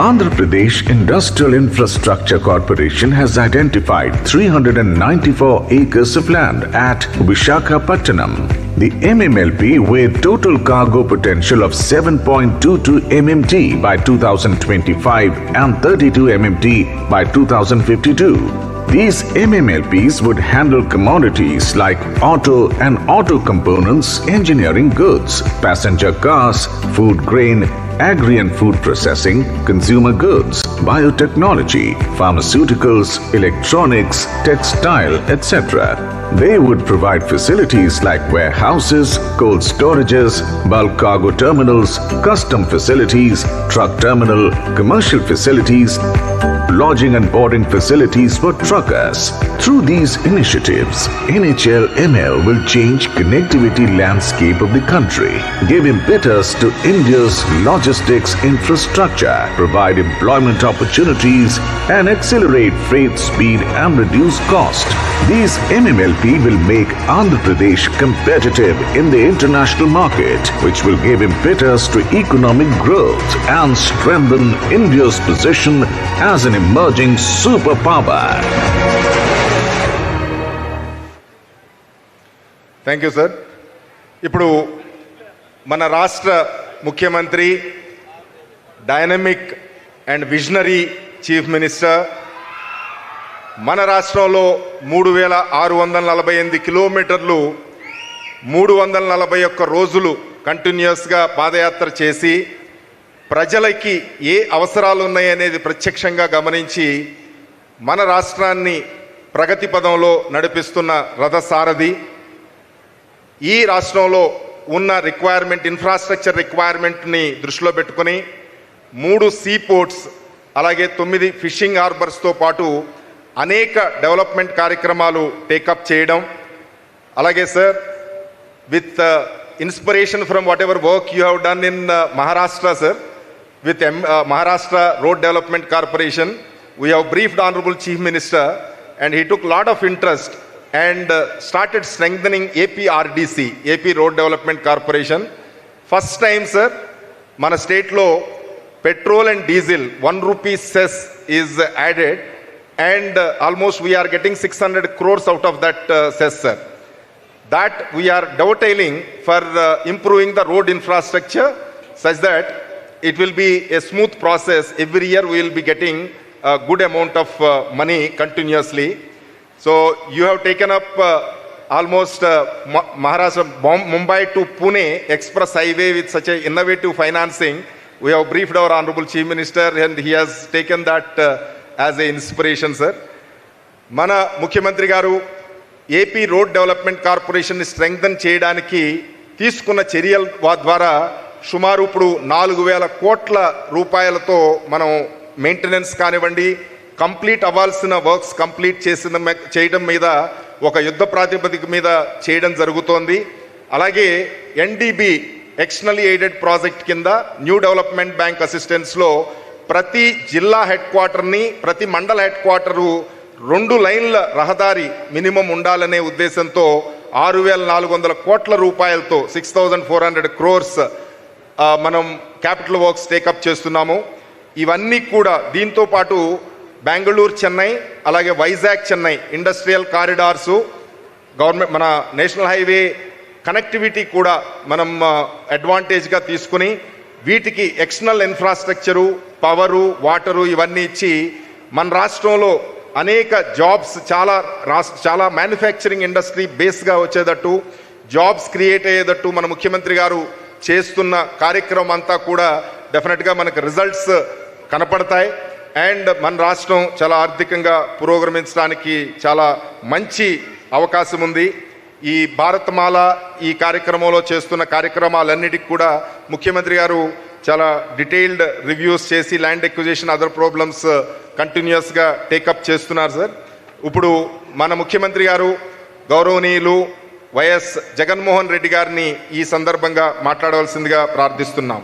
Andhra Pradesh Industrial Infrastructure Corporation has identified 394 acres of land at Visakhapatnam. The MMLP, with total cargo potential of 7.22 MMT by 2025 and 32 MMT by 2052. These MMLPs would handle commodities like auto and auto components, engineering goods, passenger cars, food grain, agri and food processing, consumer goods, biotechnology, pharmaceuticals, electronics, textile, etc. They would provide facilities like warehouses, cold storages, bulk cargo terminals, custom facilities, truck terminal, commercial facilities, lodging and boarding facilities for truckers. Through these initiatives, NHLML will change connectivity landscape of the country, give impetus to India's logistics infrastructure, provide employment opportunities, and accelerate freight speed and reduce cost. These MMLP will make Andhra Pradesh competitive in the international market, which will give impetus to economic growth and strengthen India's position as an emerging superpower. Thank you sir. ఇప్పుడు మన రాష్ట్ర ముఖ్యమంత్రి, dynamic and visionary chief minister, మన రాష్ట్రంలో 3648 కిలోమీటర్లు 341 రోజులు కంటిన్యూస్గా పాదయాత్ర చేసి ప్రజలకి ఏ అవసరాలు ఉన్నాయనేది ప్రత్యక్షంగా గమనించి మన రాష్ట్రాన్ని ప్రగతి పదంలో నడిపిస్తున్న రథసారథి. ఈ రాష్ట్రంలో ఉన్న రిక్వైర్మెంట్, ఇన్ఫ్రాస్ట్రక్చర్ రిక్వైర్మెంట్ని దృష్టిలో పెట్టుకొని 3 సీ పోర్ట్స్, అలాగే 9 ఫిషింగ్ హార్బర్స్తో పాటు అనేక డెవలప్మెంట్ కార్యక్రమాలు టేకప్ చేయడం. అలాగే sir, with inspiration from what ever work you have done in Maharashtra, sir, with Maharashtra Road Development Corporation, we have briefed Honorable Chief Minister and he took a lot of interest and started strengthening APRDC, AP Road Development Corporation. First time, sir, mana state lo petrol and diesel 1 rupee cess is added and almost we are getting 600 crores out of that cess, sir. That we are dovetailing for improving the road infrastructure such that it will be a smooth process. Every year we will be getting a good amount of money continuously. So you have taken up almost Maharashtra, Mumbai to Pune express highway with such a innovative financing. We have briefed our Honorable Chief Minister and he has taken that as an inspiration, sir. Mana Mukhyamantri garu AP Road Development Corporation ni strengthen cheyadaniki తీసుకున్న చర్యల ద్వారా సుమారు ఇప్పుడు 4000 కోట్ల రూపాయలతో మనం maintenance కానివ్వండి, complete అవ్వాల్సిన వర్క్స్ కంప్లీట్ చేయడం మీద ఒక యుద్ధ ప్రాతిపదిక మీద చేయడం జరుగుతోంది. అలాగే ఎన్డీబీ ఎక్స్టర్నల్లీ ఎయిడెడ్ ప్రాజెక్ట్ కింద న్యూ డెవలప్మెంట్ బ్యాంక్ అసిస్టెన్స్లో ప్రతి జిల్లా హెడ్ క్వార్టర్ని, ప్రతి మండల హెడ్ క్వార్టరు 2 లైన్ల రహదారి మినిమం ఉండాలనే ఉద్దేశంతో 6400 కోట్ల రూపాయలతో 6400 crores మనం క్యాపిటల్ వర్క్స్ టేకప్ చేస్తున్నాము. ఇవన్నీ కూడా దీంతో పాటు బెంగళూరు చెన్నై, అలాగే వైజాగ్ చెన్నై ఇండస్ట్రియల్ కారిడార్సు, గవర్నమెంట్ మన నేషనల్ హైవే కనెక్టివిటీ కూడా మనం అడ్వాంటేజ్గా తీసుకుని వీటికి ఎక్స్టర్నల్ ఇన్ఫ్రాస్ట్రక్చరు, పవరు, వాటరు ఇవన్నీ ఇచ్చి మన రాష్ట్రంలో అనేక జాబ్స్, చాలా మ్యానుఫ్యాక్చరింగ్ ఇండస్ట్రీ బేస్గా వచ్చేటట్టు, జాబ్స్ క్రియేట్ అయ్యేటట్టు మన ముఖ్యమంత్రి గారు చేస్తున్న కార్యక్రమం అంతా కూడా డెఫినెట్గా మనకు రిజల్ట్స్ కనపడతాయి. అండ్ మన రాష్ట్రం చాలా ఆర్థికంగా పురోగమించడానికి చాలా మంచి అవకాశం ఉంది. ఈ భారతమాల ఈ కార్యక్రమంలో చేస్తున్న కార్యక్రమాలన్నిటికీ కూడా ముఖ్యమంత్రి గారు చాలా డీటెయిల్డ్ రివ్యూస్ చేసి ల్యాండ్ ఎక్విజిషన్, అదర్ ప్రాబ్లమ్స్ కంటిన్యూస్గా టేకప్ చేస్తున్నారు సార్. ఇప్పుడు మన ముఖ్యమంత్రి గారు గౌరవనీయులు వైఎస్ జగన్మోహన్ రెడ్డి గారిని ఈ సందర్భంగా మాట్లాడవలసిందిగా ప్రార్థిస్తున్నాం.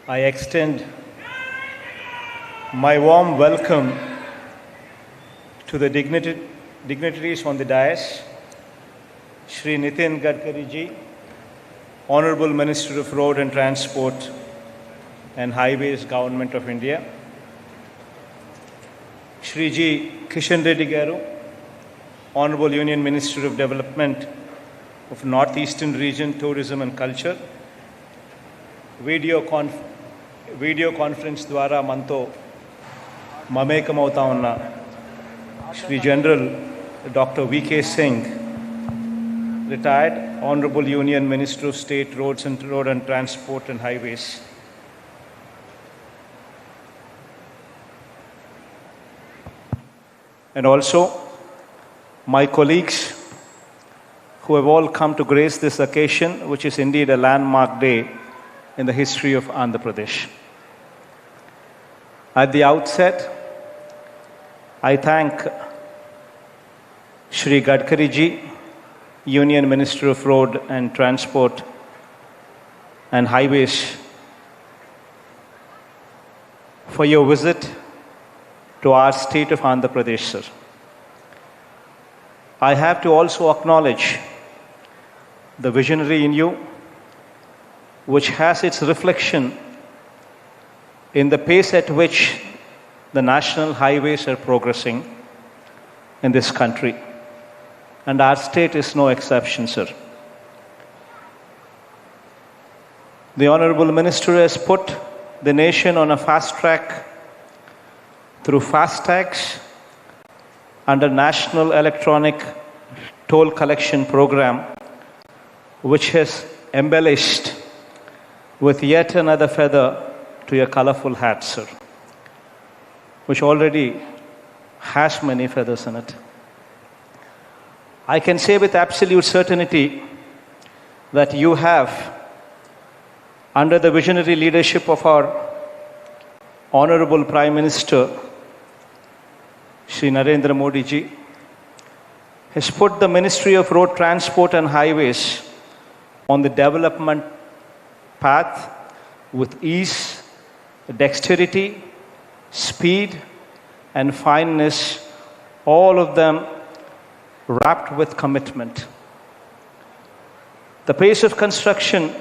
I extend my warm welcome to the dignitaries on the dais, Shri Nitin Gadkari ji, Honorable Minister of Road and Transport and Highways, Government of India, Shri G. Kishan Reddy Garu, Honorable Union Minister of Development of Northeastern Region, Tourism and Culture, video conference ద్వారా మనతో మమేకమవుతా ఉన్న Shri general doctor VK Singh, retired honourable union minister of state road and transport and highways, and also my colleagues who have all come to grace this occasion, which is indeed a landmark day in the history of Andhra Pradesh. At the outset, I thank Shri Gadkari ji, Union Minister of Road and Transport and Highways, for your visit to our state of Andhra Pradesh, sir. I have to also acknowledge the visionary in you, which has its reflection in the pace at which the national highways are progressing in this country. And our state is no exception, sir. The Honorable Minister has put the nation on a fast track through FASTags under National Electronic Toll Collection Program, which has embellished with yet another feather to your colorful hat, sir, which already has many feathers in it. I can say with absolute certainty that you have, under the visionary leadership of our Honorable Prime Minister, Shri Narendra Modi ji, has put the Ministry of Road Transport and Highways on the development path with ease, dexterity, speed, and fineness, all of them wrapped with commitment. The pace of construction,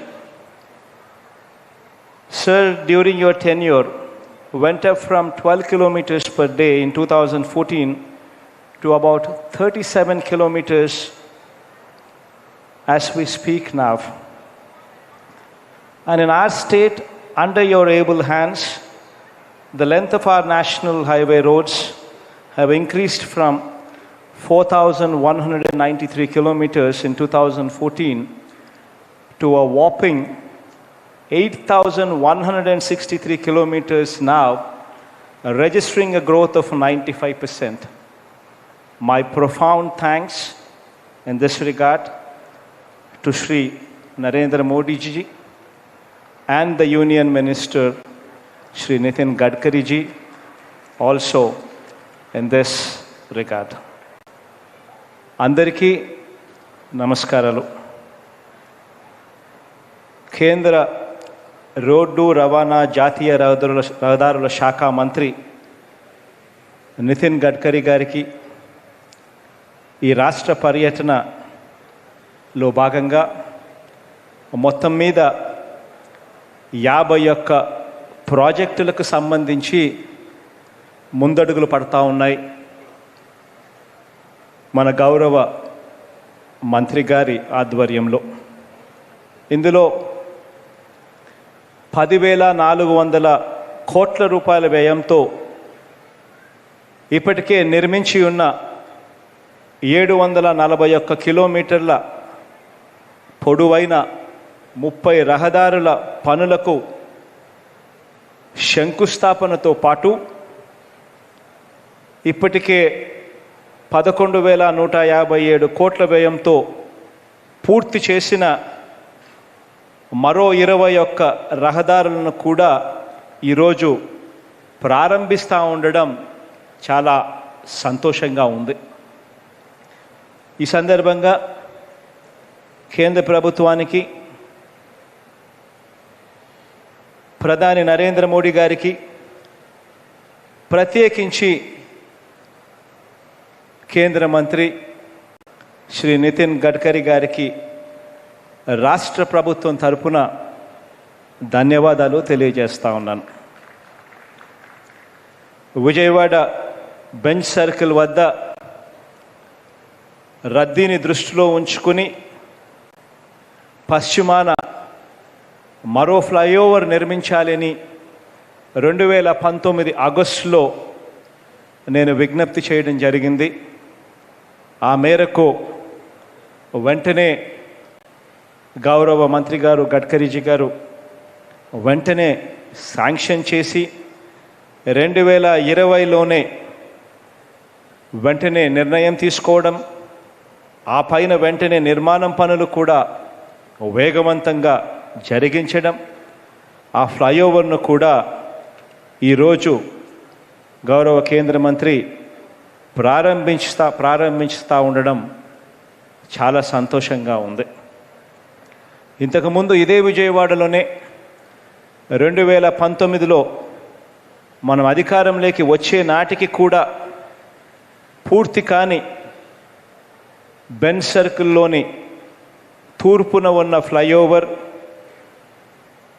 sir, during your tenure went up from 12 kilometers per day in 2014 to about 37 kilometers as we speak now. And in our state, under your able hands, the length of our national highway roads have increased from 4,193 kilometers in 2014 to a whopping 8,163 kilometers now, registering a growth of 95%. My profound thanks in this regard to Shri Narendra Modi ji and the Union Minister, Shri Nitin Gadkari ji, also in this regard. Andariki namaskaralu. కేంద్ర road రవాణా జాతీయ రహదారుల శాఖ మంత్రి నితిన్ గడ్కరీ గారికి ఈ రాష్ట్ర పర్యటనలో భాగంగా మొత్తం మీద 51 ప్రాజెక్టులకు సంబంధించి ముందడుగులు పడతా ఉన్నాయి. మన గౌరవ మంత్రి గారి ఆధ్వర్యంలో ఇందులో 10,400 కోట్ల రూపాయల వ్యయంతో ఇప్పటికే నిర్మించి ఉన్న 741 కిలోమీటర్ల పొడవైన 30 రహదారుల పనులకు శంకుస్థాపనతో పాటు ఇప్పటికే 11,157 కోట్ల వ్యయంతో పూర్తి చేసిన మరో 21 రహదారులను కూడా ఈరోజు ప్రారంభిస్తూ ఉండడం చాలా సంతోషంగా ఉంది. ఈ సందర్భంగా కేంద్ర ప్రభుత్వానికి ప్రధాని నరేంద్ర మోడీ గారికి, ప్రత్యేకించి కేంద్ర మంత్రి శ్రీ నితిన్ గడ్కరీ గారికి రాష్ట్ర ప్రభుత్వం తరపున ధన్యవాదాలు తెలియజేస్తా ఉన్నాను. విజయవాడ బెంచ్ సర్కిల్ వద్ద రద్దీని దృష్టిలో ఉంచుకుని పశ్చిమాన మరో ఫ్లైఓవర్ నిర్మించాలని 2019 ఆగస్టులో నేను విజ్ఞప్తి చేయడం జరిగింది. ఆ మేరకు వెంటనే గౌరవ మంత్రి గారు గడ్కరీజీ గారు వెంటనే శాంక్షన్ చేసి 2020లోనే వెంటనే నిర్ణయం తీసుకోవడం, ఆ పైన వెంటనే నిర్మాణం పనులు కూడా వేగవంతంగా జరిగించడం, ఆ ఫ్లైఓవర్ను కూడా ఈరోజు గౌరవ కేంద్ర మంత్రి ప్రారంభించుతా ఉండడం చాలా సంతోషంగా ఉంది. ఇంతకుముందు ఇదే విజయవాడలోనే 2019లో మనం అధికారంలోకి వచ్చే నాటికి కూడా పూర్తి కాని బెంజ్ సర్కిల్లోని తూర్పున ఉన్న ఫ్లైఓవర్,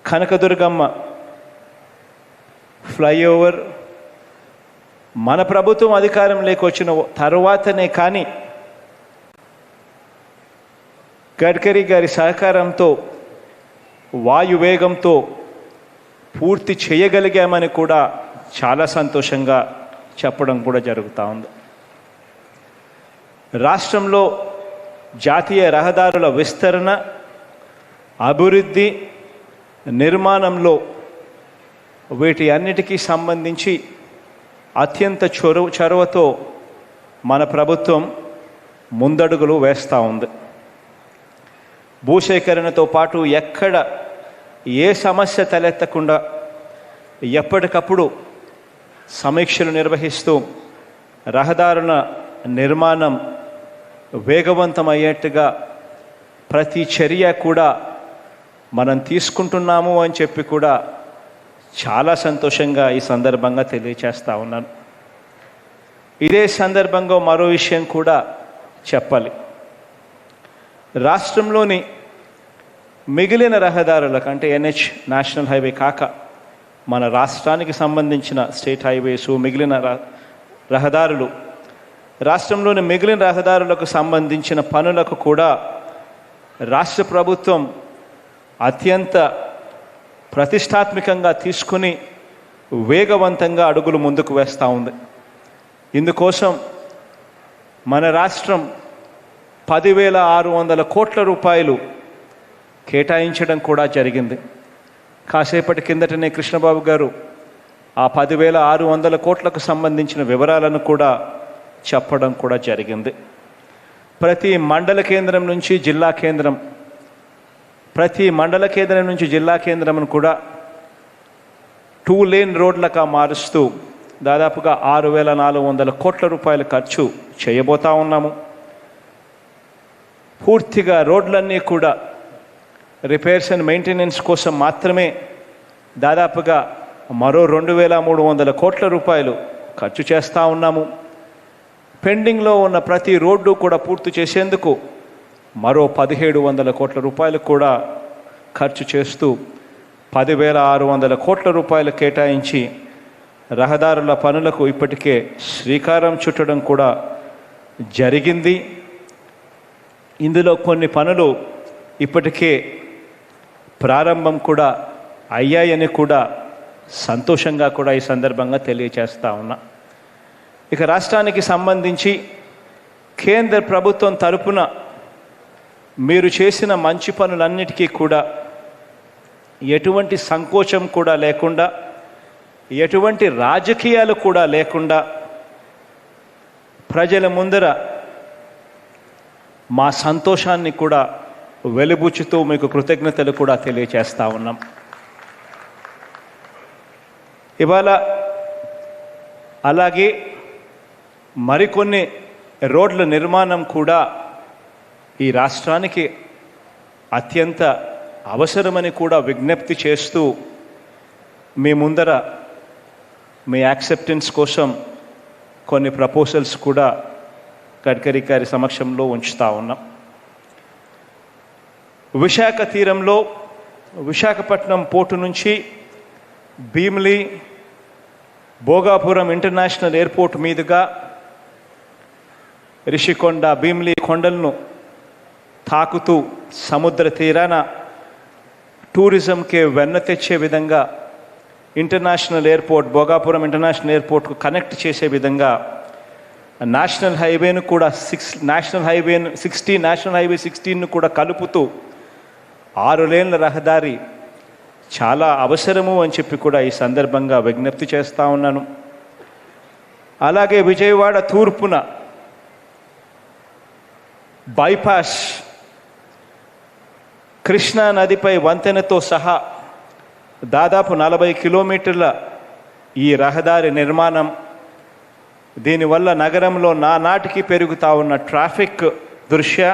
కనకదుర్గమ్మ ఫ్లైఓవర్ మన ప్రభుత్వం అధికారంలోకి వచ్చిన తర్వాతనే కానీ గడ్కరీ గారి సహకారంతో వాయువేగంతో పూర్తి చేయగలిగామని కూడా చాలా సంతోషంగా చెప్పడం కూడా జరుగుతూ ఉంది. రాష్ట్రంలో జాతీయ రహదారుల విస్తరణ, అభివృద్ధి, నిర్మాణంలో వీటి అన్నిటికీ సంబంధించి అత్యంత చొరవతో మన ప్రభుత్వం ముందడుగులు వేస్తూ ఉంది. భూసేకరణతో పాటు ఎక్కడ ఏ సమస్య తలెత్తకుండా ఎప్పటికప్పుడు సమీక్షలు నిర్వహిస్తూ రహదారుల నిర్మాణం వేగవంతమయ్యేట్టుగా ప్రతి చర్య కూడా మనం తీసుకుంటున్నాము అని చెప్పి కూడా చాలా సంతోషంగా ఈ సందర్భంగా తెలియచేస్తూ ఉన్నాను. ఇదే సందర్భంగా మరో విషయం కూడా చెప్పాలి. రాష్ట్రంలోని మిగిలిన రహదారులకు, అంటే NH నేషనల్ హైవే కాక మన రాష్ట్రానికి సంబంధించిన స్టేట్ హైవేసు, మిగిలిన రహదారులు, రాష్ట్రంలోని మిగిలిన రహదారులకు సంబంధించిన పనులకు కూడా రాష్ట్ర ప్రభుత్వం అత్యంత ప్రతిష్టాత్మకంగా తీసుకుని వేగవంతంగా అడుగులు ముందుకు వేస్తూ ఉంది. ఇందుకోసం మన రాష్ట్రం 10,600 కోట్ల రూపాయలు కేటాయించడం కూడా జరిగింది. కాసేపటి కిందటనే కృష్ణబాబు గారు ఆ 10,600 కోట్లకు సంబంధించిన వివరాలను కూడా చెప్పడం కూడా జరిగింది. ప్రతి మండల కేంద్రం నుంచి జిల్లా కేంద్రం, ప్రతి మండల కేంద్రం నుంచి జిల్లా కేంద్రంను కూడా 2 లేన్ రోడ్లగా మారుస్తూ దాదాపుగా 6,400 కోట్ల రూపాయలు ఖర్చు చేయబోతా ఉన్నాము. పూర్తిగా రోడ్లన్నీ కూడా రిపేర్స్ అండ్ మెయింటెనెన్స్ కోసం మాత్రమే దాదాపుగా మరో 2,300 కోట్ల రూపాయలు ఖర్చు చేస్తూ ఉన్నాము. పెండింగ్లో ఉన్న ప్రతి రోడ్డు కూడా పూర్తి చేసేందుకు మరో 1,700 కోట్ల రూపాయలు కూడా ఖర్చు చేస్తూ 10,600 కోట్ల రూపాయలు కేటాయించి రహదారుల పనులకు ఇప్పటికే శ్రీకారం చుట్టడం కూడా జరిగింది. ఇందులో కొన్ని పనులు ఇప్పటికే ప్రారంభం కూడా అయ్యాయని కూడా సంతోషంగా కూడా ఈ సందర్భంగా తెలియచేస్తా ఉన్నా. ఇక రాష్ట్రానికి సంబంధించి కేంద్ర ప్రభుత్వం తరపున మీరు చేసిన మంచి పనులన్నిటికీ కూడా ఎటువంటి సంకోచం కూడా లేకుండా, ఎటువంటి రాజకీయాలు కూడా లేకుండా ప్రజల ముందర మా సంతోషాన్ని కూడా వెలిబుచ్చుతూ మీకు కృతజ్ఞతలు కూడా తెలియచేస్తా ఉన్నాం. ఇవాళ అలాగే మరికొన్ని రోడ్ల నిర్మాణం కూడా ఈ రాష్ట్రానికి అత్యంత అవసరమని కూడా విజ్ఞప్తి చేస్తూ మీ ముందర మీ యాక్సెప్టెన్స్ కోసం కొన్ని ప్రపోజల్స్ కూడా గడ్కరీ గారి సమక్షంలో ఉంచుతా ఉన్నాం. విశాఖ తీరంలో విశాఖపట్నం పోర్టు నుంచి భీమిలి భోగాపురం ఇంటర్నేషనల్ ఎయిర్పోర్ట్ మీదుగా రిషికొండ భీమిలి కొండలను తాకుతూ సముద్ర తీరాన టూరిజంకి వెన్న తెచ్చే విధంగా ఇంటర్నేషనల్ ఎయిర్పోర్ట్ భోగాపురం ఇంటర్నేషనల్ ఎయిర్పోర్ట్కు కనెక్ట్ చేసే విధంగా నేషనల్ హైవేను కూడా నేషనల్ హైవే 16ను కూడా కలుపుతూ 6 లేన్ల రహదారి చాలా అవసరము అని చెప్పి కూడా ఈ సందర్భంగా విజ్ఞప్తి చేస్తూ ఉన్నాను. అలాగే విజయవాడ తూర్పున బైపాస్ కృష్ణా నదిపై వంతెనతో సహా దాదాపు 40 కిలోమీటర్ల ఈ రహదారి నిర్మాణం, దీనివల్ల నగరంలో నానాటికి పెరుగుతూ ఉన్న ట్రాఫిక్ దృష్ట్యా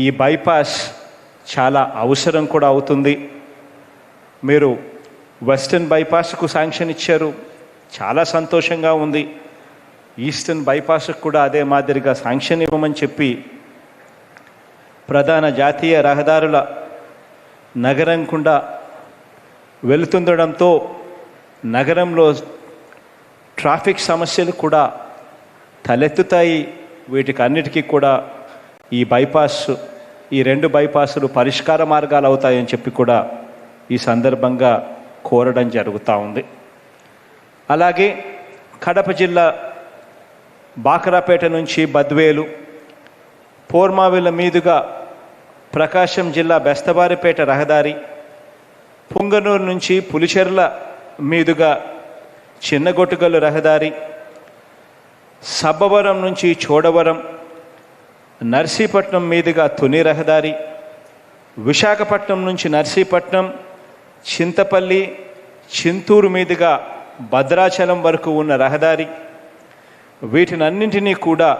ఈ బైపాస్ చాలా అవసరం కూడా అవుతుంది. మీరు వెస్టర్న్ బైపాస్కు శాంక్షన్ ఇచ్చారు, చాలా సంతోషంగా ఉంది. ఈస్టర్న్ బైపాస్కు కూడా అదే మాదిరిగా శాంక్షన్ ఇవ్వమని చెప్పి ప్రధాన జాతీయ రహదారుల నగరం గుండా వెళుతుండడంతో నగరంలో ట్రాఫిక్ సమస్యలు కూడా తలెత్తుతాయి. వీటికి అన్నిటికీ కూడా ఈ ఈ 2 బైపాసులు పరిష్కార మార్గాలు అవుతాయని చెప్పి కూడా ఈ సందర్భంగా కోరడం జరుగుతూ ఉంది. అలాగే కడప జిల్లా బాకరాపేట నుంచి బద్వేలు, పోర్మావిల మీదుగా ప్రకాశం జిల్లా బెస్తవారిపేట రహదారి, పుంగనూరు నుంచి పులిచెర్ల మీదుగా చిన్నగొట్టుగల్లు రహదారి, సబ్బవరం నుంచి చోడవరం, నర్సీపట్నం మీదుగా తుని రహదారి, విశాఖపట్నం నుంచి నర్సీపట్నం, చింతపల్లి, చింతూరు మీదుగా భద్రాచలం వరకు ఉన్న రహదారి, వీటినన్నింటినీ కూడా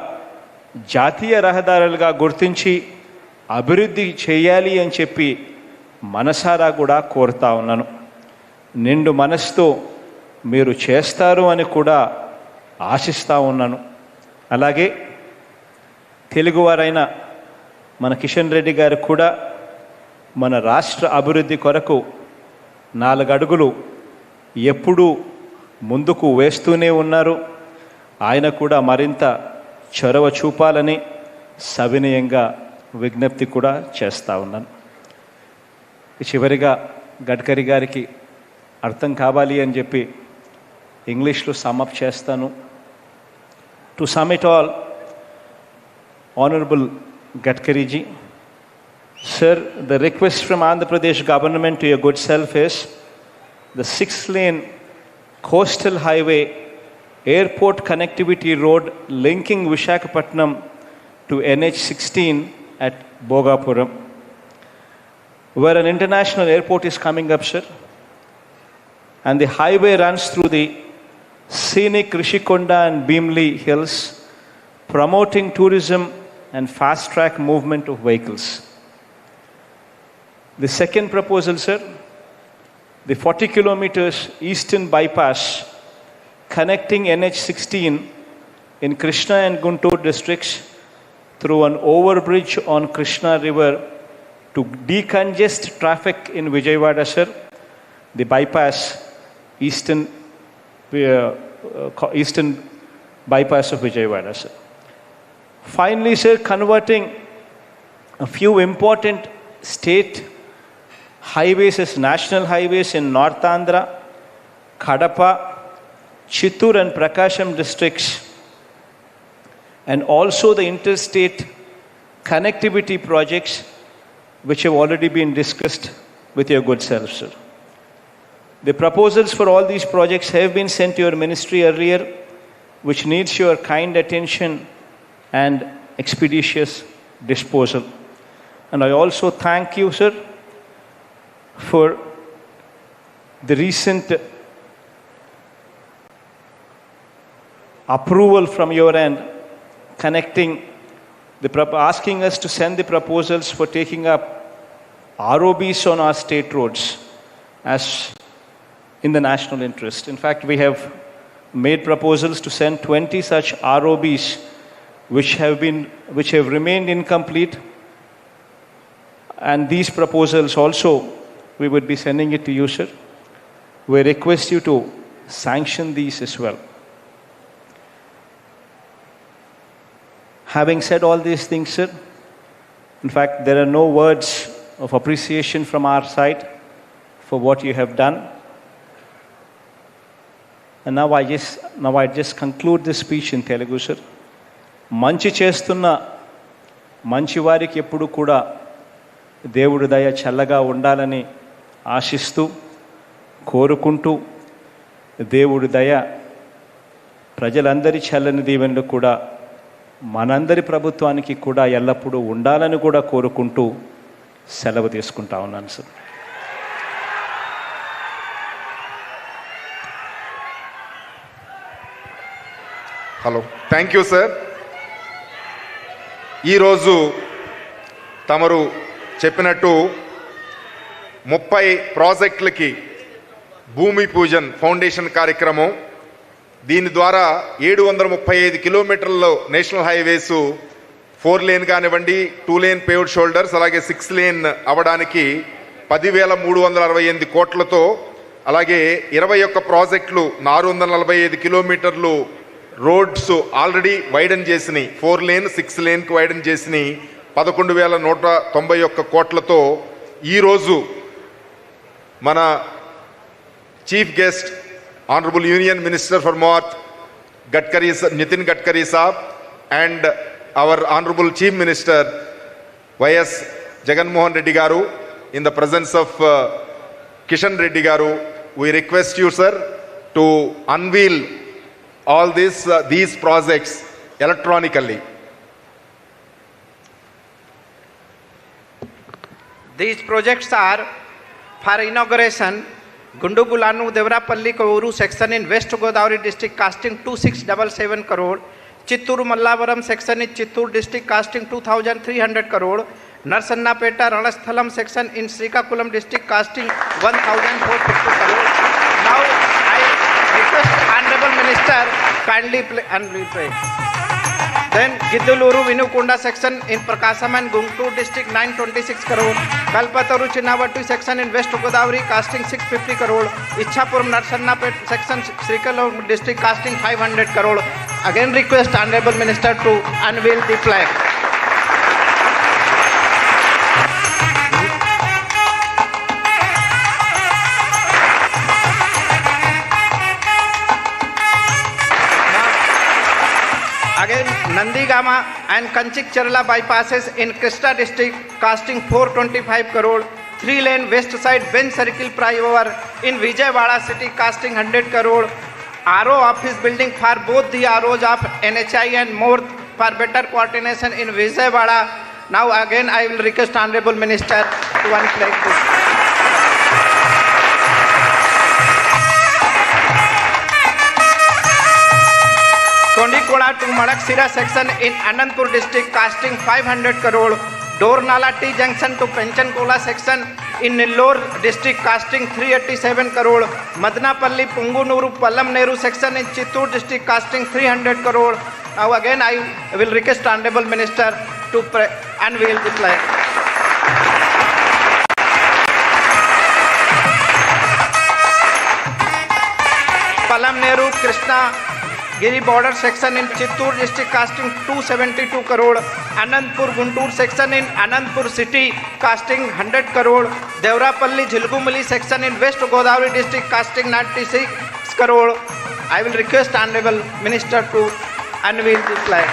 జాతీయ రహదారులుగా గుర్తించి అభివృద్ధి చేయాలి అని చెప్పి మనసారా కూడా కోరుతా ఉన్నాను. నిండు మనసుతో మీరు చేస్తారు అని కూడా ఆశిస్తూ ఉన్నాను. అలాగే తెలుగువారైన మన కిషన్ రెడ్డి గారు కూడా మన రాష్ట్ర అభివృద్ధి కొరకు 4 అడుగులు ఎప్పుడూ ముందుకు వేస్తూనే ఉన్నారు. ఆయన కూడా మరింత చొరవ చూపాలని సవినయంగా విజ్ఞప్తి కూడా చేస్తూ ఉన్నాను. చివరిగా గడ్కరీ గారికి అర్థం కావాలి అని చెప్పి ఇంగ్లీష్లో సమ్అప్ చేస్తాను. To some it all, Honorable Gadkari ji, sir, the request from Andhra Pradesh government to your good self is the 6-lane coastal highway airport connectivity road linking Visakhapatnam to NH16 at Bhogapuram, where an international airport is coming up, sir, and the highway runs through the scenic Rishikonda and Bhimli hills, promoting tourism and fast-track movement of vehicles. The second proposal, sir, the 40 kilometers eastern bypass connecting NH16 in Krishna and Guntur districts through an overbridge on Krishna River to decongest traffic in Vijayawada, sir. The bypass, eastern bypass of Vijayawada, sir. Finally, sir, converting a few important state highways as national highways in North Andhra, Kadapa, Chittoor and Prakasham districts, and also the interstate connectivity projects which have already been discussed with your good self, sir. The proposals for all these projects have been sent to your ministry earlier, which needs your kind attention and expeditious disposal. And I also thank you, sir, for the recent approval from your end, asking us to send the proposals for taking up ROBs on our state roads as in the national interest. In fact, we have made proposals to send 20 such ROBs which have remained incomplete, and these proposals also we would be sending it to you, sir. We request you to sanction these as well. Having said all these things, sir, in fact, there are no words of appreciation from our side for what you have done. And now I just conclude this speech in Telugu, sir. మంచి చేస్తున్న మంచివారికి ఎప్పుడు కూడా దేవుడి దయ చల్లగా ఉండాలని ఆశిస్తూ కోరుకుంటూ, దేవుడి దయ ప్రజలందరి చల్లని దీవెనలు కూడా మనందరి ప్రభుత్వానికి కూడా ఎల్లప్పుడూ ఉండాలని కూడా కోరుకుంటూ సెలవు తీసుకుంటా ఉన్నాను sir. Hello, thank you sir. ఈరోజు తమరు చెప్పినట్టు 30 ప్రాజెక్టులకి భూమి పూజన్ ఫౌండేషన్ కార్యక్రమం, దీని ద్వారా 735 కిలోమీటర్లలో నేషనల్ హైవేస్ 4 లేన్ కానివ్వండి, 2 లేన్ పేవ్డ్ షోల్డర్స్, అలాగే 6 లేన్ అవ్వడానికి 10,368 కోట్లతో, అలాగే 21 ప్రాజెక్టులు 445 కిలోమీటర్లు రోడ్స్ ఆల్రెడీ వైడన్ చేసినాయి, 4 లేన్ 6 లేన్కి వైడన్ చేసినాయి 11,191 కోట్లతో. ఈరోజు మన chief guest honourable union minister for north Gadkari, Nitin Gadkari Saab, and our honorable chief minister YS Jaganmohan Reddy Garu, in the presence of Kishan Reddy Garu, we request you, sir, to unveil all these projects electronically. These projects are for inauguration: Gundugulanu Devrapalli Kouru section in West Godavari district costing 2677 crore, Chitturu Mallavaram section in Chittur district costing 2300 crore, Narsannapeta Ranasthalam section in Srikakulam district costing 1450 crore. Now I request Honorable Minister kindly play and reply. Then Gidduluru Vinukunda section in Prakasam and Guntur district 926 crore, Kalpataru Chinnavattu section in West Godavari costing 650 crore, Ichapuram Narsannapet section Srikakulam district costing 500 crore. Again request Honorable Minister to unveil the flag. Again, Nandigama and Kanchik Cherla bypasses in Krishna district costing 425 crore, 3-lane west side Benz circle flyover in Vijayawada city costing 100 crore, RO office building for both the ROs of NHI and more for better coordination in Vijayawada. Now again I will request Honorable Minister to unflag this. Kondikoda to Madaksira section in Anandpur district costing 500 crore, Dornala T junction to Penchankola section in Nellore district costing 387 crore, Madnapalli Pungunuru Pallam Neru section in Chittur district costing 300 crore. Now again I will request Honorable Minister to unveil the flag. Pallam Neru Krishna Giri border section in Chittur district costing 272 crore, Anandpur Guntur section in Anandpur city costing 100 crore, Devrapalli Jhilgumali section in West Godavari district costing 96 crore. I will request Honorable Minister to unveil the flag.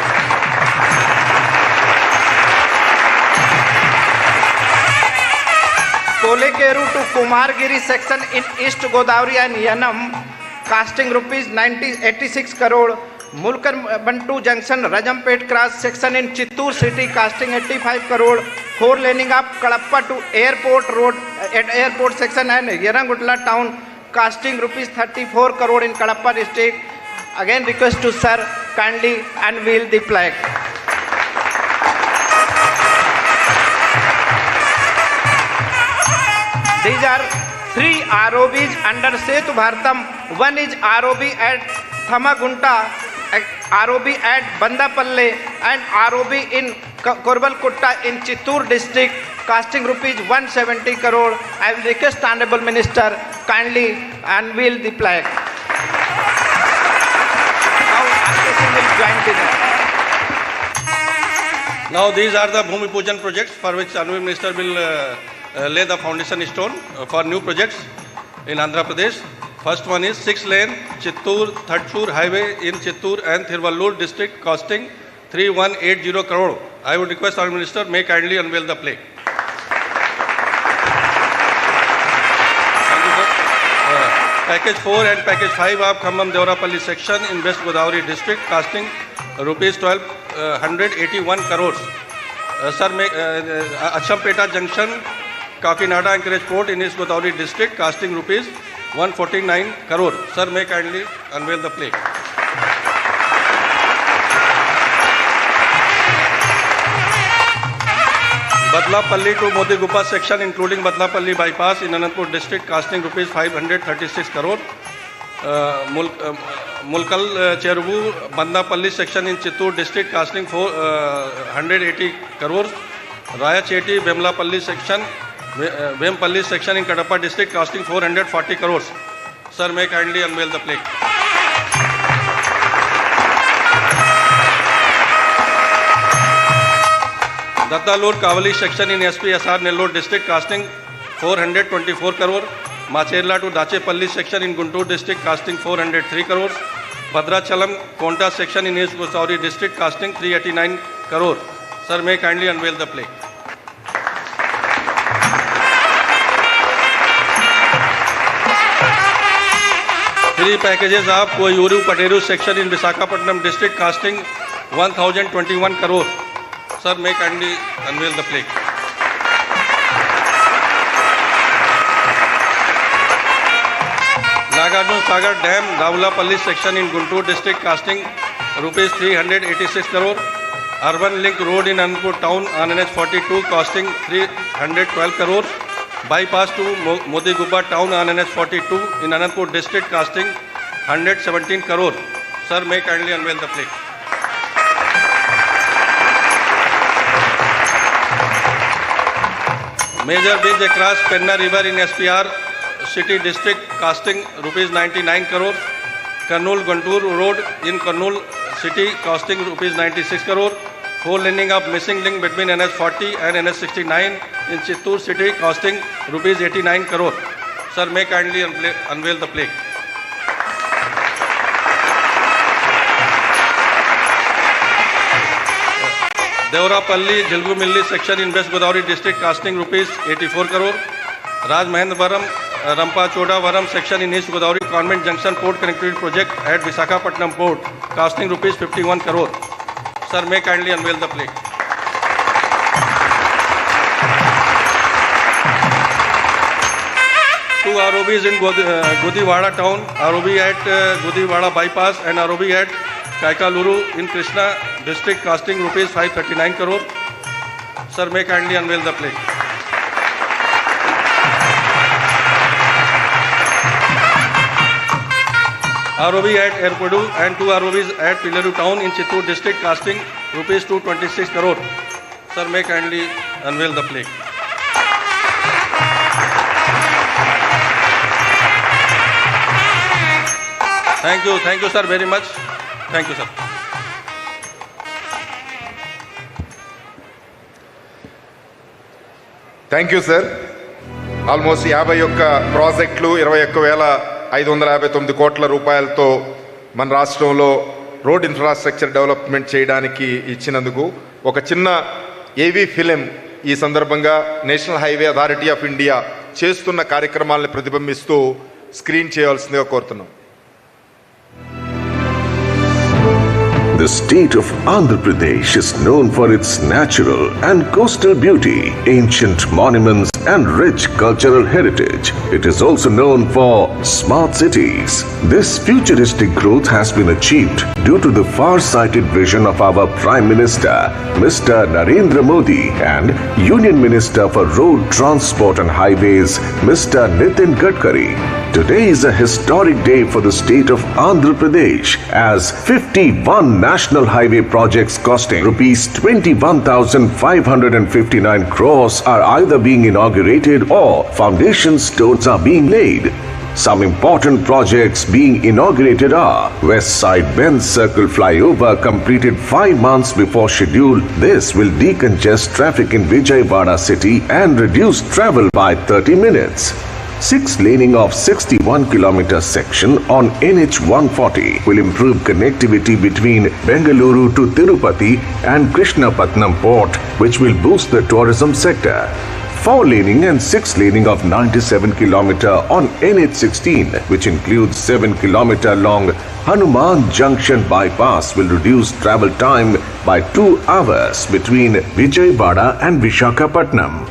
Kolekeru to Kumargiri section in East Godavari and Yanam costing rupees 86 crore, Mulkan Bantu junction Rajampet cross section in Chittur city costing 85 crore, 4 laning up Kadapa to airport road at airport section and Yerangutla town costing rupees 34 crore in Kadapa district. Again request to sir kindly unveil the flag. These are 3 ROBs under Setu Bharatam. 1 is ROB at Thamagunta, ROB at Bandapalle, and ROB in Korbalkutta in Chittoor district, costing rupees 170 crore. I will request Honorable Minister kindly unveil the plaque. Now RKC will join together. Now these are the Bhumi Pujan projects for which Honorable Minister will lay the foundation stone for new projects in Andhra Pradesh. First one is 6-lane Chittoor-Thatchur highway in Chittoor and Thiruvallur district, costing 3180 crore. I would request Honorable Minister may kindly unveil the plaque. Thank you, sir. Package 4 and Package 5 of Khammam-Devrapalli section in West Godavari district, costing rupees 1281 crores. Sir, Achampeta junction, Kakinada Anchorage Port in East Godavari district, costing rupees 149 crore. Sir, may kindly unveil the plaque. Badlapalli to Modiguppa section including Badlapalli bypass in Anandpur district, costing rupees 536 crore. Mulkal Cheruvu Bandapalli section in Chittoor district, costing 180 crores. Raya Cheti Bemlapalli section, Vempalli section in Kadapa district, costing 440 crores. Sir, may kindly unveil the plaque. Dattalur Kavali section in SPSR Nellore district, costing 424 crore. Macherla to Dachepalli section in Guntur district, costing 403 crores. Bhadrachalam Konta section in East Godavari district, costing 389 crore. Sir, may kindly unveil the plaque. Three packages of Koyuru Pateru section in Visakhapatnam district, costing 1021 crore. Sir, may kindly unveil the plaque. Nagarjun Sagar Dam, Davulapalli section in Guntur district, costing rupees 386 crore. Urban Link Road in Anandpur town on NH 42, costing 312 crore. Bypass to Modigubba town on NH 42 in Anandpur district, costing 117 crore. Sir, may kindly unveil the plaque. Major bridge across Penna River in SPR City district, costing rupees 99 crore. Kurnool Guntur Road in Kurnool City, costing rupees 96 crore. 4-laning of missing link between NH 40 and NH 69 in Chittoor City, costing rupees 89 crore. Sir, may kindly unveil the plaque. Devrapalli Jilgumilli section in West Godavari district, costing rupees 84 crore. Raj Mahendravaram Rampa Chodavaram section in East Godavari Convent Junction Port Connectivity Project at Visakhapatnam Port, costing rupees 51 crore. Sir, may kindly unveil the plaque. Two ROBs in Godiwada town, ROB at Godiwada bypass and ROB at Kaikaluru in Krishna district, costing rupees 539 crore. Sir, may kindly unveil the plaque. ROB at Erkodu and 2 ROBs at Pilaru town in Chittoor district, costing rupees 226 crore. Sir, may kindly unveil the plaque. Thank you sir very much. Thank you sir. Thank you sir. Almost 51 ప్రాజెక్టులు 21,559 కోట్ల రూపాయలతో మన రాష్ట్రంలో road infrastructure development చేయడానికి ఇచ్చినందుకు ఒక చిన్న ఏవీ ఫిలిం ఈ సందర్భంగా national highway authority of India చేస్తున్న కార్యక్రమాలను ప్రతిబింబిస్తూ స్క్రీన్ చేయవలసిందిగా కోరుతున్నాం. The state of Andhra Pradesh is known for its natural and coastal beauty, ancient monuments, and rich cultural heritage. It is also known for smart cities. This futuristic growth has been achieved due to the far-sighted vision of our Prime Minister, Mr. Narendra Modi, and Union Minister for Road Transport and Highways, Mr. Nitin Gadkari. Today is a historic day for the state of Andhra Pradesh as 51 national highway projects costing rupees 21,559 crores are either being inaugurated or foundation stones are being laid. Some important projects being inaugurated are West Side Benz Circle Flyover completed 5 months before schedule. This will decongest traffic in Vijayawada city and reduce travel by 30 minutes. 6-laning of 61-km section on NH 140 will improve connectivity between Bengaluru to Tirupati and Krishnapatnam port, which will boost the tourism sector. 4-laning and 6-laning of 97-km on NH 16, which includes 7-km long Hanuman Junction bypass, will reduce travel time by 2 hours between Vijayawada and Visakhapatnam.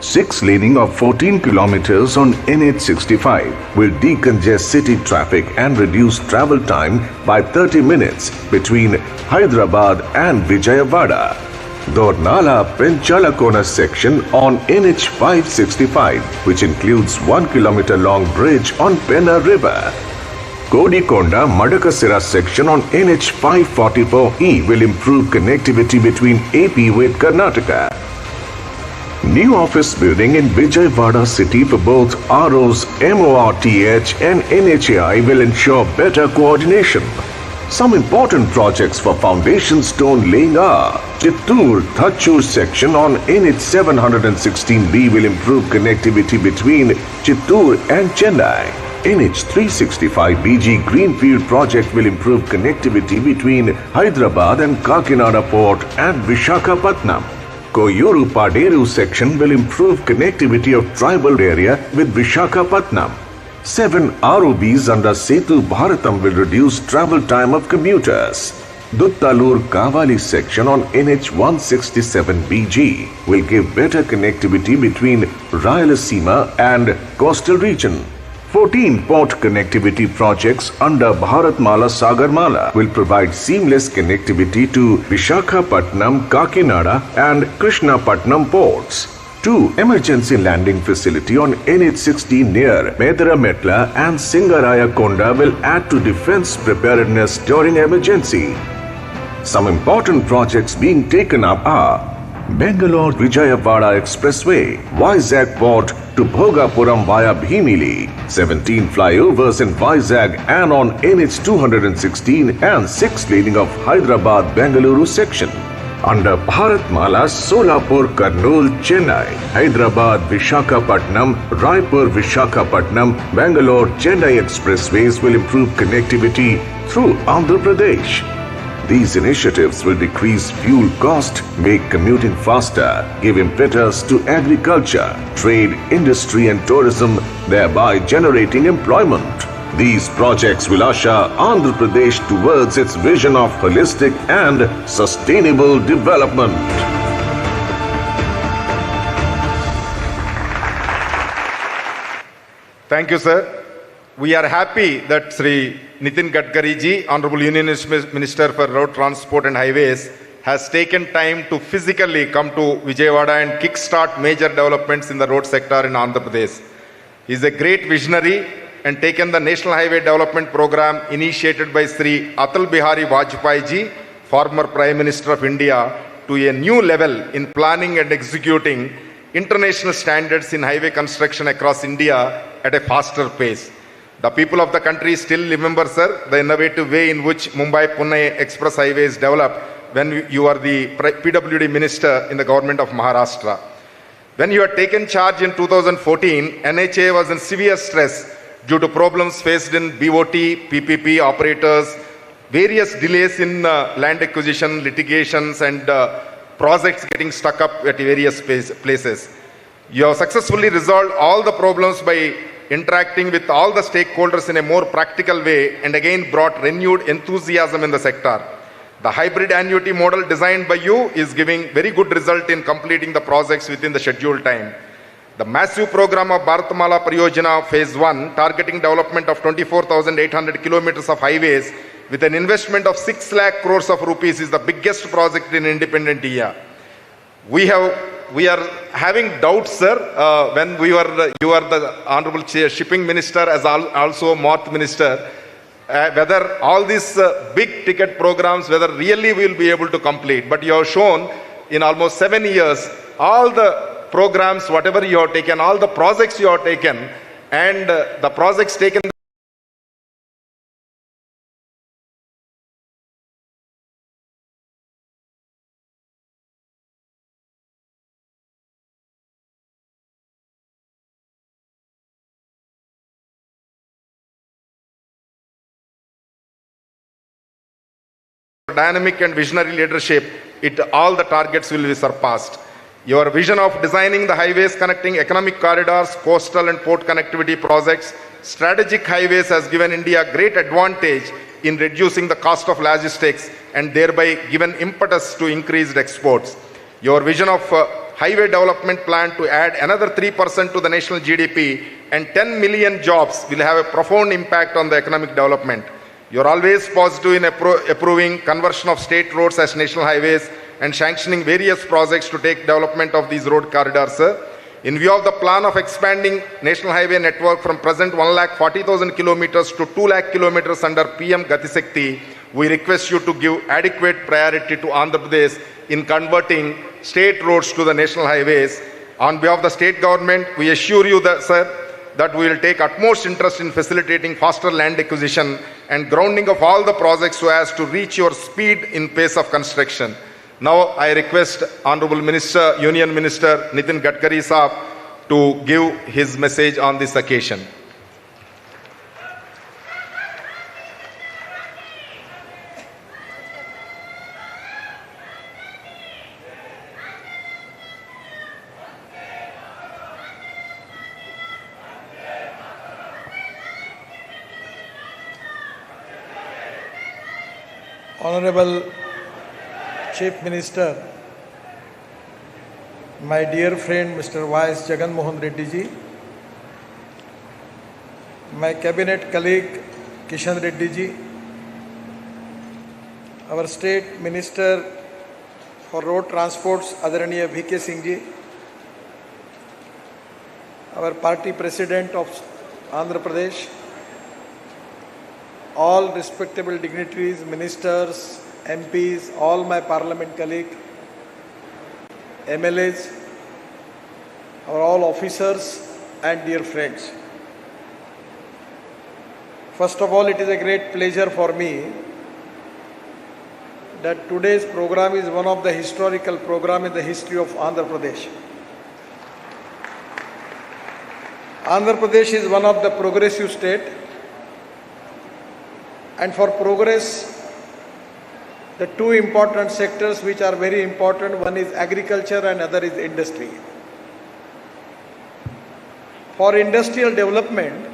6-laning of 14 kilometers on NH 65 will decongest city traffic and reduce travel time by 30 minutes between Hyderabad and Vijayawada. Dornala Penchalakona section on NH 565, which includes 1 kilometer long bridge on Penna River. Kodikonda Madakasira section on NH 544E will improve connectivity between AP with Karnataka. New office building in Vijayawada city for both ROs MORTH and NHAI will ensure better coordination. Some important projects for foundation stone laying are Chittoor-Thachur section on NH 716B will improve connectivity between Chittoor and Chennai. NH 365BG Greenfield project will improve connectivity between Hyderabad and Kakinada port and Visakhapatnam. Koyuru-Paderu section will improve connectivity of tribal area with Visakhapatnam. 7 ROBs under Setu Bharatam will reduce travel time of commuters. Duttalur-Kavali section on NH 167BG will give better connectivity between Rayalaseema and coastal region. 14 port connectivity projects under Bharatmala Sagarmala will provide seamless connectivity to Visakhapatnam, Kakinada and Krishnapatnam ports. 2 emergency landing facility on NH 60 near Medarametla and Singaraya Konda will add to defense preparedness during emergency. Some important projects being taken up are Bangalore-Vijayawada Expressway, Vizag Port to Bhogapuram via Bhimili, 17 flyovers in Vizag and on NH 216 and 6-laning of Hyderabad-Bengaluru section. Under Bharatmala, Solapur-Kurnool, Chennai, Hyderabad-Visakhapatnam, Raipur-Visakhapatnam, Bangalore-Chennai expressways will improve connectivity through Andhra Pradesh. These initiatives will decrease fuel cost, make commuting faster, give impetus to agriculture, trade, industry and tourism, thereby generating employment. These projects will usher Andhra Pradesh towards its vision of holistic and sustainable development. Thank you, sir. We are happy that Sri Nitin Gadkari ji, Honorable Union Minister for Road Transport and Highways, has taken time to physically come to Vijayawada and kickstart major developments in the road sector in Andhra Pradesh. He is a great visionary and taken the National Highway Development Program initiated by Sri Atal Bihari Vajpayee ji, former Prime Minister of India, to a new level in planning and executing international standards in highway construction across India at a faster pace. The people of the country still remember, sir, the innovative way in which Mumbai-Pune Express Highway is developed when you are the PWD Minister in the government of Maharashtra. When you had taken charge in 2014, NHA was in severe stress due to problems faced in BOT, PPP operators, various delays in land acquisition, litigations and projects getting stuck up at various places. You have successfully resolved all the problems by interacting with all the stakeholders in a more practical way and again brought renewed enthusiasm in the sector. The hybrid annuity model designed by you is giving very good result in completing the projects within the scheduled time. The massive program of Bharatmala Pariyojana Phase 1, targeting development of 24,800 kilometers of highways with an investment of 6 lakh crores of rupees, is the biggest project in independent India. We are having doubts, sir, when you are the Honorable Shipping Minister as also Marth Minister, whether all these big ticket programs, whether really we will be able to complete. But you have shown in almost 7 years, all the programs, whatever you have taken, all the projects you have taken, and the projects taken dynamic and visionary leadership, all the targets will be surpassed. Your vision of designing the highways connecting economic corridors, coastal and port connectivity projects, strategic highways has given India great advantage in reducing the cost of logistics and thereby given impetus to increased exports. Your vision of highway development plan to add another 3% to the national GDP and 10 million jobs will have a profound impact on the economic development. You are always positive in approving conversion of state roads as national highways and sanctioning various projects to take development of these road corridors. In view of the plan of expanding national highway network from present 1,40,000 kilometers to 2 lakh kilometers under PM Gati Shakti, we request you to give adequate priority to Andhra Pradesh in converting state roads to the national highways. On behalf of the state government, we assure you that, sir, that we will take utmost interest in facilitating faster land acquisition and grounding of all the projects so as to reach your speed in pace of construction. Now I request Honorable Minister, Union Minister Nitin Gadkari Saab to give his message on this occasion. Honorable Chief Minister, my dear friend Mr. Y.S. JaganMohan Reddy ji, my cabinet colleague Kishan Reddy ji, our State Minister for Road Transports Adaraniya V.K. Singh ji, our party President of Andhra Pradesh, all respectable dignitaries, ministers, MPs, all my parliament colleagues, MLAs, all officers and dear friends. First of all, it is a great pleasure for me that today's program is one of the historical programs in the history of Andhra Pradesh. Andhra Pradesh is one of the progressive states, and for progress, the two important sectors which are very important, one is agriculture and other is industry. For industrial development,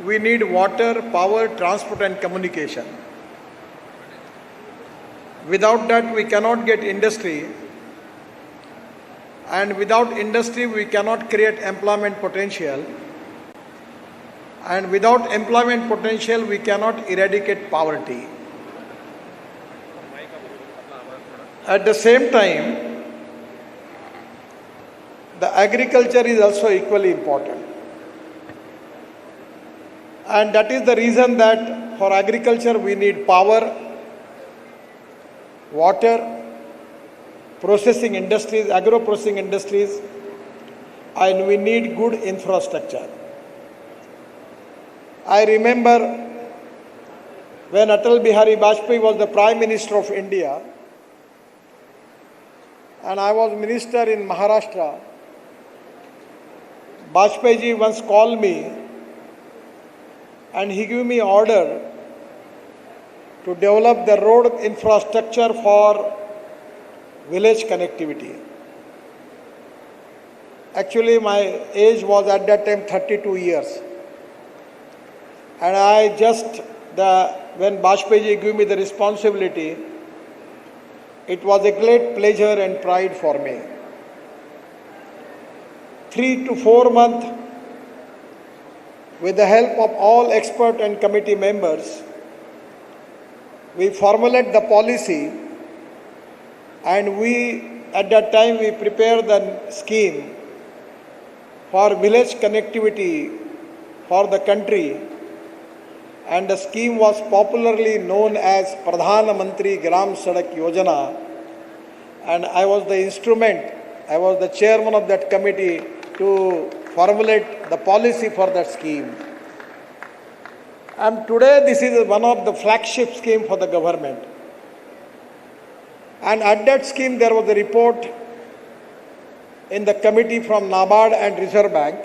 we need water, power, transport and communication. Without that, we cannot get industry, and without industry, we cannot create employment potential. And without employment potential, we cannot eradicate poverty. At the same time, the agriculture is also equally important. And that is the reason that for agriculture we need power, water, processing industries, agro-processing industries, and we need good infrastructure. I remember when Atal Bihari Vajpayee was the Prime Minister of India and I was Minister in Maharashtra, Vajpayee ji once called me and he gave me order to develop the road infrastructure for village connectivity. Actually, my age was at that time 32 years. And I just when Bajpayee gave me the responsibility, it was a great pleasure and pride for me. 3 to 4 months, with the help of all expert and committee members, we formulate the policy, and at that time we prepared the scheme for village connectivity for the country, and the scheme was popularly known as Pradhan Mantri Gram Sadak Yojana, and I was the chairman of that committee to formulate the policy for that scheme. And today this is one of the flagship scheme for the government. And at that scheme there was a report in the committee from NABARD and Reserve Bank.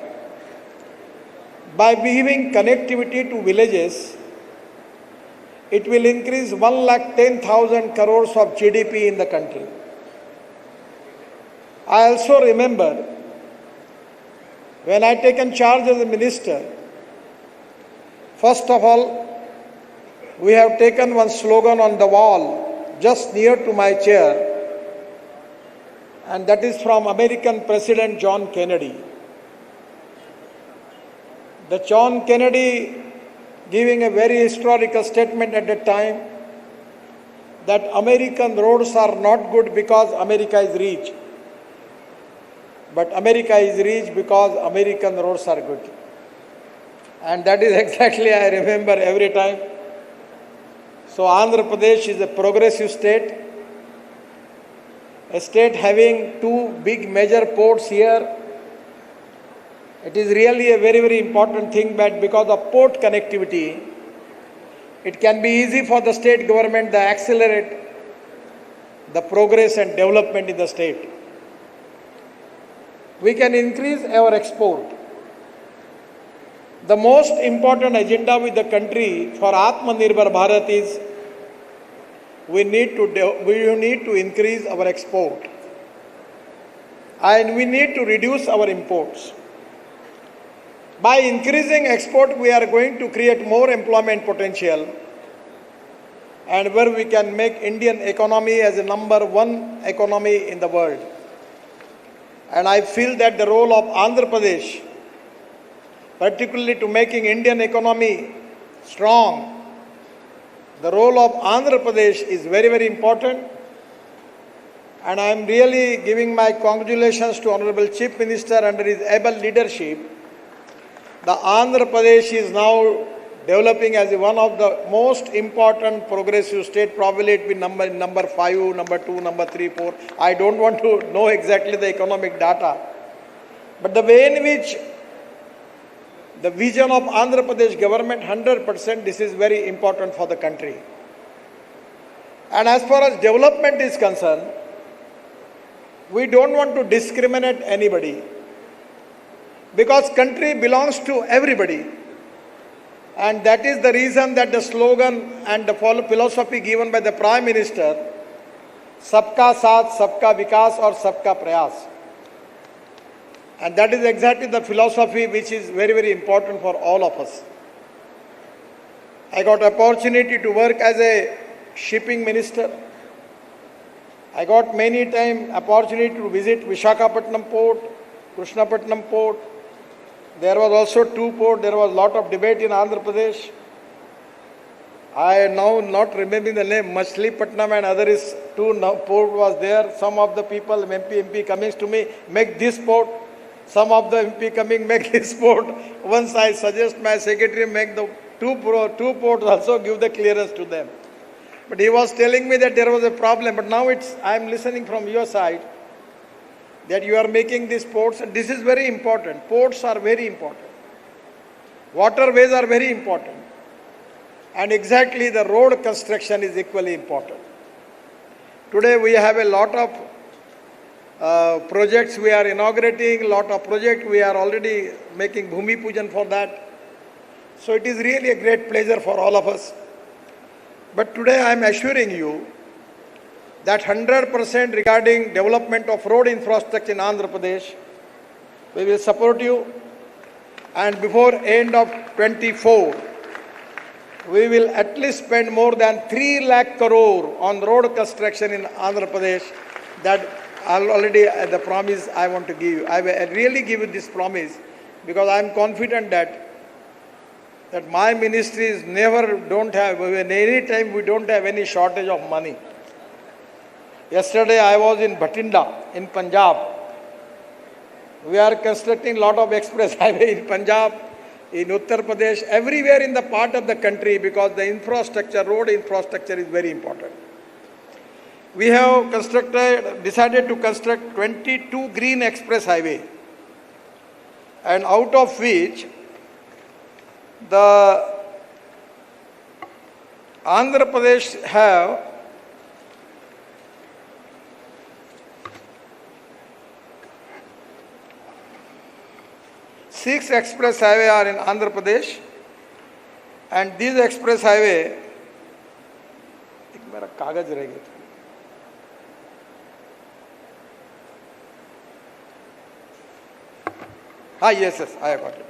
By giving connectivity to villages, it will increase 1,10,000 crores of GDP in the country. I also remember when I taken charge as a minister, first of all, we have taken one slogan on the wall just near to my chair, and that is from American President John Kennedy. The John Kennedy giving a very historical statement at that time that American roads are not good because America is rich, but America is rich because American roads are good. And that is exactly I remember every time. So Andhra Pradesh is a progressive state, a state having 2 big major ports here. It is really a very, very important thing, but because of port connectivity, it can be easy for the state government to accelerate the progress and development in the state. We can increase our export. The most important agenda with the country for Atmanirbhar Bharat is we need to increase our export, and we need to reduce our imports. By increasing export, we are going to create more employment potential, and where we can make Indian economy as a #1 economy in the world. And I feel that the role of Andhra Pradesh, particularly to making Indian economy strong, the role of Andhra Pradesh is very, very important. And I am really giving my congratulations to Honorable Chief Minister under his able leadership. The Andhra Pradesh is now developing as one of the most important progressive state. Probably it will be number 5, number 2, number 3, 4. I don't want to know exactly the economic data. But the way in which the vision of Andhra Pradesh government, 100%, this is very important for the country. And as far as development is concerned, we don't want to discriminate anybody, because country belongs to everybody. And that is the reason that the slogan and the philosophy given by the Prime Minister, Sabka Saath, Sabka Vikas or Sabka Prayas. And that is exactly the philosophy which is very, very important for all of us. I got opportunity to work as a shipping minister. I got many times opportunity to visit Visakhapatnam Port, Krishnapatnam Port. There was also 2 ports. There was a lot of debate in Andhra Pradesh. I now not remembering the name, Machilipatnam and other is 2 port was there. Some of the people, MP coming to me, make this port. Some of the MP coming, make this port. Once I suggest my secretary make the 2 ports also, give the clearance to them. But he was telling me that there was a problem. But now I am listening from your side that you are making these ports, and this is very important. Ports are very important. Waterways are very important. And exactly the road construction is equally important. Today we have a lot of projects we are inaugurating, lot of projects we are already making Bhumi Pujan for that. So it is really a great pleasure for all of us. But today I am assuring you that 100% regarding development of road infrastructure in Andhra Pradesh, we will support you. And before end of 24, we will at least spend more than 3 lakh crore on road construction in Andhra Pradesh. That already the promise I want to give you. I will really give you this promise because I am confident that my ministries never don't have, any time we don't have any shortage of money. Yesterday I was in Bhatinda in Punjab. We are constructing a lot of express highway in Punjab, in Uttar Pradesh, everywhere in the part of the country because the infrastructure, road infrastructure is very important. We have decided to construct 22 green express highway, and out of which the Andhra Pradesh have 6 express highway are in Andhra Pradesh, and these express highway, मेरा कागज रह गया था. Yes, I have got it.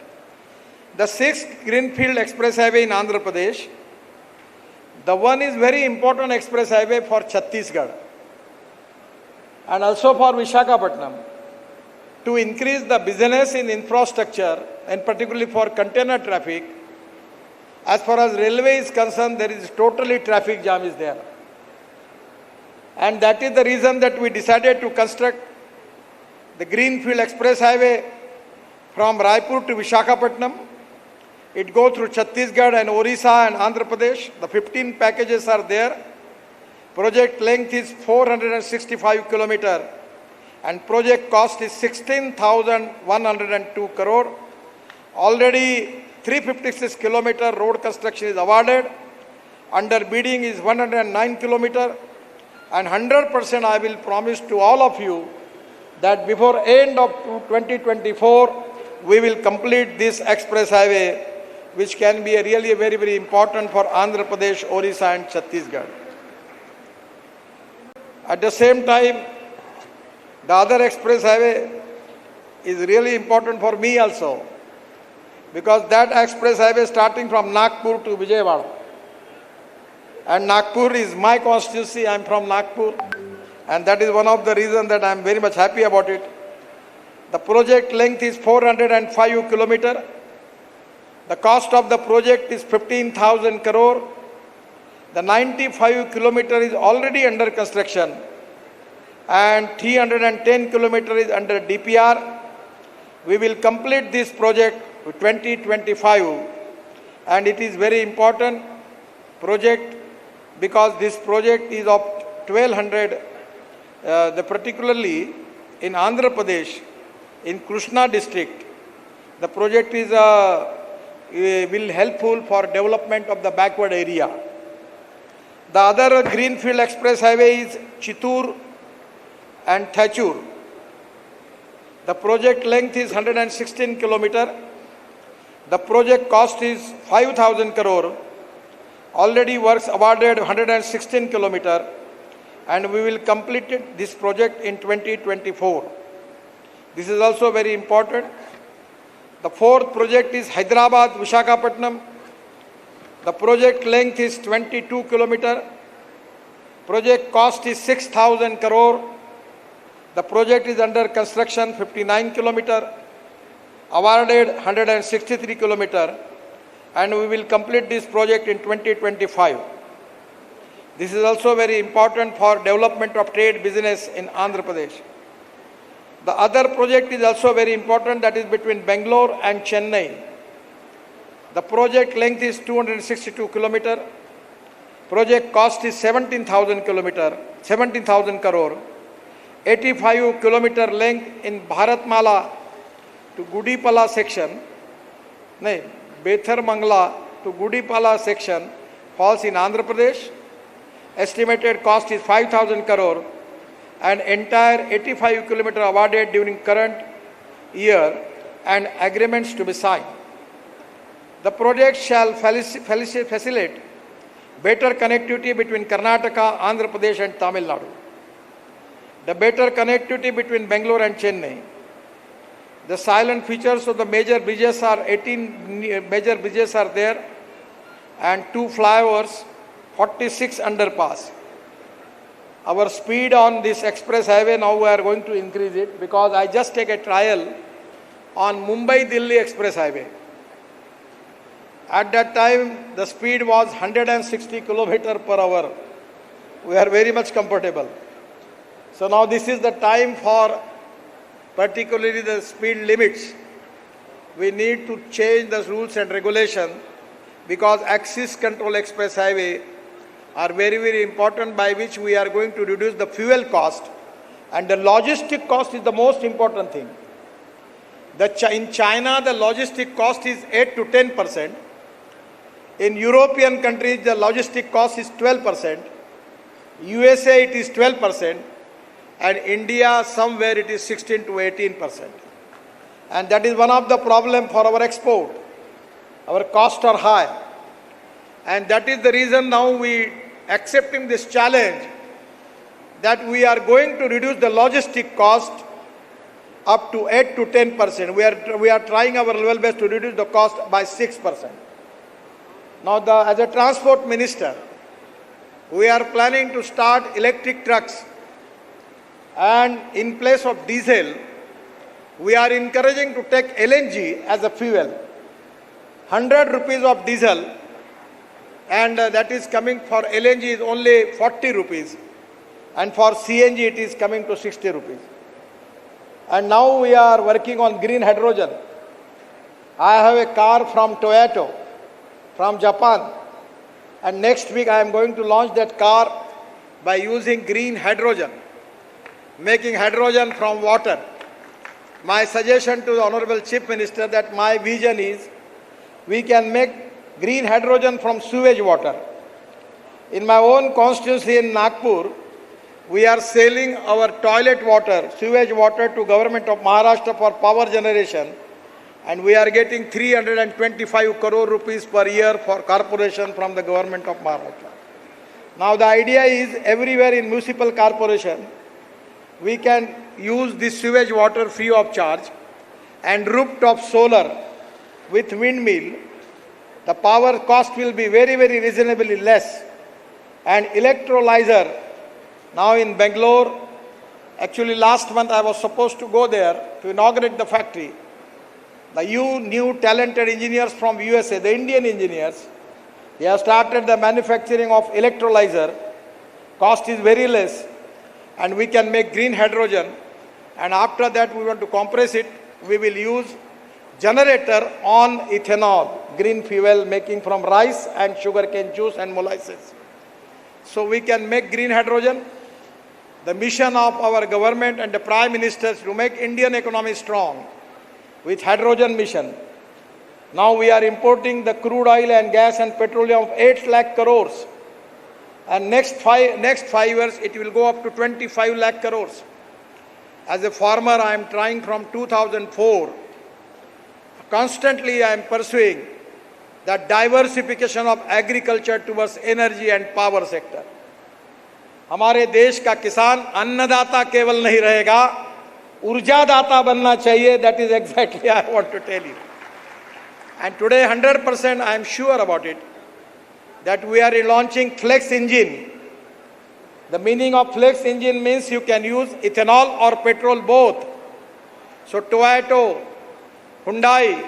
The 6th Greenfield Express Highway in Andhra Pradesh, the one is very important express highway for Chhattisgarh and also for Visakhapatnam to increase the business in infrastructure and particularly for container traffic. As far as railway is concerned, there is totally traffic jam is there. And that is the reason that we decided to construct the Greenfield Express Highway from Raipur to Visakhapatnam. It goes through Chhattisgarh and Orissa and Andhra Pradesh. The 15 packages are there. Project length is 465 kilometers and project cost is 16,102 crore. Already 356 kilometer road construction is awarded. Under bidding is 109 kilometer, and 100% I will promise to all of you that before end of 2024 we will complete this express highway, which can be really very, very important for Andhra Pradesh, Orissa and Chhattisgarh. At the same time, the other express highway is really important for me also, because that express highway starting from Nagpur to Vijayawada. And Nagpur is my constituency, I am from Nagpur, and that is one of the reasons that I am very much happy about it. The project length is 405 kilometers. The cost of the project is 15,000 crore. The 95 kilometers is already under construction and 310 kilometers is under DPR. We will complete this project to 2025, and it is very important project because this project is of 1200, particularly in Andhra Pradesh, in Krishna district. The project is will helpful for development of the backward area. The other Greenfield Express Highway is Chittoor and Thachur. The project length is 116 kilometers. The project cost is 5,000 crore. Already works awarded 116 kilometers, and we will complete this project in 2024. This is also very important. The 4th project is Hyderabad Visakhapatnam. The project length is 22 kilometers. Project cost is 6,000 crore. The project is under construction 59 kilometers. Awarded 163 kilometers. And we will complete this project in 2025. This is also very important for development of trade business in Andhra Pradesh. The other project is also very important, that is between Bangalore and Chennai. The project length is 262 kilometers. Project cost is 17,000 crore. 85 kilometer length in Bharatmala to Gudipala section. Betharmangla to Gudipala section falls in Andhra Pradesh. Estimated cost is 5,000 crore. And entire 85 kilometers awarded during current year and agreements to be signed. The project shall facilitate better connectivity between Karnataka, Andhra Pradesh and Tamil Nadu. The better connectivity between Bangalore and Chennai. The silent features of the major bridges are 18 major bridges are there, and 2 flyovers, 46 underpass. Our speed on this express highway now we are going to increase it, because I just take a trial on Mumbai-Delhi express highway. At that time, the speed was 160 km/h. We are very much comfortable. So now this is the time for particularly the speed limits. We need to change the rules and regulations, because axis control express highway are very, very important, by which we are going to reduce the fuel cost, and the logistic cost is the most important thing. In China, the logistic cost is 8 to 10%. In European countries, the logistic cost is 12%. USA, it is 12%. And India, somewhere it is 16 to 18%. And that is one of the problems for our export. Our costs are high. And that is the reason now we accepting this challenge, that we are going to reduce the logistic cost up to 8 to 10%. We are trying our level best to reduce the cost by 6%. Now, as a transport minister, we are planning to start electric trucks, and in place of diesel, we are encouraging to take LNG as a fuel. 100 rupees of diesel, and that is coming for LNG is only 40 rupees, and for CNG it is coming to 60 rupees. And now we are working on green hydrogen. I have a car from Toyota, from Japan, and next week I am going to launch that car by using green hydrogen, making hydrogen from water. My suggestion to the Honorable Chief Minister, that my vision is we can make green hydrogen from sewage water. In my own constituency in Nagpur, we are selling our toilet water, sewage water, to Government of Maharashtra for power generation, and we are getting 325 crore rupees per year for corporation from the Government of Maharashtra. Now the idea is, everywhere in municipal corporation, we can use this sewage water free of charge, and rooftop solar with windmill, the power cost will be very, very reasonably less. And electrolyzer, now in Bangalore, actually last month I was supposed to go there to inaugurate the factory. The new talented engineers from USA, the Indian engineers, they have started the manufacturing of electrolyzer. Cost is very less, and we can make green hydrogen. And after that, we want to compress it. We will use generator on ethanol, green fuel making from rice and sugarcane juice and molasses. So we can make green hydrogen. The mission of our government and the Prime Minister is to make Indian economy strong with hydrogen mission. Now we are importing the crude oil and gas and petroleum of 8 lakh crores. And next five years, it will go up to 25 lakh crores. As a farmer, I am trying from 2004. Constantly, I am pursuing that diversification of agriculture towards energy and power sector. हमारे देश का किसान अन्नदाता केवल नहीं रहेगा, ऊर्जादाता बनना चाहिए. That is exactly I want to tell you. And today 100% I am sure about it, that we are launching flex engine. The meaning of flex engine means you can use ethanol or petrol both. So Toyota, Hyundai,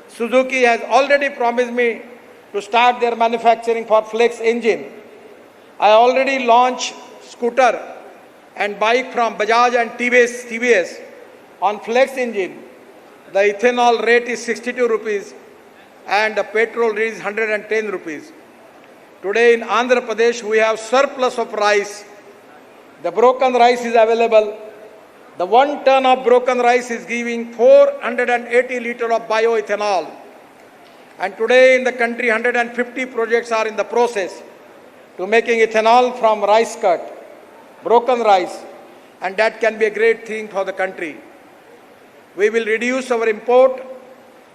Suzuki has already promised me to start their manufacturing for flex engine. I already launched scooter and bike from Bajaj and TVS on flex engine. The ethanol rate is 62 rupees and the petrol rate is 110 rupees. Today in Andhra Pradesh, we have surplus of rice. The broken rice is available. The 1 ton of broken rice is giving 480 liters of bioethanol. And today in the country, 150 projects are in the process to making ethanol from rice cut, broken rice, and that can be a great thing for the country. We will reduce our import,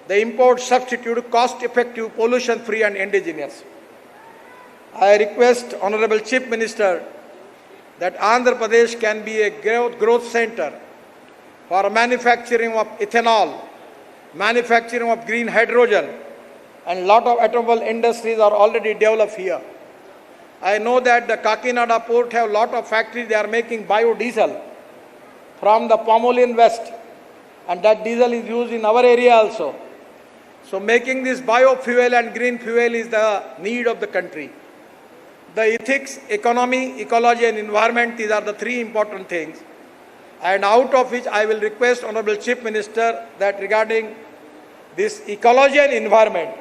the import substitute cost-effective, pollution-free and indigenous. I request Honorable Chief Minister that Andhra Pradesh can be a growth center for manufacturing of ethanol, manufacturing of green hydrogen, and lot of automobile industries are already developed here. I know that the Kakinada port have lot of factories, they are making biodiesel from the Pomolian West, and that diesel is used in our area also. So making this biofuel and green fuel is the need of the country. The ethics, economy, ecology and environment, these are the three important things. And out of which I will request Honorable Chief Minister that regarding this ecology and environment,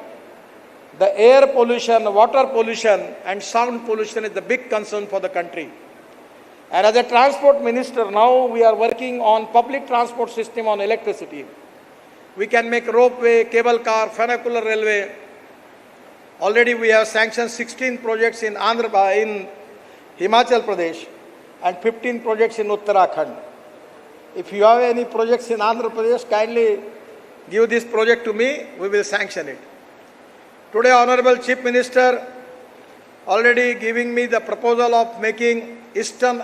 the air pollution, water pollution and sound pollution is the big concern for the country. And as a transport minister, now we are working on public transport system on electricity. We can make ropeway, cable car, funicular railway. Already we have sanctioned 16 projects in in Himachal Pradesh and 15 projects in Uttarakhand. If you have any projects in Andhra Pradesh, kindly give this project to me, we will sanction it. Today, Honorable Chief Minister already giving me the proposal of making Eastern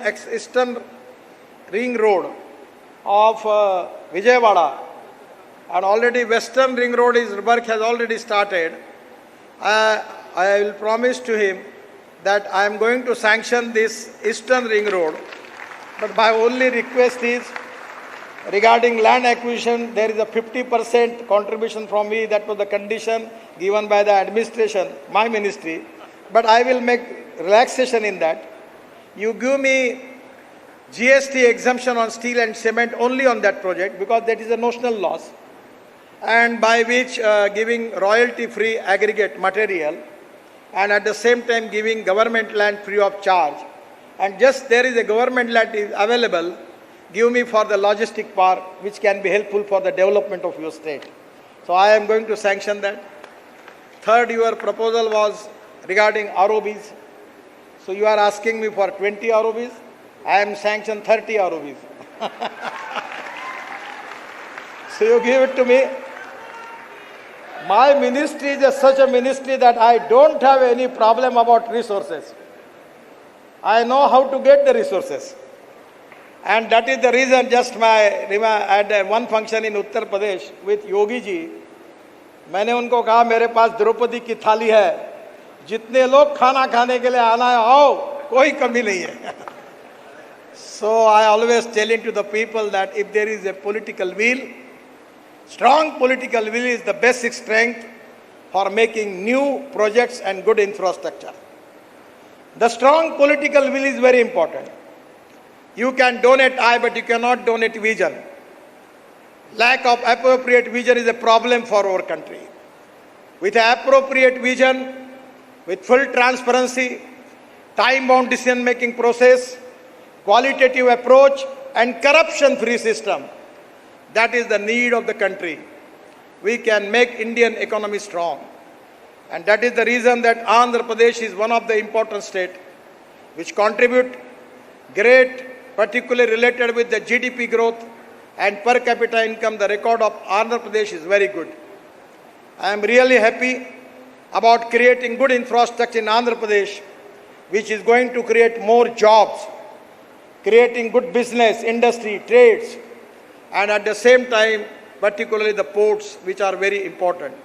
Ring Road of Vijayawada, and already Western Ring Road work has already started. I will promise to him that I am going to sanction this Eastern Ring Road, but my only request is regarding land acquisition, there is a 50% contribution from me. That was the condition given by the administration, my ministry. But I will make relaxation in that. You give me GST exemption on steel and cement only on that project, because that is a notional loss, and by which giving royalty-free aggregate material, and at the same time giving government land free of charge. And just there is a government land is available, give me for the logistic park, which can be helpful for the development of your state. So I am going to sanction that. Third, your proposal was regarding ROBs. So you are asking me for 20 ROBs. I am sanctioned 30 ROBs. So you give it to me. My ministry is such a ministry that I don't have any problem about resources. I know how to get the resources. And that is the reason just I had one function in Uttar Pradesh with Yogi ji. मैंने उनको कहा मेरे पास द्रौपदी की थाली है, जितने लोग खाना खाने के लिए आना है आओ, कोई कमी नहीं है. So I always telling to the people that if there is a political will, strong political will is the basic strength for making new projects and good infrastructure. The strong political will is very important. You can donate eye, but you cannot donate vision. Lack of appropriate vision is a problem for our country. With appropriate vision, with full transparency, time-bound decision-making process, qualitative approach, and corruption-free system, that is the need of the country. We can make Indian economy strong. And that is the reason that Andhra Pradesh is one of the important states which contribute great, particularly related with the GDP growth and per capita income. The record of Andhra Pradesh is very good. I am really happy about creating good infrastructure in Andhra Pradesh, which is going to create more jobs, creating good business, industry, trades, and at the same time, particularly the ports, which are very important.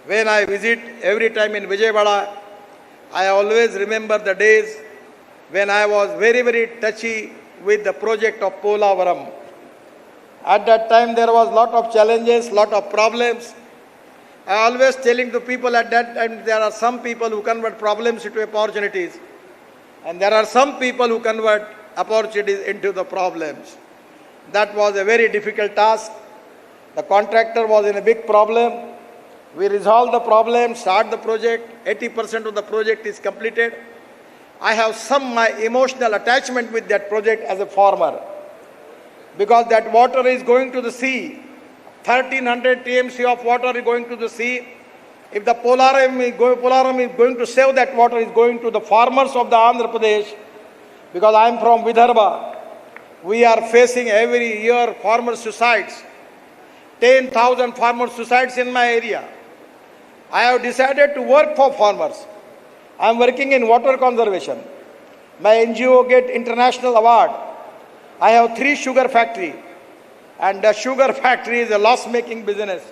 When I visit every time in Vijayawada, I always remember the days when I was very, very touchy with the project of Polavaram. At that time, there was lot of challenges, lot of problems. I always telling to people at that time, there are some people who convert problems into opportunities, and there are some people who convert opportunities into the problems. That was a very difficult task. The contractor was in a big problem. We resolved the problem, start the project. 80% of the project is completed. I have some my emotional attachment with that project as a farmer, because that water is going to the sea. 1300 TMC of water is going to the sea. If the Polaram is going to save that water, is going to the farmers of the Andhra Pradesh, because I am from Vidarbha. We are facing every year farmer suicides. 10,000 farmer suicides in my area. I have decided to work for farmers. I am working in water conservation. My NGO get international award. I have 3 sugar factory, and the sugar factory is a loss-making business.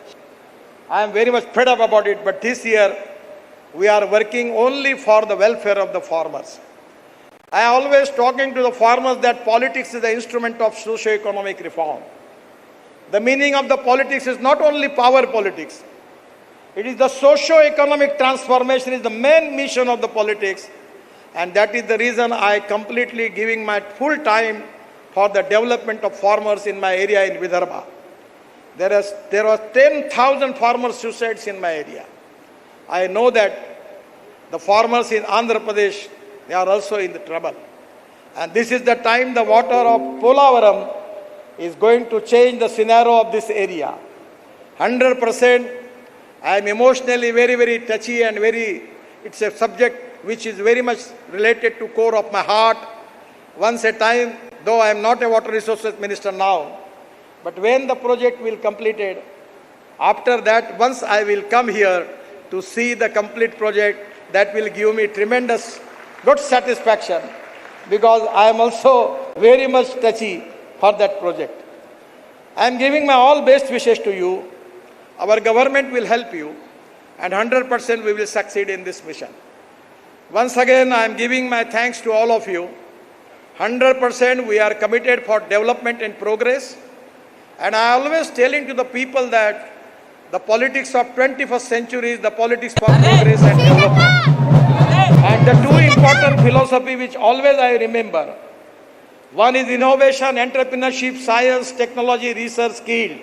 I am very much fed up about it, but this year we are working only for the welfare of the farmers. I am always talking to the farmers that politics is the instrument of socio-economic reform. The meaning of the politics is not only power politics. It is the socio-economic transformation is the main mission of the politics, and that is the reason I completely giving my full time for the development of farmers in my area in Vidarbha. There was 10,000 farmer suicides in my area. I know that the farmers in Andhra Pradesh, they are also in the trouble. And this is the time the water of Polavaram is going to change the scenario of this area. 100%, I am emotionally very, very touchy and it's a subject which is very much related to core of my heart. Once a time, though I am not a water resources minister now, but when the project will completed, after that, once I will come here to see the complete project, that will give me tremendous good satisfaction, because I am also very much touchy for that project. I am giving my all best wishes to you. Our government will help you, and 100% we will succeed in this mission. Once again, I am giving my thanks to all of you. 100% we are committed for development and progress. And I always telling to the people that the politics of 21st century is the politics for progress and development. And the two important philosophy which always I remember, one is innovation, entrepreneurship, science, technology, research, skill,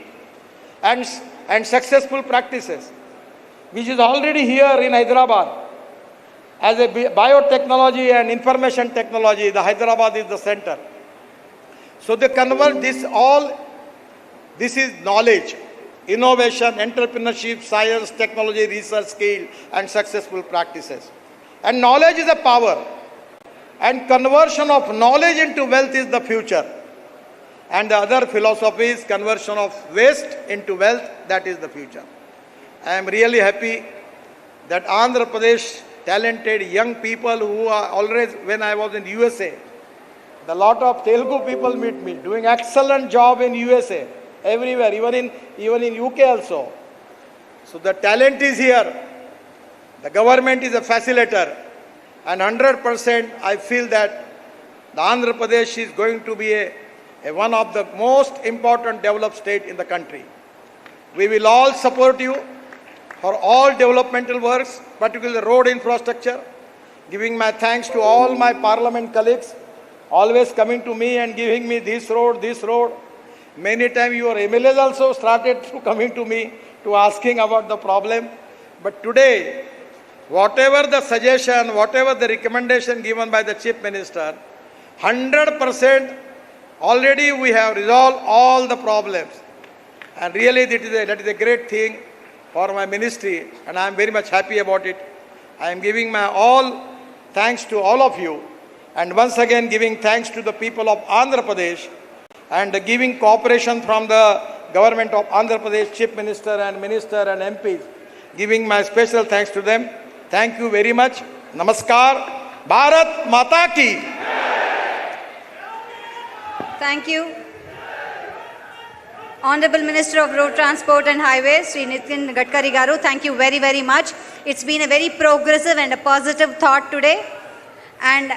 and successful practices, which is already here in Hyderabad. As a biotechnology and information technology, the Hyderabad is the center. So they convert this all. This is knowledge, innovation, entrepreneurship, science, technology, research, skill, and successful practices. And knowledge is a power. And conversion of knowledge into wealth is the future. And the other philosophy is conversion of waste into wealth, that is the future. I am really happy that Andhra Pradesh talented young people who are always, when I was in USA, the lot of Telugu people meet me, doing excellent job in USA. Everywhere, even in UK also. So the talent is here. The government is a facilitator. And 100% I feel that the Andhra Pradesh is going to be one of the most important developed state in the country. We will all support you for all developmental works, particularly road infrastructure. Giving my thanks to all my parliament colleagues, always coming to me and giving me this road, this road. Many times your MLAs also started coming to me to asking about the problem. But today, whatever the suggestion, whatever the recommendation given by the Chief Minister, 100% already we have resolved all the problems. And really that is a great thing for my ministry, and I am very much happy about it. I am giving my all thanks to all of you, and once again giving thanks to the people of Andhra Pradesh, and giving cooperation from the government of Andhra Pradesh, Chief Minister and MPs, giving my special thanks to them. Thank you very much. Namaskar. Bharat Mata Ki. Thank you. Honorable Minister of Road Transport and Highways, Sri Nitin Gadkari Garu, thank you very, very much. It's been a very progressive and a positive thought today. And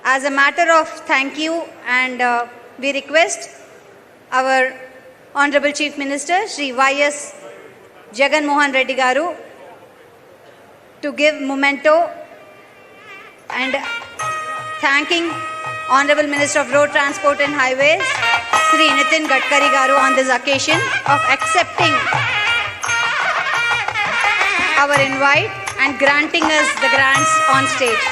as a matter of thank you, and we request our Honorable Chief Minister, Sri Y.S. JaganMohan Reddy Garu, to give memento and thanking Honorable Minister of Road Transport and Highways, Sri Nitin Gadkari Garu, on this occasion of accepting our invite and granting us the grants on stage.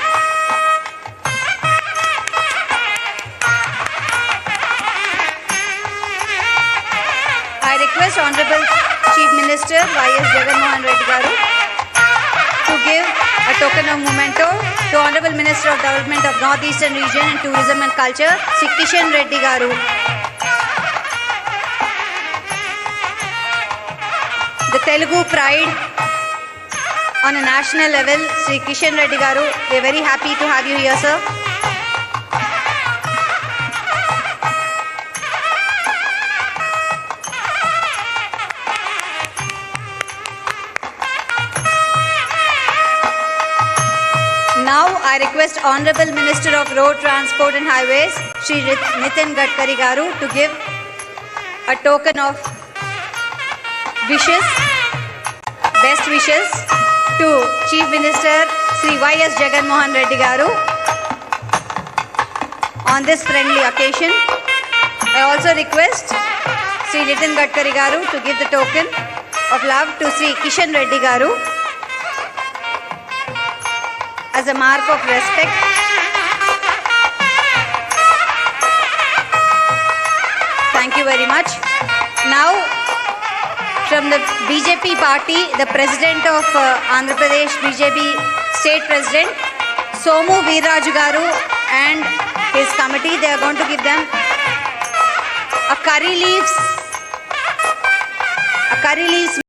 I request Honorable Chief Minister Y.S. JaganMohan Reddy Garu to give a token of memento to Honorable Minister of Development of North Eastern Region and Tourism and Culture, Sri Kishan Reddy Garu. The Telugu pride on a national level, Sri Kishan Reddy Garu, we are very happy to have you here, sir. Now I request Honorable Minister of Road Transport and Highways, Shri Nitin Gadkari garu, to give a token of wishes, best wishes to Chief Minister Sri Y.S. JaganMohan Reddy garu on this friendly occasion. I also request Sri Nitin Gadkari garu to give the token of love to Sri Kishan Reddy garu as a mark of respect. Thank you very much. Now, from the BJP party, the President of Andhra Pradesh BJP State President, Somu Veerraju garu and his committee, they are going to give them a curry leaves